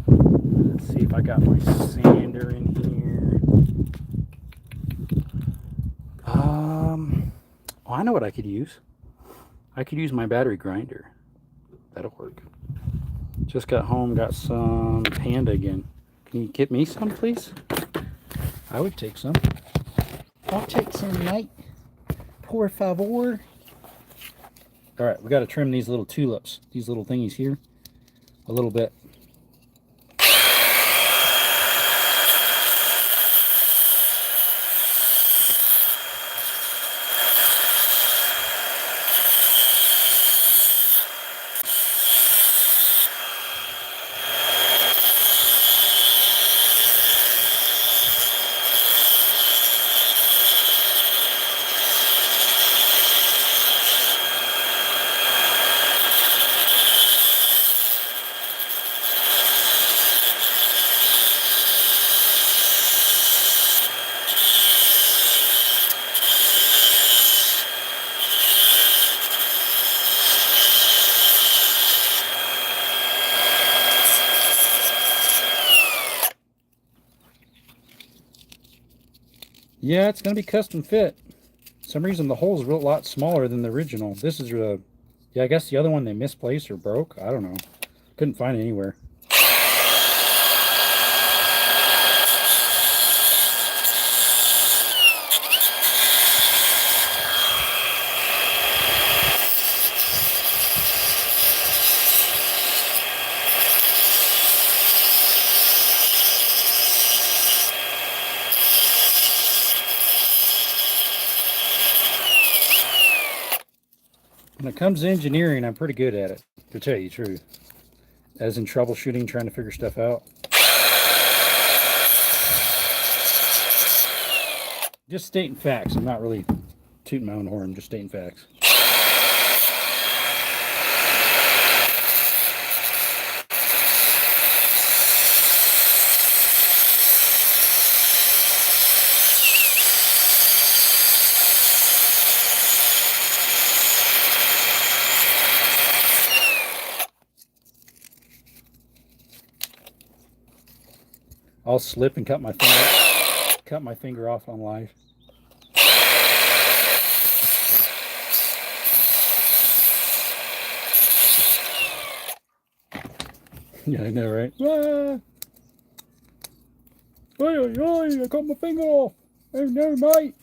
Let's see if I got my sander in here. Oh, I know what I could use. I could use my battery grinder. That'll work. Just got home, got some Panda again. Can you get me some, please? I would take some. I'll take some, mate. Por favor. All right, we got to trim these little tulips, these little thingies here, a little bit. Yeah, it's going to be custom fit. For some reason the hole is a lot smaller than the original. This is yeah, I guess the other one they misplaced or broke. I don't know. Couldn't find it anywhere. When it comes to engineering, I'm pretty good at it, to tell you the truth. As in troubleshooting, trying to figure stuff out. Just stating facts. I'm not really tooting my own horn. I'm just stating facts. I'll slip and cut my finger off on live. Yeah, I know, right? Ah. I cut my finger off. Oh no, mate.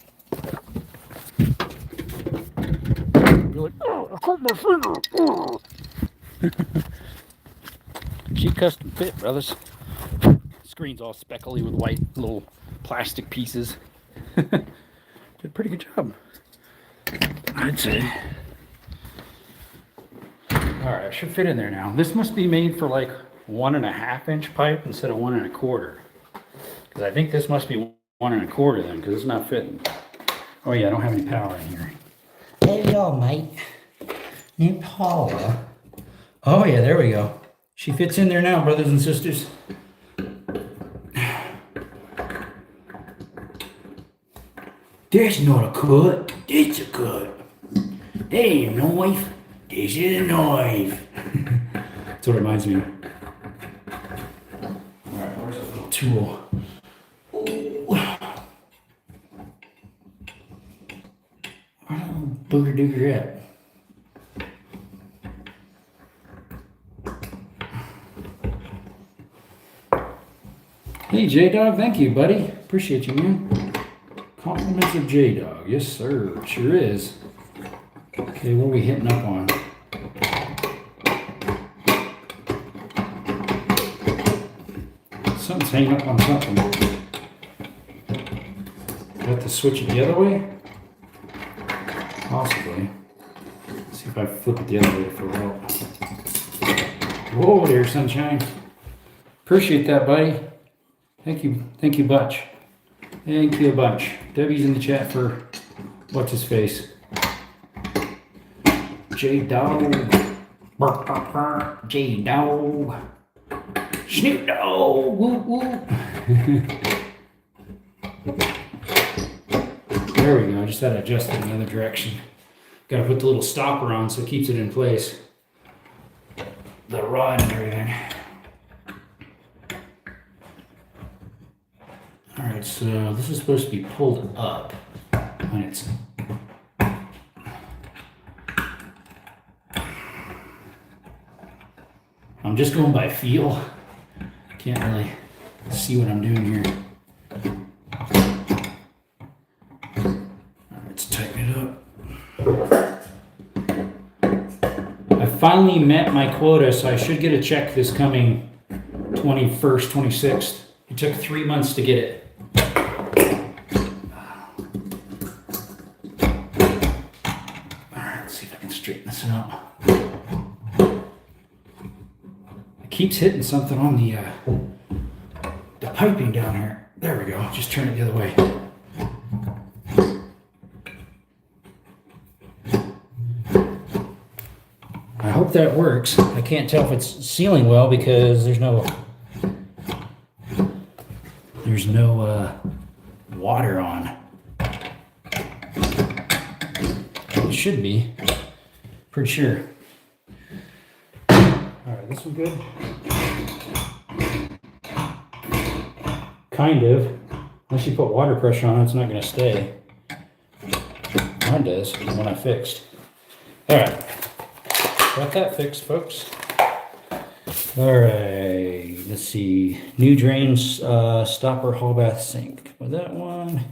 You're like, oh, I cut my finger. Oh. Cheap custom fit, brothers. Screen's all speckly with white little plastic pieces. Did a pretty good job, I'd say. Alright, I should fit in there now. This must be made for like 1.5 inch pipe instead of 1 1/4. Because I think this must be 1 1/4 then, because it's not fitting. Oh yeah, I don't have any power in here. Hey, y'all, mate. Named Paula. Oh yeah, there we go. She fits in there now, brothers and sisters. That's not a cut. That's a cut. Hey, knife. This is a knife. That's what it reminds me of. Alright, where's that little tool? Ooh. Where's that little booger dooger at? Hey, J-Dog, thank you, buddy. Appreciate you, man. Compliments of J-Dog. Yes, sir. Sure is. Okay, what are we hitting up on? Something's hanging up on something. Do I have to switch it the other way? Possibly. Let's see if I flip it the other way for help. Whoa there, sunshine. Appreciate that, buddy. Thank you, Butch. Thank you a bunch. Debbie's in the chat for what's his face? J-Dog. J-Dog. Snoop Dogg. Woo woo. There we go. I just had to adjust it in the other direction. Got to put the little stopper on so it keeps it in place. The rod and everything. Alright, so this is supposed to be pulled up when it's... I'm just going by feel. Can't really see what I'm doing here. Alright, let's tighten it up. I finally met my quota, so I should get a check this coming 21st, 26th. It took 3 months to get it. Alright, let's see if I can straighten this out. It keeps hitting something on the piping down here. There we go. Just turn it the other way. I hope that works. I can't tell if it's sealing well because there's no water on. It should be. Pretty sure. Alright, this one good? Kind of. Unless you put water pressure on it, it's not going to stay. Mine does, the one I fixed. Alright. Got that fixed, folks. Alright, let's see. New drain stopper hall bath sink. With that one.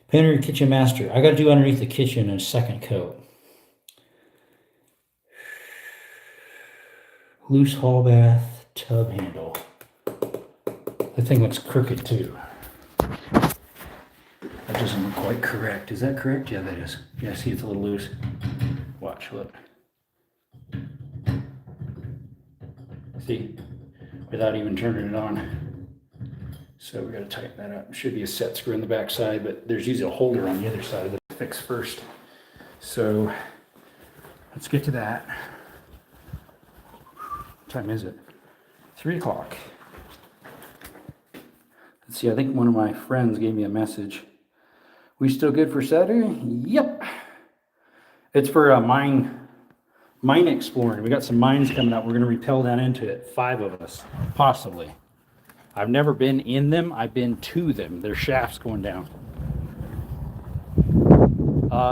Painter kitchen master. I got to do underneath the kitchen a second coat. Loose hall bath tub handle. That thing looks crooked too. That doesn't look quite correct. Is that correct? Yeah, that is. Yeah, see, it's a little loose. Watch, look. See? Without even turning it on. So we got to tighten that up. Should be a set screw in the back side, but there's usually a holder on the other side that I fix first. So let's get to that. What time is it? 3 o'clock. Let's see, I think one of my friends gave me a message. We still good for Saturday? Yep. It's for a mine exploring. We got some mines coming up. We're going to rappel down into it. 5 of us, possibly. I've never been in them. I've been to them. There's shafts going down.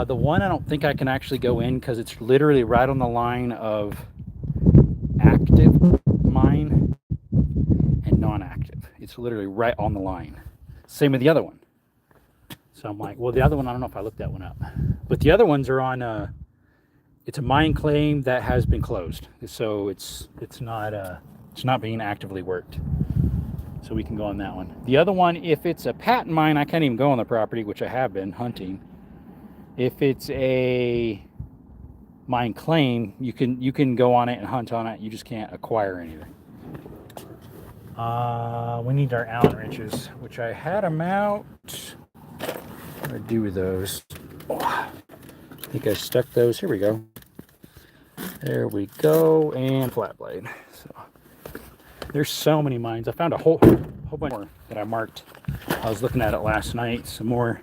The one I don't think I can actually go in because it's literally right on the line of active mine and non-active. It's literally right on the line. Same with the other one. So I'm like, well, the other one, I don't know if I looked that one up, but the other ones are on. It's a mine claim that has been closed, so it's not being actively worked. So we can go on that one. The other one, if it's a patent mine, I can't even go on the property, which I have been hunting. If it's a mine claim, you can go on it and hunt on it. You just can't acquire anything. We need our Allen wrenches, which I had them out. What do I do with those? Oh, I think I stuck those. Here we go. There we go, and flat blade. So there's so many mines. I found a whole bunch more that I marked. I was looking at it last night. Some more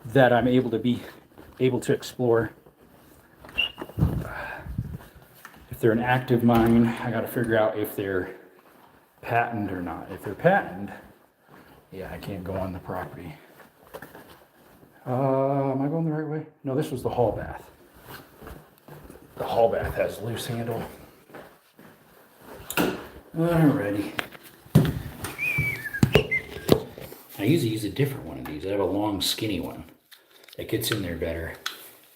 that I'm able to explore. If they're an active mine, I got to figure out if they're patented or not. If they're patented, yeah, I can't go on the property. Am I going the right way? No, this was the hall bath. The hall bath has loose handle. Alrighty. I usually use a different one of these. I have a long, skinny one that gets in there better.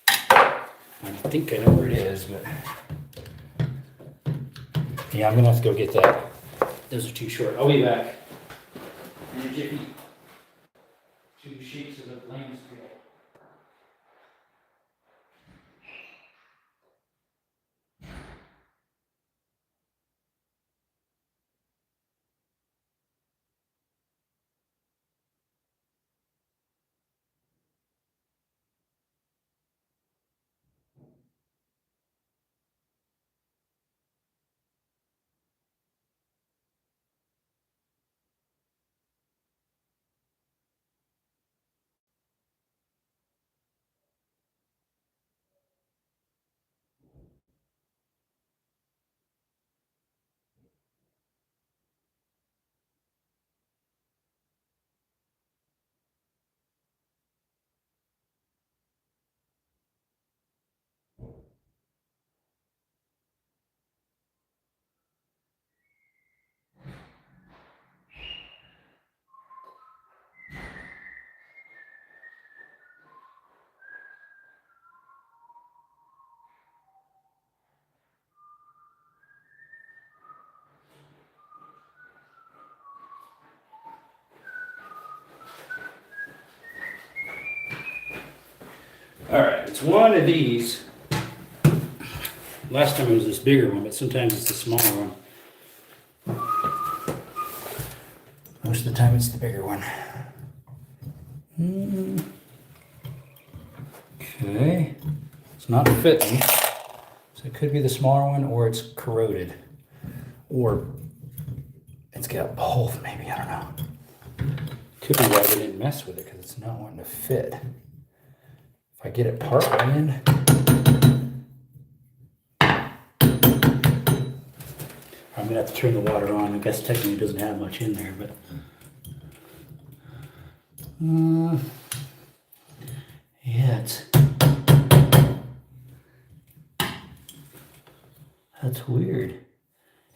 I think I know where it is, but yeah, I'm gonna have to go get that. Those are too short. I'll be back. In a jiffy. 2 sheets of the lamb's tail. Alright, it's one of these. Last time it was this bigger one, but sometimes it's the smaller one. Most of the time it's the bigger one. Okay. It's not fitting. So it could be the smaller one, or it's corroded. Or it's got both, maybe, I don't know. Could be why they didn't mess with it, because it's not wanting to fit. If I get it part way in. I'm gonna have to turn the water on. I guess technically it doesn't have much in there, but yeah, that's weird.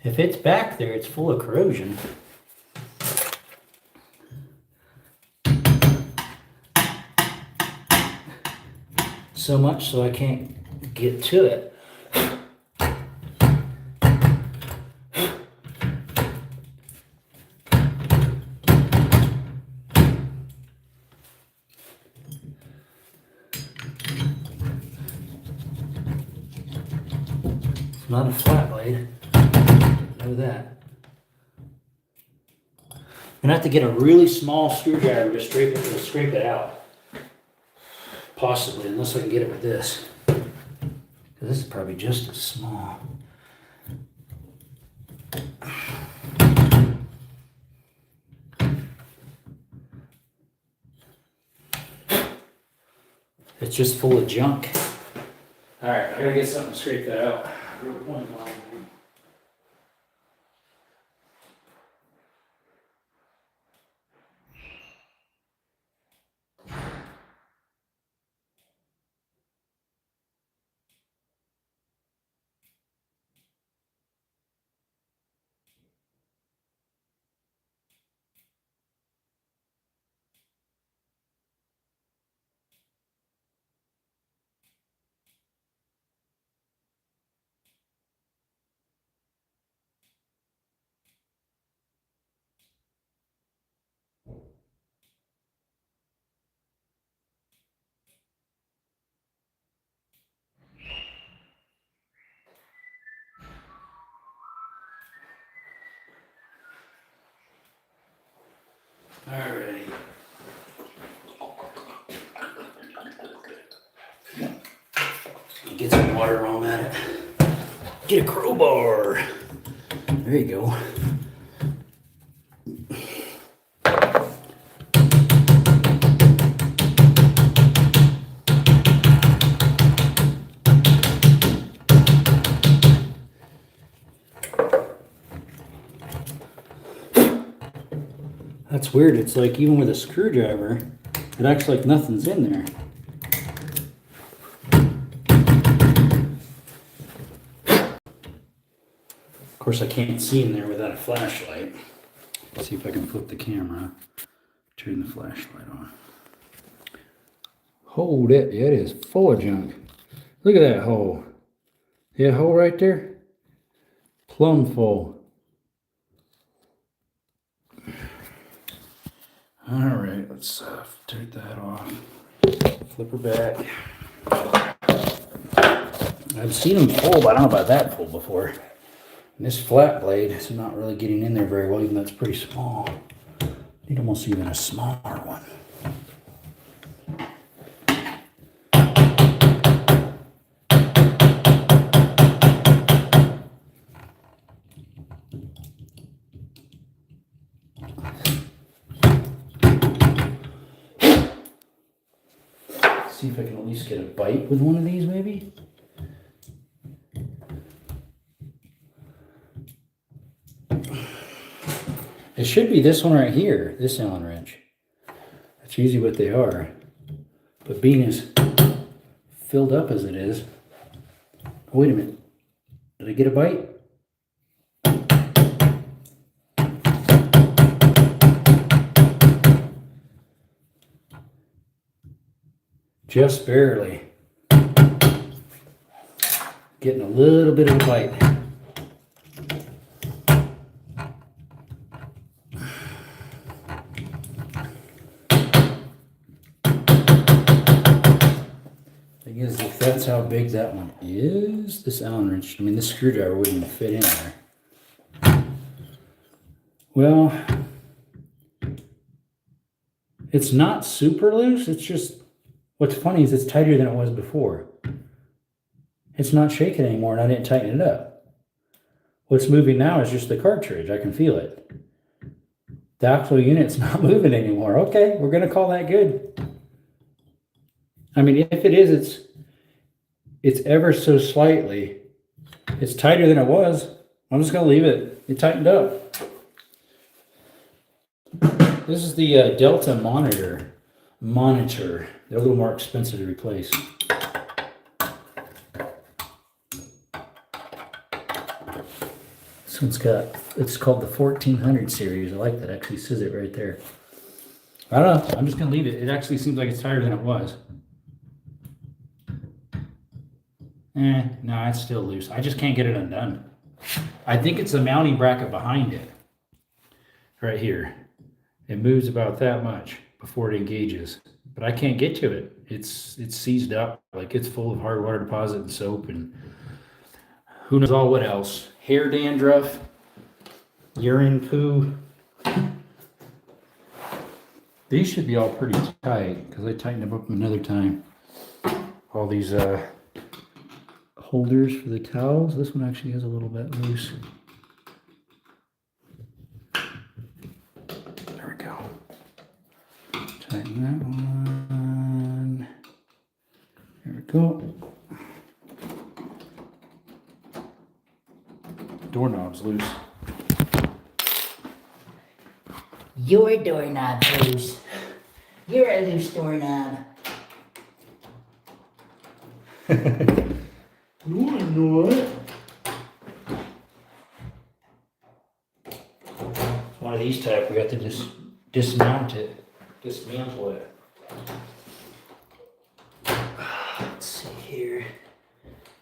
If it's back there, it's full of corrosion. So much so I can't get to it. It's not a flat blade. Know that. I'm gonna have to get a really small screwdriver to scrape it out. Possibly, unless I can get it with this. Because this is probably just as small. It's just full of junk. Alright, I gotta get something to scrape that out. Alright. Get some water while I'm at it. Get a crowbar. There you go. That's weird. It's like even with a screwdriver, it acts like nothing's in there. Of course, I can't see in there without a flashlight. Let's see if I can flip the camera, turn the flashlight on. Hold it. Yeah, it is full of junk. Look at that hole. Yeah, hole right there. Plumb full. All right, let's turn that off. Flip her back. I've seen them full, but I don't know about that full before. And this flat blade is not really getting in there very well, even though it's pretty small. I need almost even a smaller one. See if I can at least get a bite with one of these, maybe. It should be this one right here, this Allen wrench. That's usually what they are. But being as filled up as it is, oh, wait a minute. Did I get a bite? Just barely. Getting a little bit of a bite. Thing is, if that's how big that one is, this Allen wrench, I mean, this screwdriver wouldn't even fit in there. Well, it's not super loose. It's just, what's funny is it's tighter than it was before. It's not shaking anymore, and I didn't tighten it up. What's moving now is just the cartridge. I can feel it. The actual unit's not moving anymore. Okay, we're going to call that good. I mean, if it is, it's ever so slightly. It's tighter than it was. I'm just going to leave it. It tightened up. This is the Delta monitor. They're a little more expensive to replace. This one's it's called the 1400 series. I like that. It actually says it right there. I don't know. I'm just going to leave it. It actually seems like it's tighter than it was. No, it's still loose. I just can't get it undone. I think it's the mounting bracket behind it. Right here. It moves about that much before it engages. But I can't get to it. It's seized up. Like it's full of hard water deposit and soap and who knows all what else. Hair dandruff. Urine poo. These should be all pretty tight because I tightened them up another time. All these holders for the towels. This one actually is a little bit loose. There we go. Tighten that one. There we go. Doorknob's loose. Your doorknob's loose. You're a loose doorknob. You wanna know it? One of these type, we got to just dismantle it. Let's see here.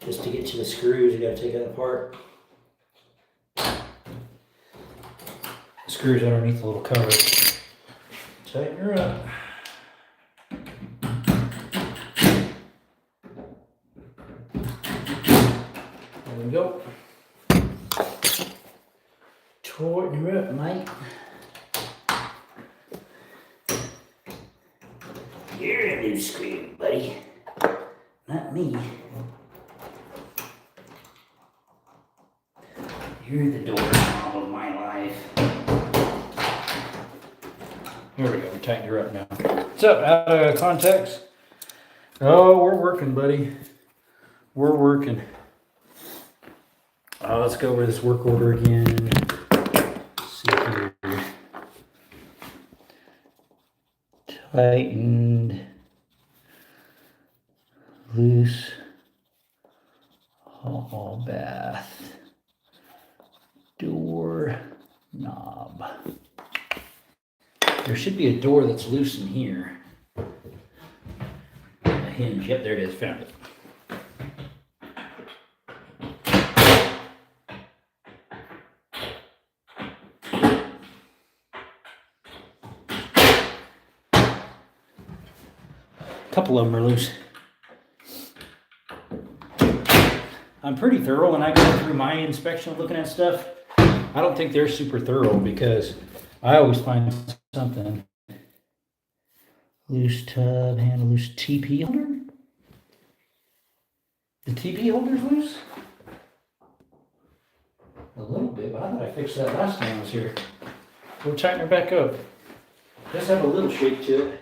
Just to get to the screws, you gotta take that apart. The screws underneath the little cover. Tighten her up. There we go. Tighten her up, mate. You scream, buddy. Not me. You're the doorknob of my life. Here we go, we tightened her up now. What's up, out of context? Oh, we're working, buddy. We're working. Let's go over this work order again. Let's see here. Tightened. Loose. Hall bath. Door knob. There should be a door that's loose in here. A hinge. Yep, there it is. Found it. A couple of them are loose. I'm pretty thorough when I go through my inspection of looking at stuff. I don't think they're super thorough because I always find something. Loose tub handle, loose TP holder? The TP holder's loose? A little bit, but I thought I fixed that last time I was here. We'll tighten her back up. It does have a little shake to it.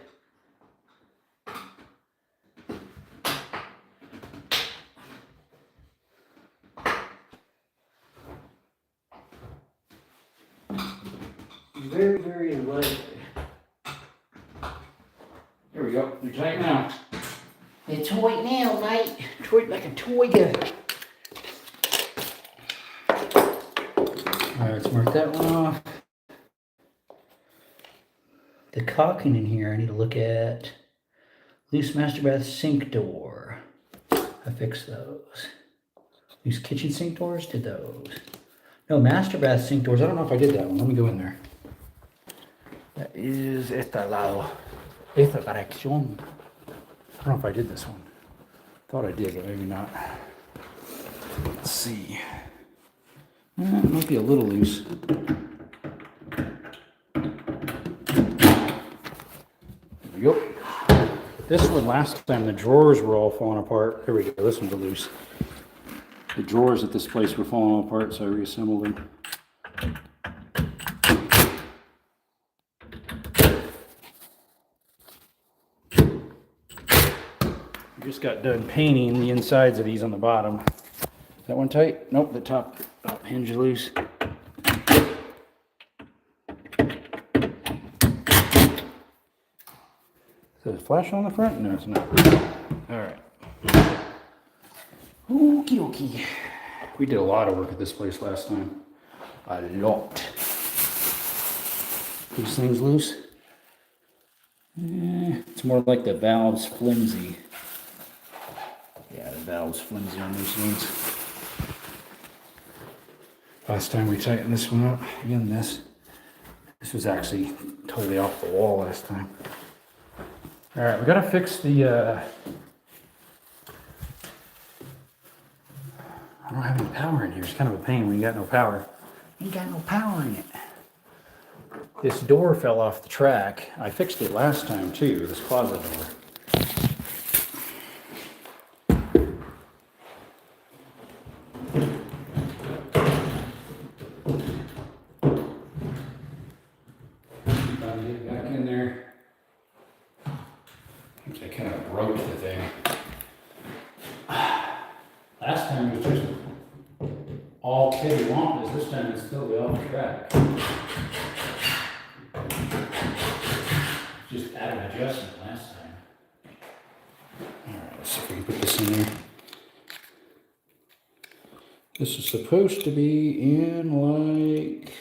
Very, very lightly. There we go. You're tight now. It's tight now, mate. Tight like a toy gun. Alright, let's mark that one off. The caulking in here, I need to look at. Loose master bath sink door. I fixed those. Loose kitchen sink doors, did those. No, master bath sink doors, I don't know if I did that one. Let me go in there. That is esta lado. Esta dirección. I don't know if I did this one. Thought I did, but maybe not. Let's see. It might be a little loose. There we go. This one last time the drawers were all falling apart. There we go. This one's loose. The drawers at this place were falling apart, so I reassembled them. Just got done painting the insides of these on the bottom. Is that one tight? Nope, the top hinge is loose. Is there a flash on the front? No, it's not. All right. Okie dokie. We did a lot of work at this place last time. A lot. These things loose? It's more like the valve's flimsy. Yeah, the valve's flimsy on these ones. Last time we tightened this one up, again this was actually totally off the wall last time. All right, we gotta fix the, I don't have any power in here. It's kind of a pain when you got no power. Ain't got no power in it. This door fell off the track. I fixed it last time too, this closet door. Last time it was just all cattywampus. This time it's totally off the track. Just add an adjustment last time. Alright, let's see if we can put this in there. This is supposed to be in like...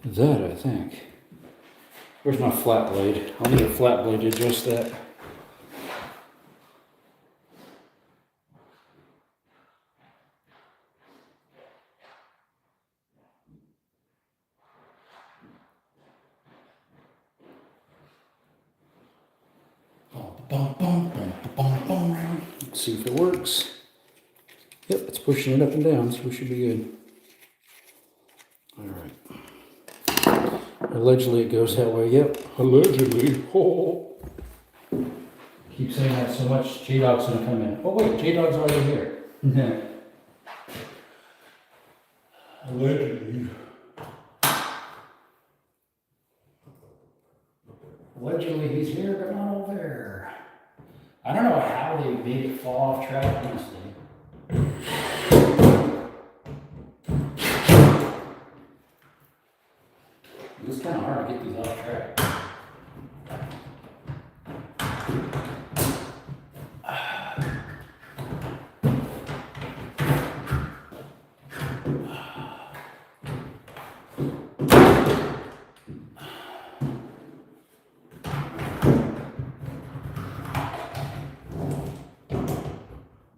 that, I think. Where's my flat blade? I'll need a flat blade to adjust that. Let's see if it works. Yep, it's pushing it up and down, so we should be good. All right. Allegedly it goes that way, yep. Allegedly. Oh. Keep saying that so much, J-Dog's gonna come in. Oh wait, J-Dog's already here. Allegedly. Allegedly he's here, but not over there. I don't know how they made it fall off track, honestly. It's kind of hard to get these off track.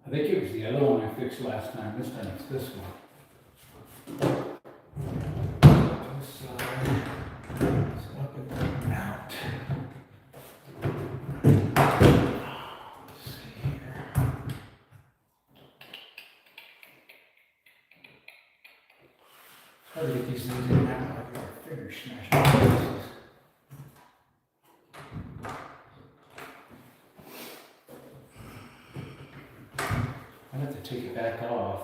I think it was the other one I fixed last time. This time it's this one. This side. It's up and out. Let's see here. It's hard to get these things in and out like our fingers smashed to pieces. I have to take it back off,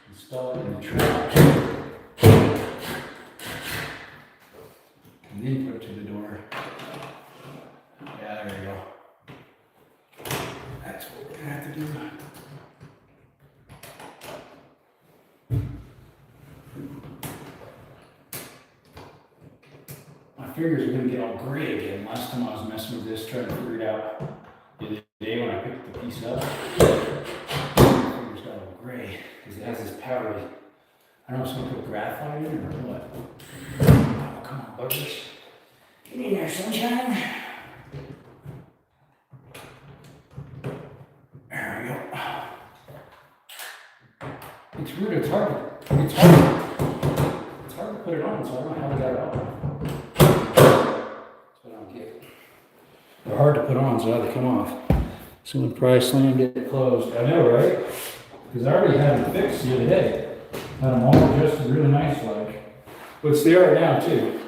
install it in the track, and then put it to the door. Yeah, there you go. That's what we're gonna have to do. My fingers are gonna get all gray again. Last time I was messing with this, trying to figure it out. The other day when I picked the piece up, my fingers got all gray because it has this powdery. I don't know if someone put graphite in it or what. Oh, come on, buggers. Get in there, sunshine. There we go. It's weird, it's hard to put it on, so I don't know how to get it off. That's what I don't get. They're hard to put on, so they come off. Someone probably slammed it closed. I know, right? Because I already had them fixed the other day. Had them all adjusted really nice like. But they are now too.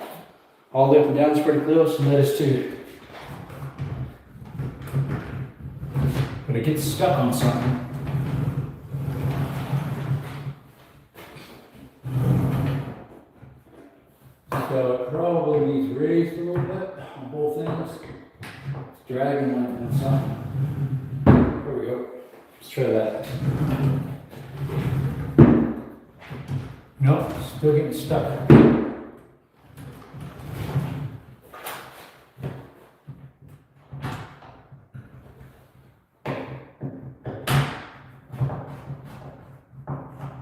All the up and down is pretty close, and that is too. But it gets stuck on something. So it probably needs raised a little bit on both ends. It's dragging like something. There we go. Let's try that. Nope, still getting stuck.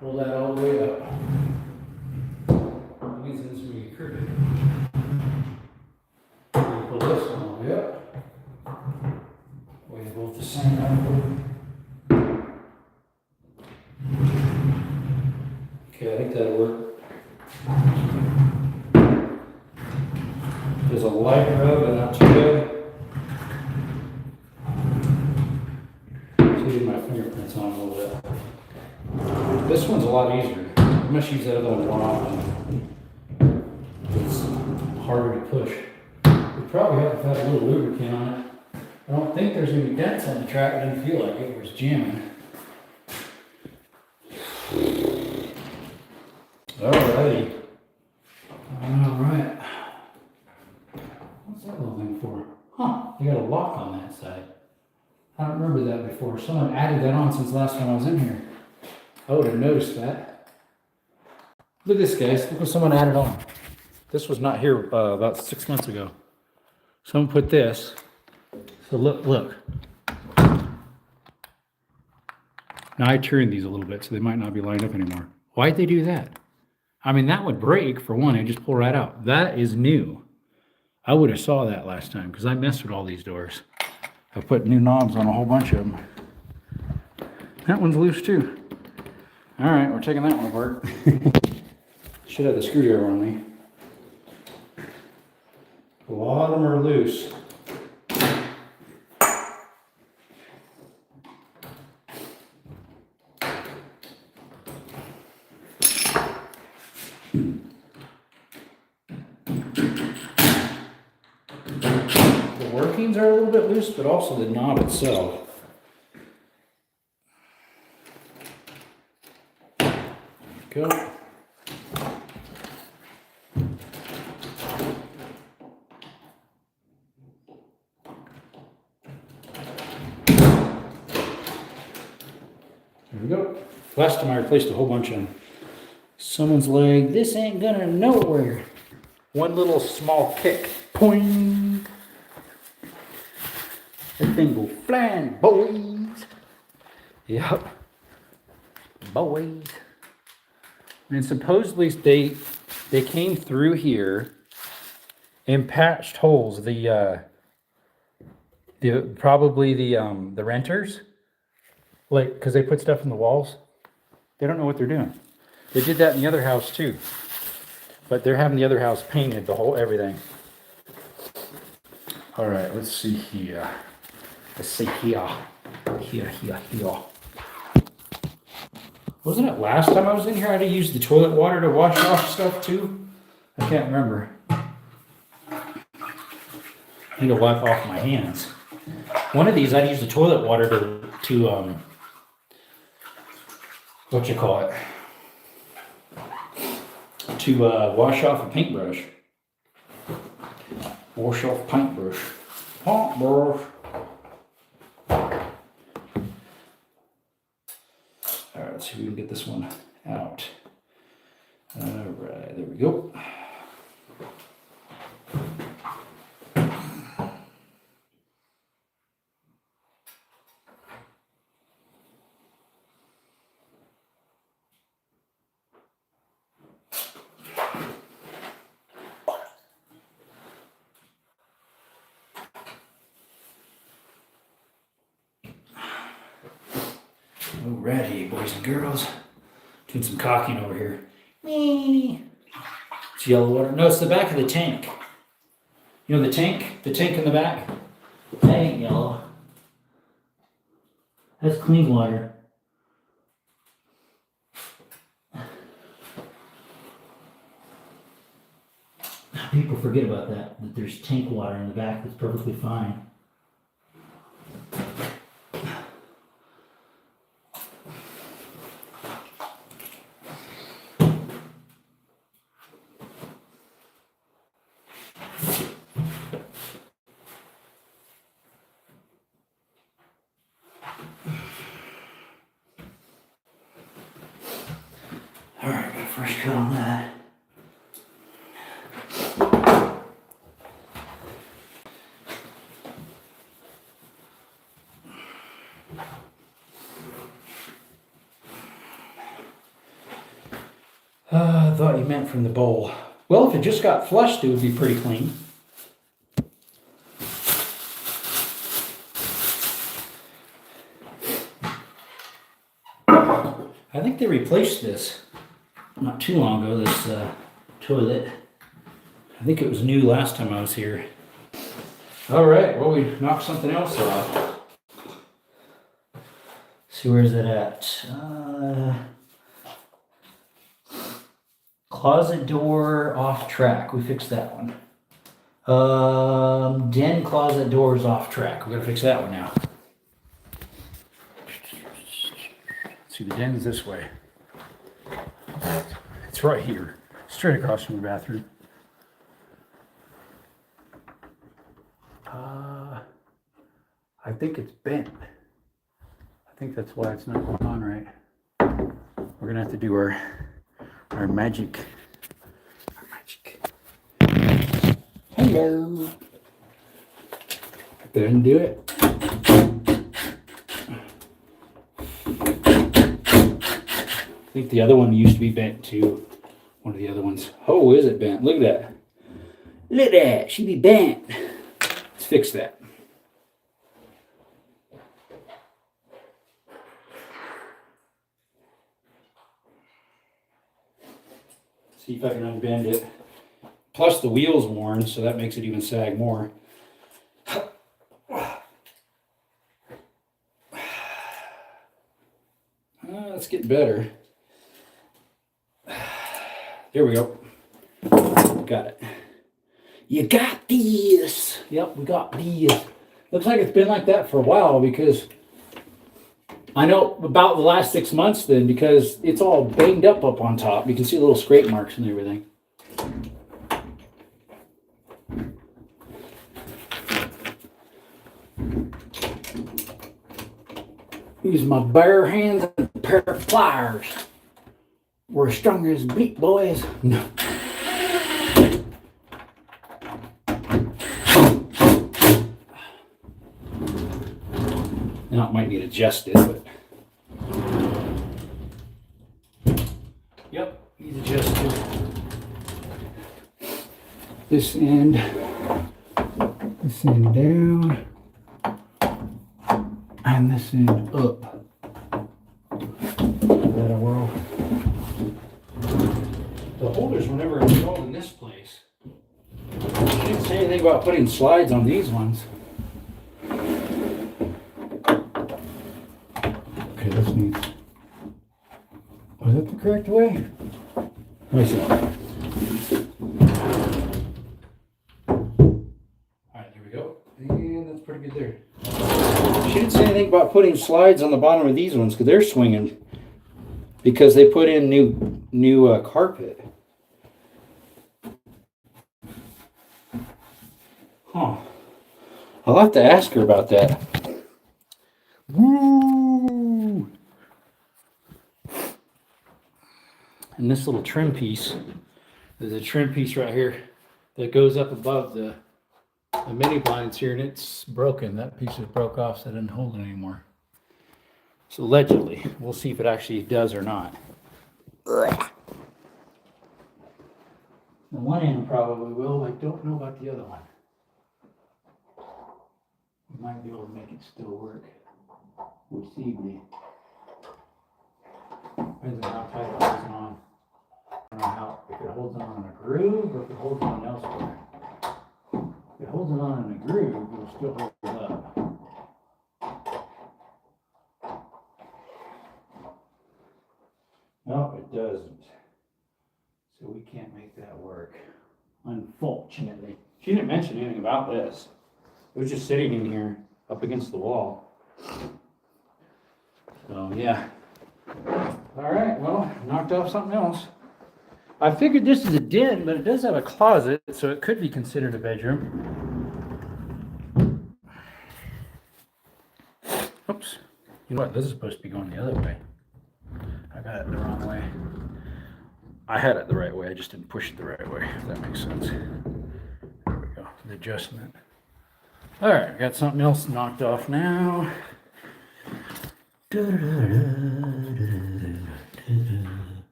Pull that all the way up. That means this will be crooked. Pull this one all the way up. Weigh both the same angle. Okay, I think that'll work. There's a light rub and not too bad. See my fingerprints on a little bit. This one's a lot easier. I must use that other one more often. It's harder to push. We probably have to have a little lubricant on it. I don't think there's any dents on the track. It didn't feel like it was jamming. Alrighty. Alright. What's that little thing for? Huh, you got a lock on that side. I don't remember that before. Someone added that on since last time I was in here. I would have noticed that. Look at this, guys. Look what someone added on. This was not here about 6 months ago. Someone put this. So look. Now I turned these a little bit, so they might not be lined up anymore. Why'd they do that? I mean, that would break for one and just pull right out. That is new. I would have saw that last time because I messed with all these doors. I put new knobs on a whole bunch of them. That one's loose too. All right, we're taking that one apart. Should have the screwdriver on me. A lot of them are loose. workings are a little bit loose, but also the knob itself. Go. There we go. Last time I replaced a whole bunch on someone's leg. This ain't gonna nowhere. One little small kick. Poing. That thing go flying, boys. Yep. Boys. And supposedly they came through here and patched holes. Probably the renters, like, because they put stuff in the walls. They don't know what they're doing. They did that in the other house too, but they're having the other house painted, the whole everything. All right, let's see here. Let's see here. Here. Wasn't it last time I was in here I had to use the toilet water to wash off stuff too? I can't remember. I need to wipe off my hands. One of these I'd use the toilet water to what you call it? To wash off a paintbrush. Wash off paintbrush. Paintbrush. Alright, let's see if we can get this one out. Alright, there we go. Alrighty, boys and girls. Doing some caulking over here. It's yellow water. No, it's the back of the tank. You know the tank? The tank in the back? That ain't yellow. That's clean water. People forget about that there's tank water in the back that's perfectly fine. Alright, got a fresh coat on that. I thought you meant from the bowl. Well, if it just got flushed, it would be pretty clean. I think they replaced this not too long ago, this toilet. I think it was new last time I was here. Alright, well, we knocked something else off. See, where's it at? Closet door off track. We fixed that one. Den closet doors off track. We gotta fix that one now. See, the den's this way. It's right here, straight across from the bathroom. I think it's bent. I think that's why it's not going on right. We're gonna have to do our magic. Hello. Didn't do it. I think the other one used to be bent too. One of the other ones. Oh, is it bent? Look at that. Look at that. She be bent. Let's fix that. See if I can unbend it. Plus the wheel's worn, so that makes it even sag more. That's getting better. There we go. Got it. You got this. Yep, we got this. Looks like it's been like that for a while because I know about the last 6 months then because it's all banged up on top. You can see little scrape marks and everything. Use my bare hands and a pair of pliers. We're stronger as beat, boys. No. Now it might need adjusted, but yep, needs adjusted. This end down, and this end up. That'll whirl. The holders were never installed in this place. I didn't say anything about putting slides on these ones. Okay, this needs. Was that the correct way? Let me see. Alright, here we go. And that's pretty good there. She didn't say anything about putting slides on the bottom of these ones because they're swinging because they put in new carpet. Huh. I'll have to ask her about that. Woo! And this little trim piece, there's a trim piece right here that goes up above the mini blinds here, and it's broken. That piece is broke off, so it doesn't hold it anymore. So allegedly, we'll see if it actually does or not. The one end probably will. I don't know about the other one. We might be able to make it still work. We'll see. Depends on how tight it holds on. I don't know how, if it holds on in a groove or if it holds on elsewhere. If it holds it on in a groove, it'll still hold it up. No, it doesn't. So we can't make that work. Unfortunately. She didn't mention anything about this. It was just sitting in here up against the wall. So yeah. Alright, well, knocked off something else. I figured this is a den, but it does have a closet, so it could be considered a bedroom. Oops. You know what? This is supposed to be going the other way. I got it the wrong way. I had it the right way, I just didn't push it the right way, if that makes sense. There we go, the adjustment. Alright, got something else knocked off now.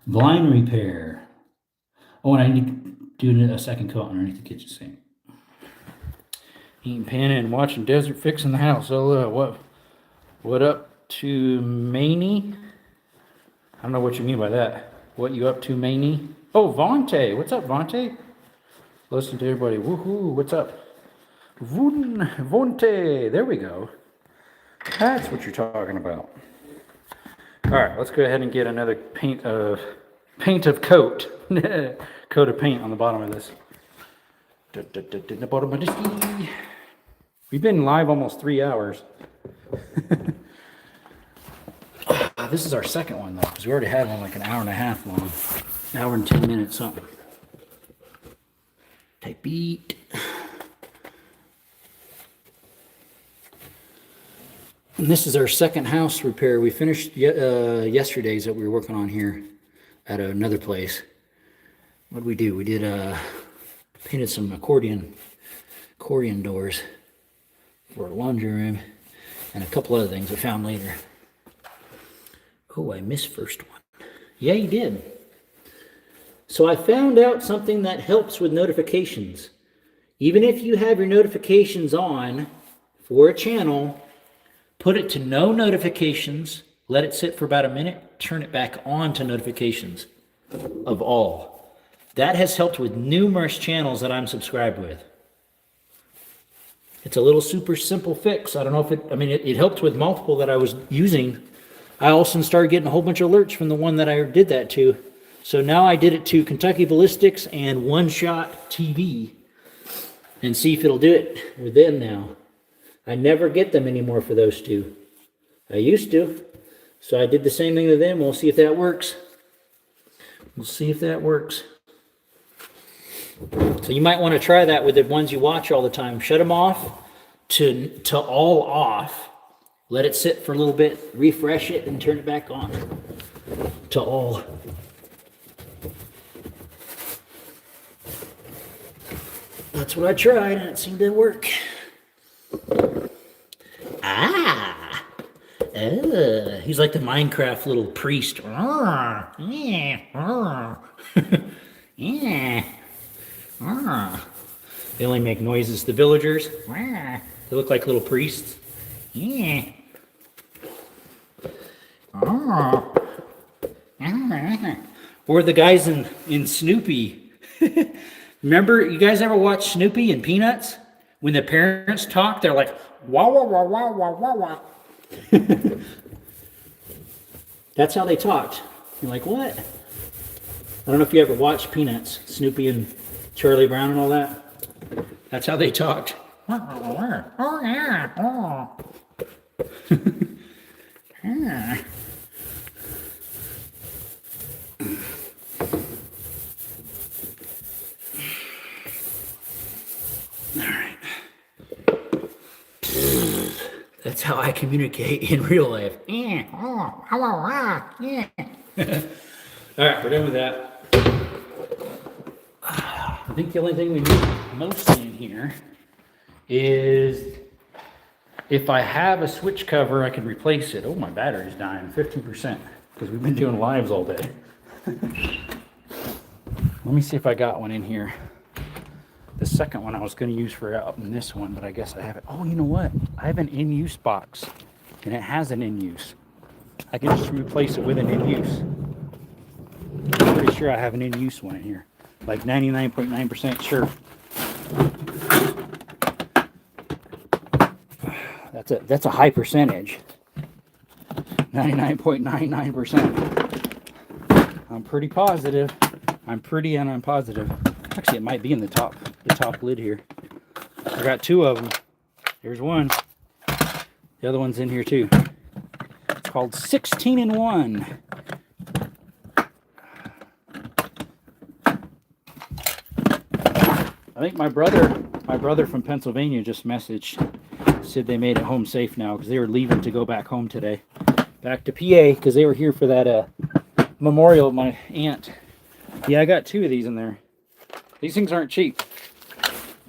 Blind repair. Oh, and I need to do a second coat underneath the kitchen sink. Eating pan and watching Desert fixing the house. So what up to Maney? I don't know what you mean by that. What you up to, Maney? Oh, Vontae. What's up, Vontae? Listen to everybody. Woohoo! What's up? Vontae. There we go. That's what you're talking about. All right, let's go ahead and get another coat. Coat of paint on the bottom of this. The bottom of this. We've been live almost 3 hours. This is our second one though, because we already had one like an hour and a half long. An hour and 10 minutes something. Type beat. And this is our second house repair. We finished yesterday's that we were working on here at another place. What did we do? We did painted some accordion doors for a laundry room and a couple other things I found later. Oh, I missed first one. Yeah, you did. So I found out something that helps with notifications. Even if you have your notifications on for a channel, put it to no notifications, let it sit for about a minute, turn it back on to notifications of all. That has helped with numerous channels that I'm subscribed with. It's a little super simple fix. I don't know if it helped with multiple that I was using. I also started getting a whole bunch of alerts from the one that I did that to. So now I did it to Kentucky Ballistics and One Shot TV and see if it'll do it with them now. I never get them anymore for those two. I used to. So I did the same thing with them. We'll see if that works. We'll see if that works. So you might want to try that with the ones you watch all the time. Shut them off to all off. Let it sit for a little bit, refresh it, and turn it back on to all. That's what I tried, and it seemed to work. He's like the Minecraft little priest. They only make noises. The villagers, they look like little priests. Or the guys in Snoopy. Remember, you guys ever watch Snoopy and Peanuts? When the parents talk, they're like, wah, wah, wah, wah, wah, wah, wah. That's how they talked. You're like, what? I don't know if you ever watched Peanuts, Snoopy and Charlie Brown and all that. That's how they talked. Oh, yeah. Oh. All right. That's how I communicate in real life. All right, we're done with that. I think the only thing we need mostly in here is if I have a switch cover, I can replace it. Oh, my battery's dying, 15%, because we've been doing lives all day. Let me see if I got one in here. The second one I was going to use for out in this one, but I guess I have it. Oh, you know what? I have an in-use box, and it has an in-use. I can just replace it with an in-use. I'm pretty sure I have an in-use one in here. Like 99.9% sure. That's a high percentage. 99.99%. I'm pretty positive. I'm positive. Actually, it might be in the top lid here. I got two of them. Here's one. The other one's in here too. It's called 16-in-1. I think my brother from Pennsylvania just messaged, said they made it home safe now because they were leaving to go back home today, back to PA, because they were here for that memorial of my aunt. Yeah, I got two of these in there. These things aren't cheap.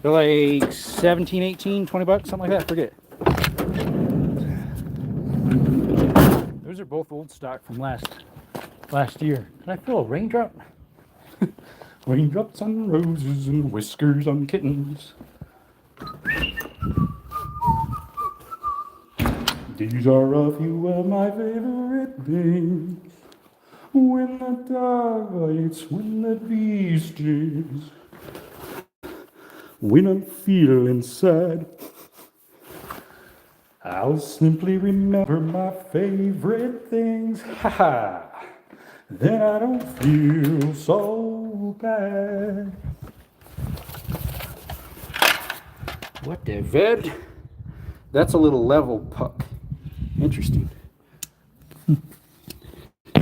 They're like 17, 18, 20 bucks, something like that. Forget. Those are both old stock from last year. Can I feel a raindrop? Raindrops on roses and whiskers on kittens. These are a few of my favorite things. When the dog bites, when the bee stings, when I'm feeling sad, I'll simply remember my favorite things. Ha ha! Then I don't feel so bad. What the ved? That's a little level puck. Interesting.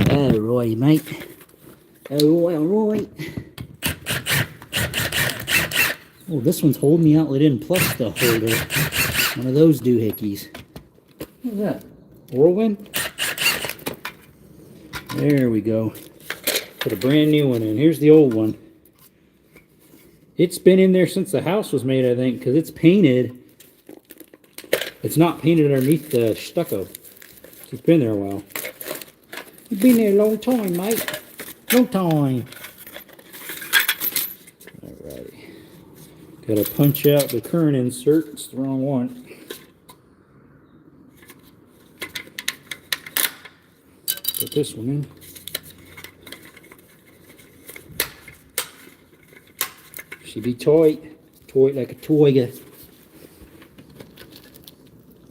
Oh, Roy, mate. Oh, Roy. Oh, this one's holding the outlet in plus the holder. One of those doohickeys. What's that? Whirlwind? There we go. Put a brand new one in. Here's the old one. It's been in there since the house was made, I think, because it's painted. It's not painted underneath the stucco. It's been there a while. You've been there a long time, mate. Long time. Alrighty. Gotta punch out the current insert. It's the wrong one. Put this one in. Should be tight. Tight like a toy.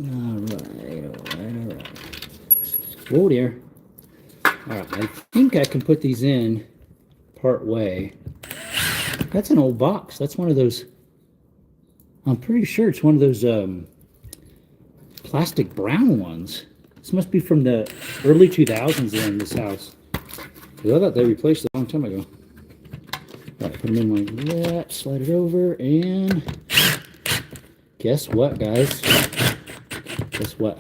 Alright. Whoa there. Alright, I think I can put these in part way. That's an old box. That's one of those, I'm pretty sure it's one of those plastic brown ones. This must be from the early 2000s there in this house. I thought they replaced it a long time ago. All right, put them in like that, slide it over, and guess what, guys? Guess what?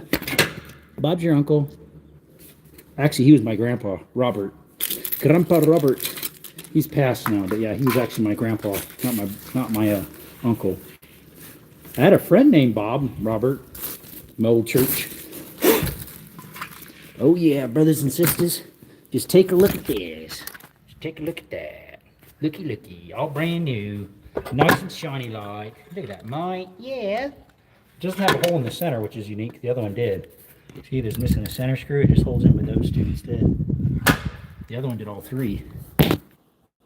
Bob's your uncle. Actually, he was my grandpa, Robert. Grandpa Robert. He's passed now, but yeah, he was actually my grandpa, not my uncle. I had a friend named Bob, Robert, my old church. Oh yeah, brothers and sisters, just take a look at this. Just take a look at that. Looky, looky, all brand new, nice and shiny like. Look at that, Mike. Yeah. It doesn't have a hole in the center, which is unique. The other one did. See, there's missing a center screw. It just holds in with those two instead. The other one did all three.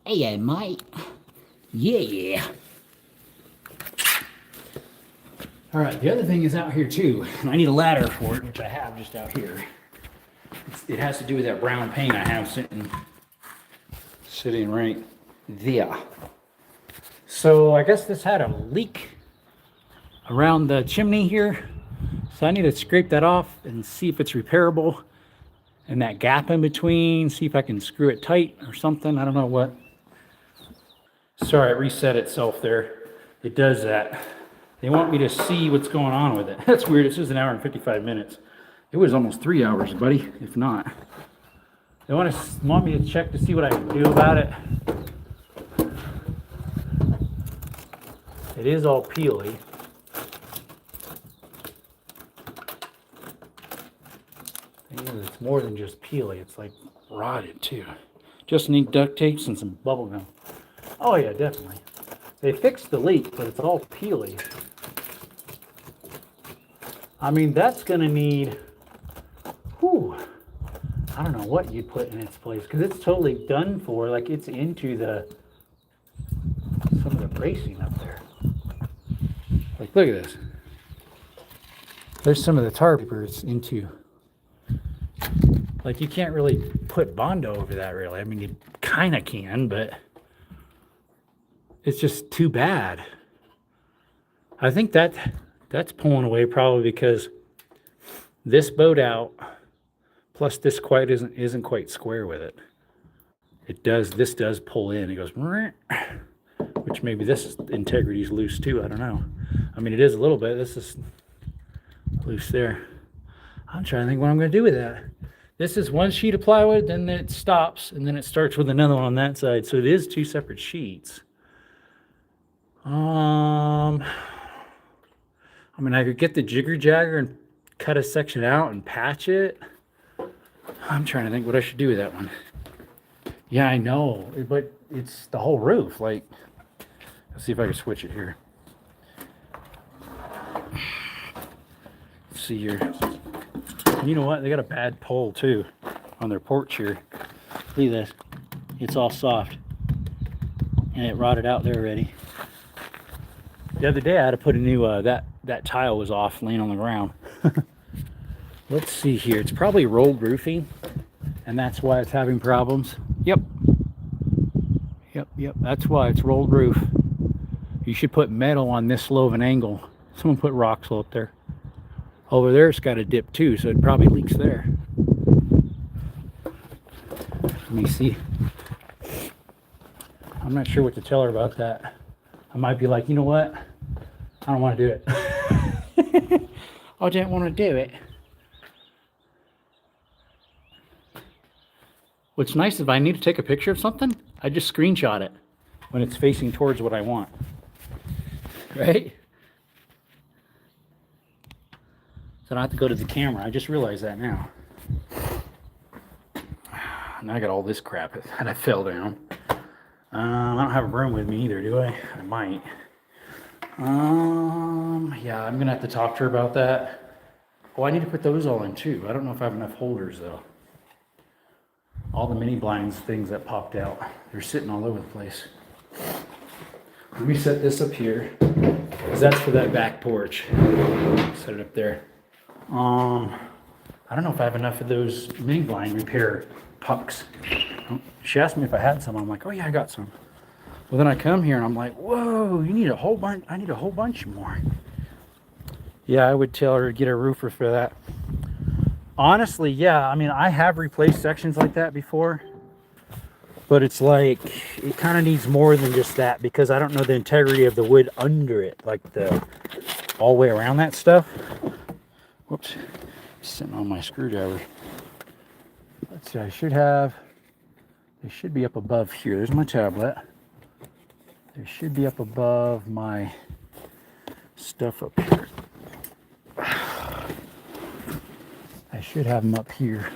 Hey, Mike. Yeah. All right, the other thing is out here too, and I need a ladder for it, which I have just out here. It has to do with that brown paint I have sitting right there. So I guess this had a leak around the chimney here. So I need to scrape that off and see if it's repairable. And that gap in between, see if I can screw it tight or something. I don't know what. Sorry, it reset itself there. It does that. They want me to see what's going on with it. That's weird. It says 1 hour and 55 minutes. It was almost 3 hours, buddy, if not. They want me to check to see what I can do about it. It is all peely. It's more than just peely. It's like rotted too. Just need duct tapes and some bubble gum. Oh yeah, definitely. They fixed the leak, but it's all peely. I mean, that's gonna need, I don't know what you put in its place, because it's totally done for. Like, it's into some of the bracing up there. Like, look at this. There's some of the tar paper it's into. Like, you can't really put Bondo over that, really. I mean, you kind of can, but it's just too bad. I think that's pulling away probably because this bowed out, plus this quite isn't quite square with it. This does pull in. It goes, which maybe this integrity is loose too. I don't know. I mean, it is a little bit. This is loose there. I'm trying to think what I'm going to do with that. This is one sheet of plywood, then it stops, and then it starts with another one on that side. So it is two separate sheets. I mean, I could get the jigger jagger and cut a section out and patch it. I'm trying to think what I should do with that one. Yeah, I know, but it's the whole roof. Like, let's see if I can switch it here. Let's see here. You know what? They got a bad pole too on their porch here. Look at this. It's all soft. And it rotted out there already. The other day I had to put a new, that tile was off laying on the ground. Let's see here. It's probably rolled roofing, and that's why it's having problems. Yep. That's why it's rolled roof. You should put metal on this low of an angle. Someone put rocks up there. Over there it's got a dip too, so it probably leaks there. Let me see. I'm not sure what to tell her about that. I might be like, you know what? I don't want to do it. I don't want to do it. What's nice, if I need to take a picture of something, I just screenshot it when it's facing towards what I want. Right? So I don't have to go to the camera. I just realized that now. Now I got all this crap that I fell down. I don't have a broom with me either, do I? I might. Yeah, I'm gonna have to talk to her about that. Oh, I need to put those all in too. I don't know if I have enough holders though. All the mini blinds things that popped out, they're sitting all over the place. Let me set this up here, because that's for that back porch. Set it up there. I don't know if I have enough of those mini blind repair pucks. She asked me if I had some. I'm like, oh yeah, I got some. Well, then I come here and I'm like, whoa, you need a whole bunch. I need a whole bunch more. Yeah, I would tell her to get a roofer for that. Honestly, yeah, I mean, I have replaced sections like that before, but it's like, it kind of needs more than just that, because I don't know the integrity of the wood under it, like the all the way around that stuff. Whoops, sitting on my screwdriver. Let's see, they should be up above here. There's my tablet. They should be up above my stuff up here. I should have them up here.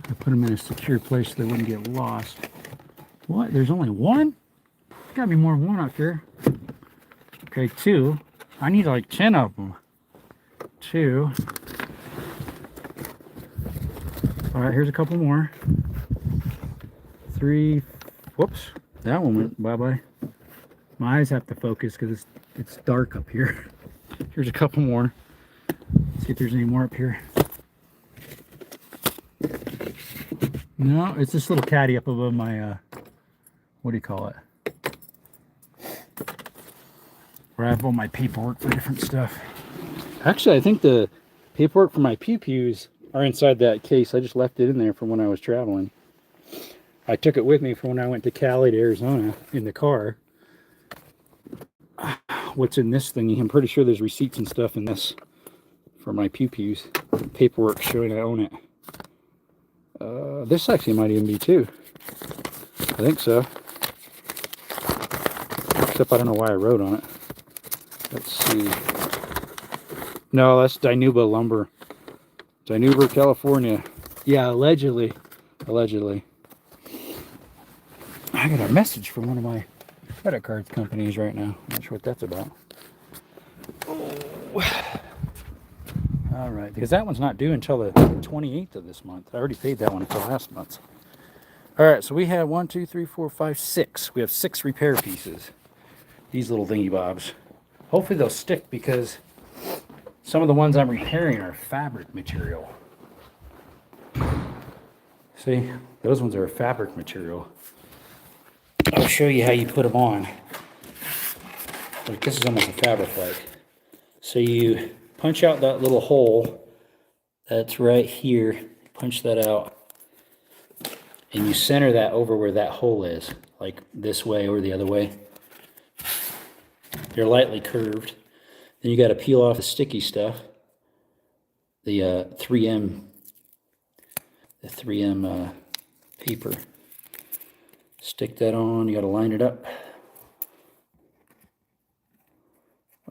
I put them in a secure place so they wouldn't get lost. What? There's only one? There's gotta be more than one up here. Okay, 2. I need like 10 of them. 2. All right, here's a couple more. 3. Whoops, that one went bye-bye. My eyes have to focus because it's dark up here. Here's a couple more. See if there's any more up here. No, it's this little caddy up above my, what do you call it? Where I have all my paperwork for different stuff. Actually, I think the paperwork for my pew-pews are inside that case. I just left it in there from when I was traveling. I took it with me from when I went to Cali to Arizona in the car. What's in this thing? I'm pretty sure there's receipts and stuff in this for my pew-pews. Paperwork showing I own it. This actually might even be too. I think so. Except I don't know why I wrote on it. Let's see. No, that's Dinuba Lumber. Dinuba, California. Yeah, allegedly. Allegedly. I got a message from one of my credit card companies right now. Not sure what that's about. All right, because that one's not due until the 28th of this month. I already paid that one until last month. All right, so we have 1, 2, 3, 4, 5, 6. We have 6 repair pieces. These little thingy bobs. Hopefully they'll stick, because some of the ones I'm repairing are fabric material. See, those ones are fabric material. I'll show you how you put them on. Like, this is almost a fabric like. So you punch out that little hole that's right here. Punch that out. And you center that over where that hole is. Like this way or the other way. They're lightly curved. Then you got to peel off the sticky stuff. The 3M paper. Stick that on. You got to line it up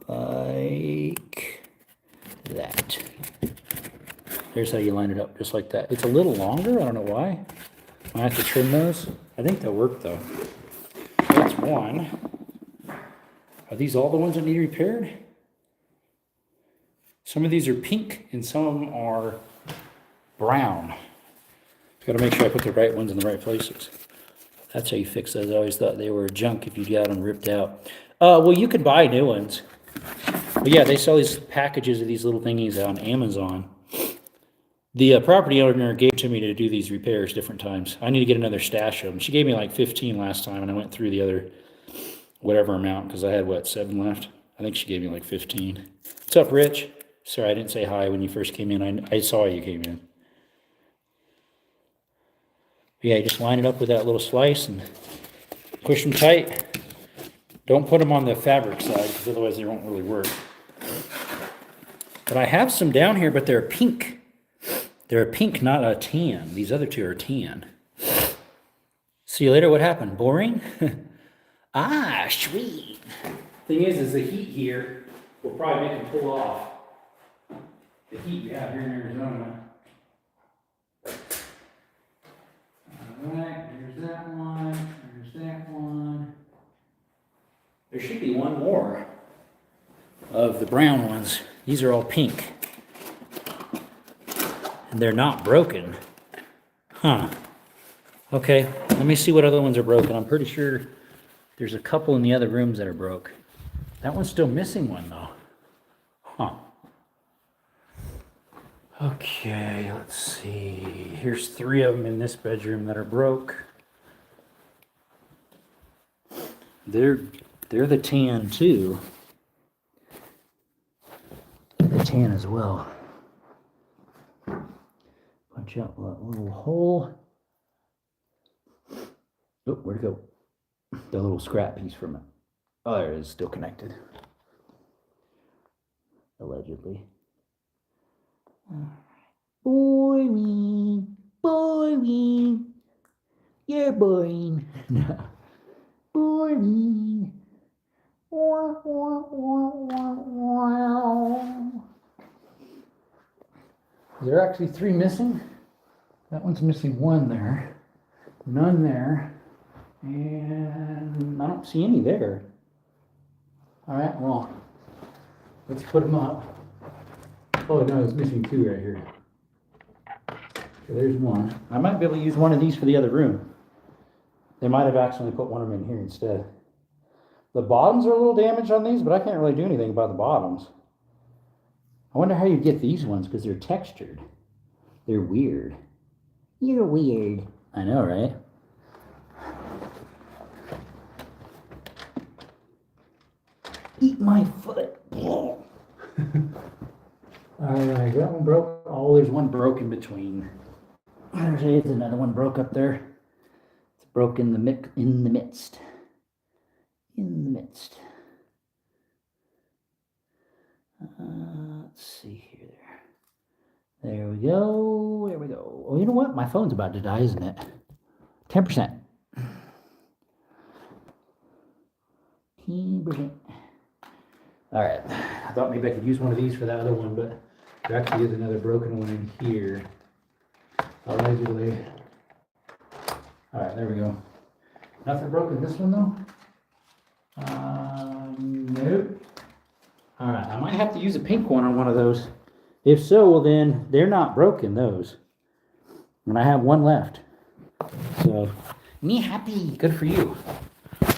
like that. There's how you line it up, just like that. It's a little longer. I don't know why. I have to trim those. I think they'll work though. That's one. Are these all the ones that need repaired? Some of these are pink and some of them are brown. Got to make sure I put the right ones in the right places. That's how you fix those. I always thought they were junk if you got them ripped out. Well, you could buy new ones. But yeah, they sell these packages of these little thingies on Amazon. The property owner gave to me to do these repairs different times. I need to get another stash of them. She gave me like 15 last time, and I went through the other whatever amount because I had, what, 7 left? I think she gave me like 15. What's up, Rich? Sorry, I didn't say hi when you first came in. I saw you came in. Yeah, you just line it up with that little slice and push them tight. Don't put them on the fabric side because otherwise they won't really work. But I have some down here, but they're pink. They're a pink, not a tan. These other two are tan. See you later. What happened? Boring? Ah, sweet. Thing is the heat here will probably make them pull off. The heat you have here in Arizona. Alright, there's that one, there's that one. There should be one more of the brown ones. These are all pink. And they're not broken. Huh. Okay, let me see what other ones are broken. I'm pretty sure there's a couple in the other rooms that are broke. That one's still missing one though. Huh. Okay, let's see. Here's 3 of them in this bedroom that are broke. They're the tan too. They're the tan as well. Punch out that little hole. Oh, where'd it go? The little scrap piece from it. Oh, there it is, still connected. Allegedly. Boring. Boring. You're boring. No. Boring. Is there actually 3 missing? That one's missing 1 there. None there. And I don't see any there. All right, well, let's put them up. Oh no, it's missing 2 right here. So there's 1. I might be able to use one of these for the other room. They might have accidentally put one of them in here instead. The bottoms are a little damaged on these, but I can't really do anything about the bottoms. I wonder how you get these ones because they're textured. They're weird. You're weird. I know, right? Eat my foot. All right, that one broke. Oh, there's one broke in between. There's another one broke up there. It's broke in the midst. In the midst. Let's see here. There we go. There we go. Oh, you know what? My phone's about to die, isn't it? 10%. 10%. All right. I thought maybe I could use one of these for that other one, but there actually is another broken one in here. Allegedly. All right, there we go. Nothing broken in this one though? Nope. All right, I might have to use a pink one on one of those. If so, well then they're not broken, those. And I have 1 left. So, me happy. Good for you.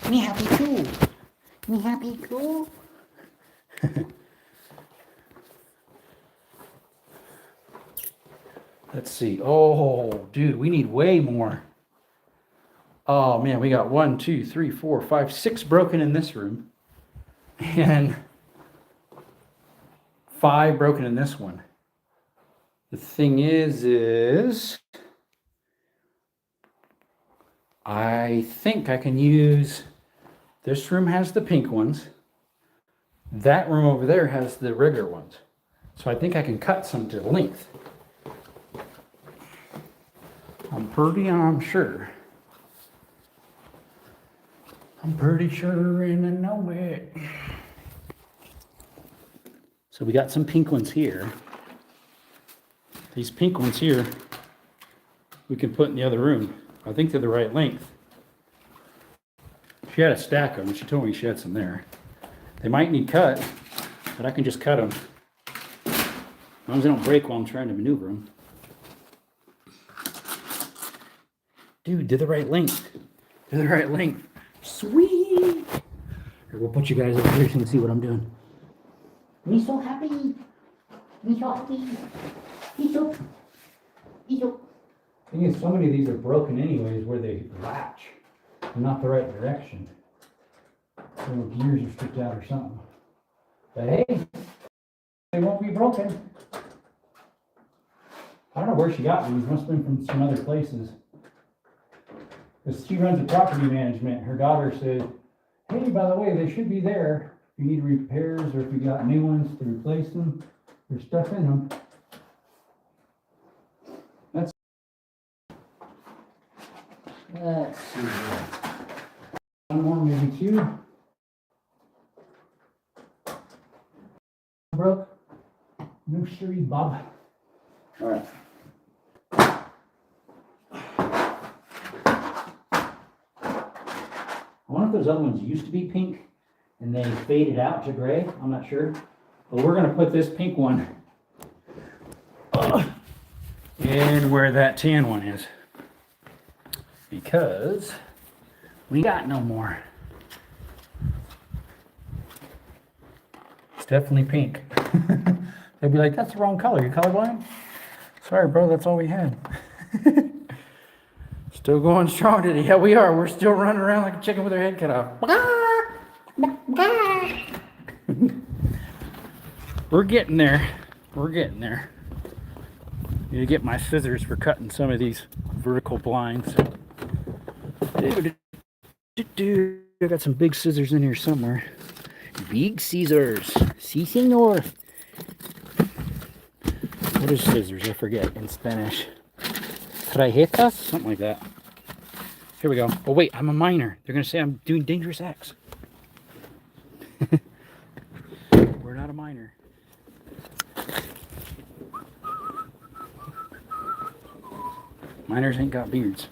Me happy too. Me happy too. Let's see. Oh, dude, we need way more. Oh man, we got 1, 2, 3, 4, 5, 6 broken in this room. And 5 broken in this one. The thing is I think I can use, this room has the pink ones. That room over there has the regular ones. So I think I can cut some to length. I'm sure. I'm pretty sure and I know it. So we got some pink ones here. These pink ones here, we can put in the other room. I think they're the right length. She had a stack of them. She told me she had some there. They might need cut, but I can just cut them. As long as they don't break while I'm trying to maneuver them. Dude, they're the right length. They're the right length. Sweet! Here, we'll put you guys over here so you can see what I'm doing. Me so happy. Me so happy. Me so. Thing is, so many of these are broken anyways where they latch. They're not the right direction. Little gears are stripped out or something. But hey, they won't be broken. I don't know where she got these. Must have been from some other places. Because she runs a property management. Her daughter said, hey, by the way, they should be there. If you need repairs or if you got new ones to replace them, there's stuff in them. Let's see here. 1 more, maybe 2. Broke. No siree, Bob. All right. I wonder if those other ones used to be pink and they faded out to gray. I'm not sure. But we're going to put this pink one in where that tan one is. Because we got no more. It's definitely pink. They'd be like, that's the wrong color. You colorblind? Sorry, bro, that's all we had. Still going strong today. Yeah, we are. We're still running around like a chicken with our head cut off. We're getting there. We're getting there. Need to get my scissors for cutting some of these vertical blinds. I got some big scissors in here somewhere. Big scissors. Si, senor. What is scissors? I forget in Spanish. Trajetas? Something like that. Here we go. Oh, wait, I'm a minor. They're going to say I'm doing dangerous acts. We're not a minor. Minors ain't got beards.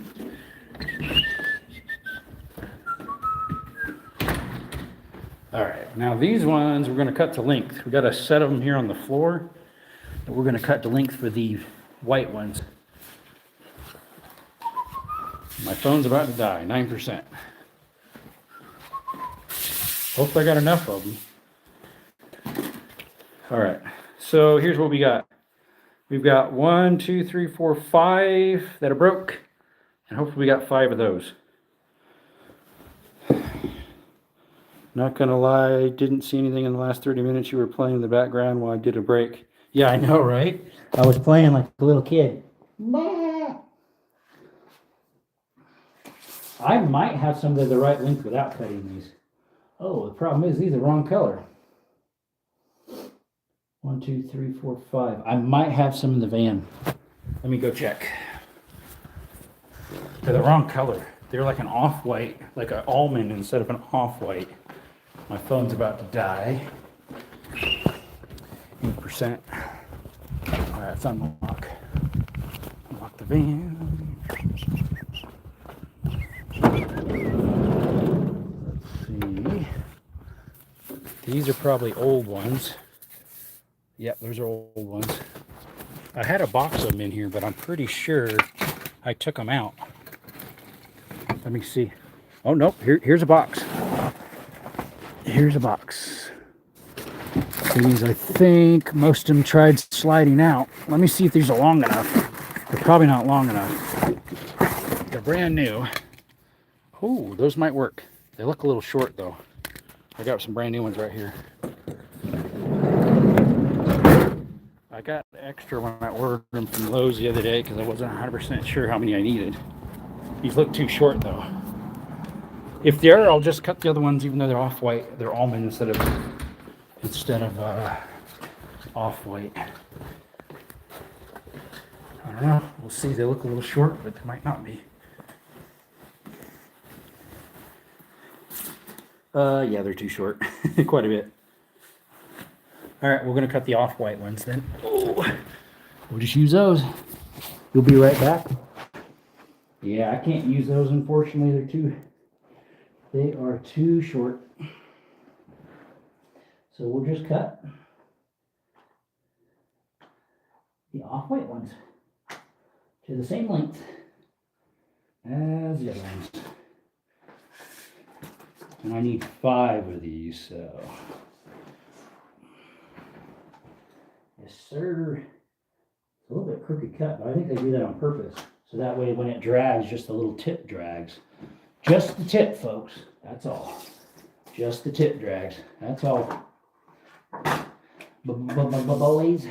All right, now these ones we're going to cut to length. We got a set of them here on the floor. And we're going to cut to length for the white ones. My phone's about to die, 9%. Hope I got enough of them. All right, so here's what we got. We've got 1, 2, 3, 4, 5 that are broke, and hopefully we got 5 of those. Not gonna lie, didn't see anything in the last 30 minutes. You were playing in the background while I did a break. Yeah, I know, right? I was playing like a little kid. I might have some that are the right length without cutting these. Oh, the problem is these are the wrong color. 1, 2, 3, 4, 5. I might have some in the van. Let me go check. They're the wrong color. They're like an off-white, like an almond instead of an off-white. My phone's about to die. 8%. All right, let's unlock. Unlock the van. Let's see. These are probably old ones. Yep, those are old ones. I had a box of them in here, but I'm pretty sure I took them out. Let me see. Oh, nope. Here's a box. Here's a box. These, I think, most of them tried sliding out. Let me see if these are long enough. They're probably not long enough. They're brand new. Oh, those might work. They look a little short, though. I got some brand new ones right here. I got extra when I ordered them from Lowe's the other day because I wasn't 100% sure how many I needed. These look too short, though. If they are, I'll just cut the other ones, even though they're off-white. They're almond instead of off-white. I don't know. We'll see. They look a little short, but they might not be. Yeah, they're too short. Quite a bit. All right, we're going to cut the off-white ones then. Oh, we'll just use those. You'll be right back. Yeah, I can't use those, unfortunately. They are too short. So we'll just cut the off-white ones to the same length as the other ones. And I need 5 of these, so. Yes, sir. It's a little bit crooked cut, but I think they do that on purpose. So that way when it drags, just the little tip drags. Just the tip, folks. That's all. Just the tip drags. That's all. Boys.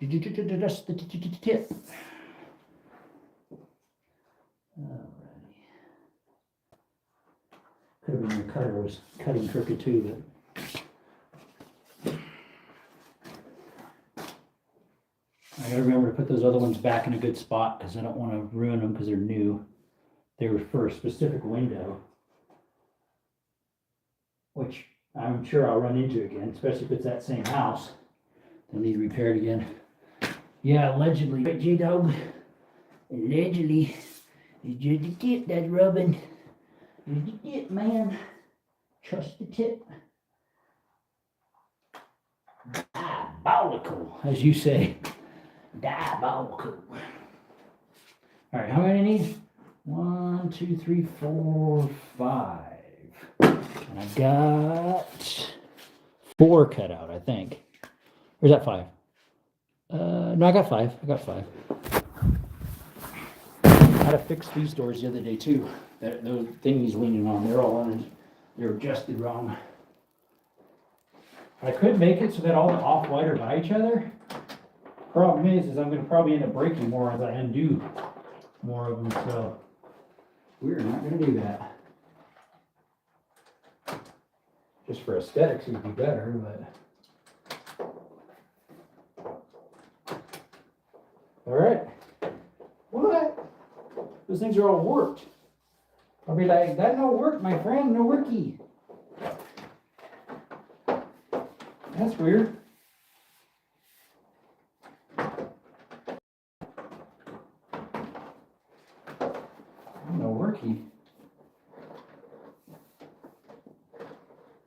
Just the tip. Alrighty. Could have been your cutter was cutting crooked too, but I gotta remember to put those other ones back in a good spot because I don't want to ruin them because they're new. They were for a specific window, which I'm sure I'll run into again, especially if it's that same house. They'll need repaired again. Yeah, allegedly. Right, J-Dog? Allegedly. It's just the tip that's rubbing. It's the tip, man. Trust the tip. Diabolical, as you say. Diabolical. All right, how many I need? 1, 2, 3, 4, 5. And I got 4 cut out, I think. Or is that 5? No, I got 5. I got 5. I had to fix these doors the other day too. Those things he's leaning on, they're all on. They're adjusted wrong. I could make it so that all the off-white are by each other. Problem is I'm going to probably end up breaking more as I undo more of them. So we're not going to do that. Just for aesthetics, it would be better, but. All right. What? Those things are all warped. I'll be like, that no work, my friend, no worky. That's weird. No worky.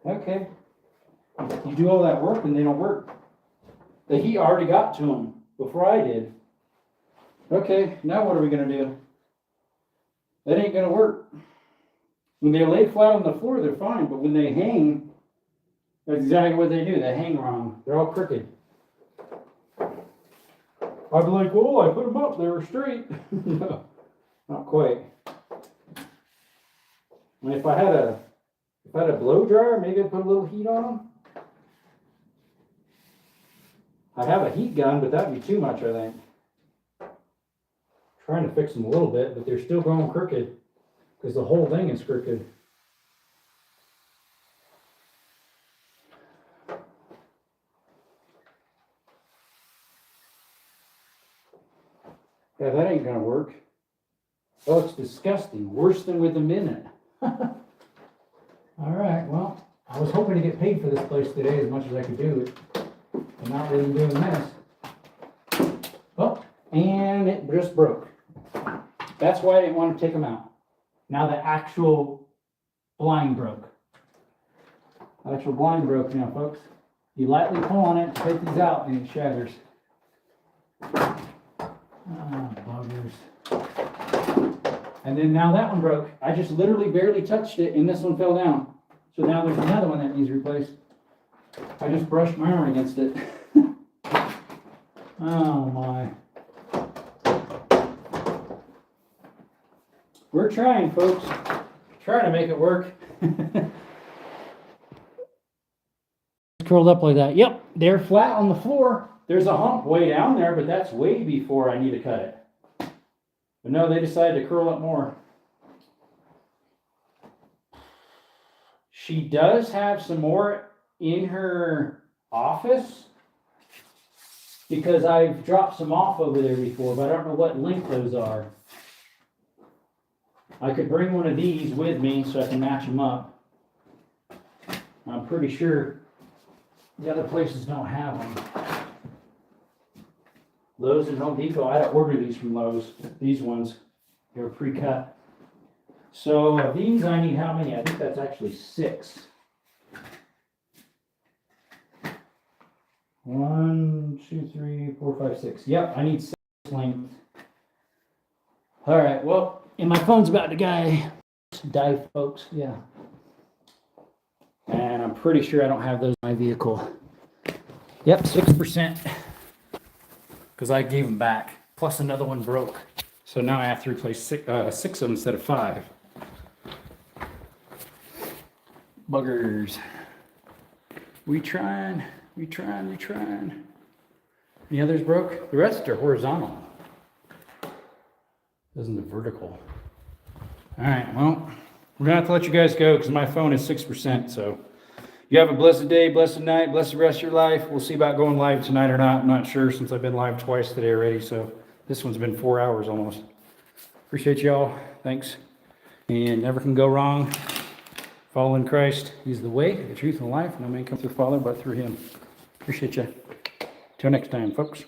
Okay. You do all that work and they don't work. The heat already got to them before I did. Okay, now what are we gonna do? That ain't gonna work. When they lay flat on the floor, they're fine, but when they hang, that's exactly what they do. They hang wrong. They're all crooked. I'd be like, well, I put them up. They were straight. No, not quite. And if I had a blow dryer, maybe I'd put a little heat on them. I have a heat gun, but that'd be too much, I think. Trying to fix them a little bit, but they're still going crooked because the whole thing is crooked. Yeah, that ain't gonna work. Oh, it's disgusting. Worse than with a minute. All right, well, I was hoping to get paid for this place today as much as I could do it. I'm not really doing this. Oh, and it just broke. That's why I didn't want to take them out. Now the actual blind broke. Actual blind broke now, folks. You lightly pull on it to take these out and it shatters. Oh, buggers. And then now that one broke. I just literally barely touched it and this one fell down. So now there's another one that needs replaced. I just brushed my arm against it. Oh my. We're trying, folks. Trying to make it work. Curled up like that. Yep, they're flat on the floor. There's a hump way down there, but that's way before I need to cut it. But no, they decided to curl up more. She does have some more in her office because I've dropped some off over there before, but I don't know what length those are. I could bring one of these with me so I can match them up. I'm pretty sure the other places don't have them. Lowe's and Home Depot, I had to order these from Lowe's. These ones, they were pre-cut. So these I need how many? I think that's actually 6. 1, 2, 3, 4, 5, 6. Yep, I need 6 length. All right, well, and my phone's about to die, folks. Yeah. And I'm pretty sure I don't have those in my vehicle. Yep, 6%. Because I gave them back. Plus another one broke. So now I have to replace 6 of them instead of 5. Buggers. We trying. Any others broke? The rest are horizontal. Isn't the vertical. All right, well, we're gonna have to let you guys go because my phone is 6%. So you have a blessed day, blessed night, blessed rest of your life. We'll see about going live tonight or not. I'm not sure since I've been live twice today already. So this one's been 4 hours almost. Appreciate y'all. Thanks. And never can go wrong. Following Christ. He's the way, the truth, and the life. No man comes to the Father but through him. Appreciate you. Till next time, folks.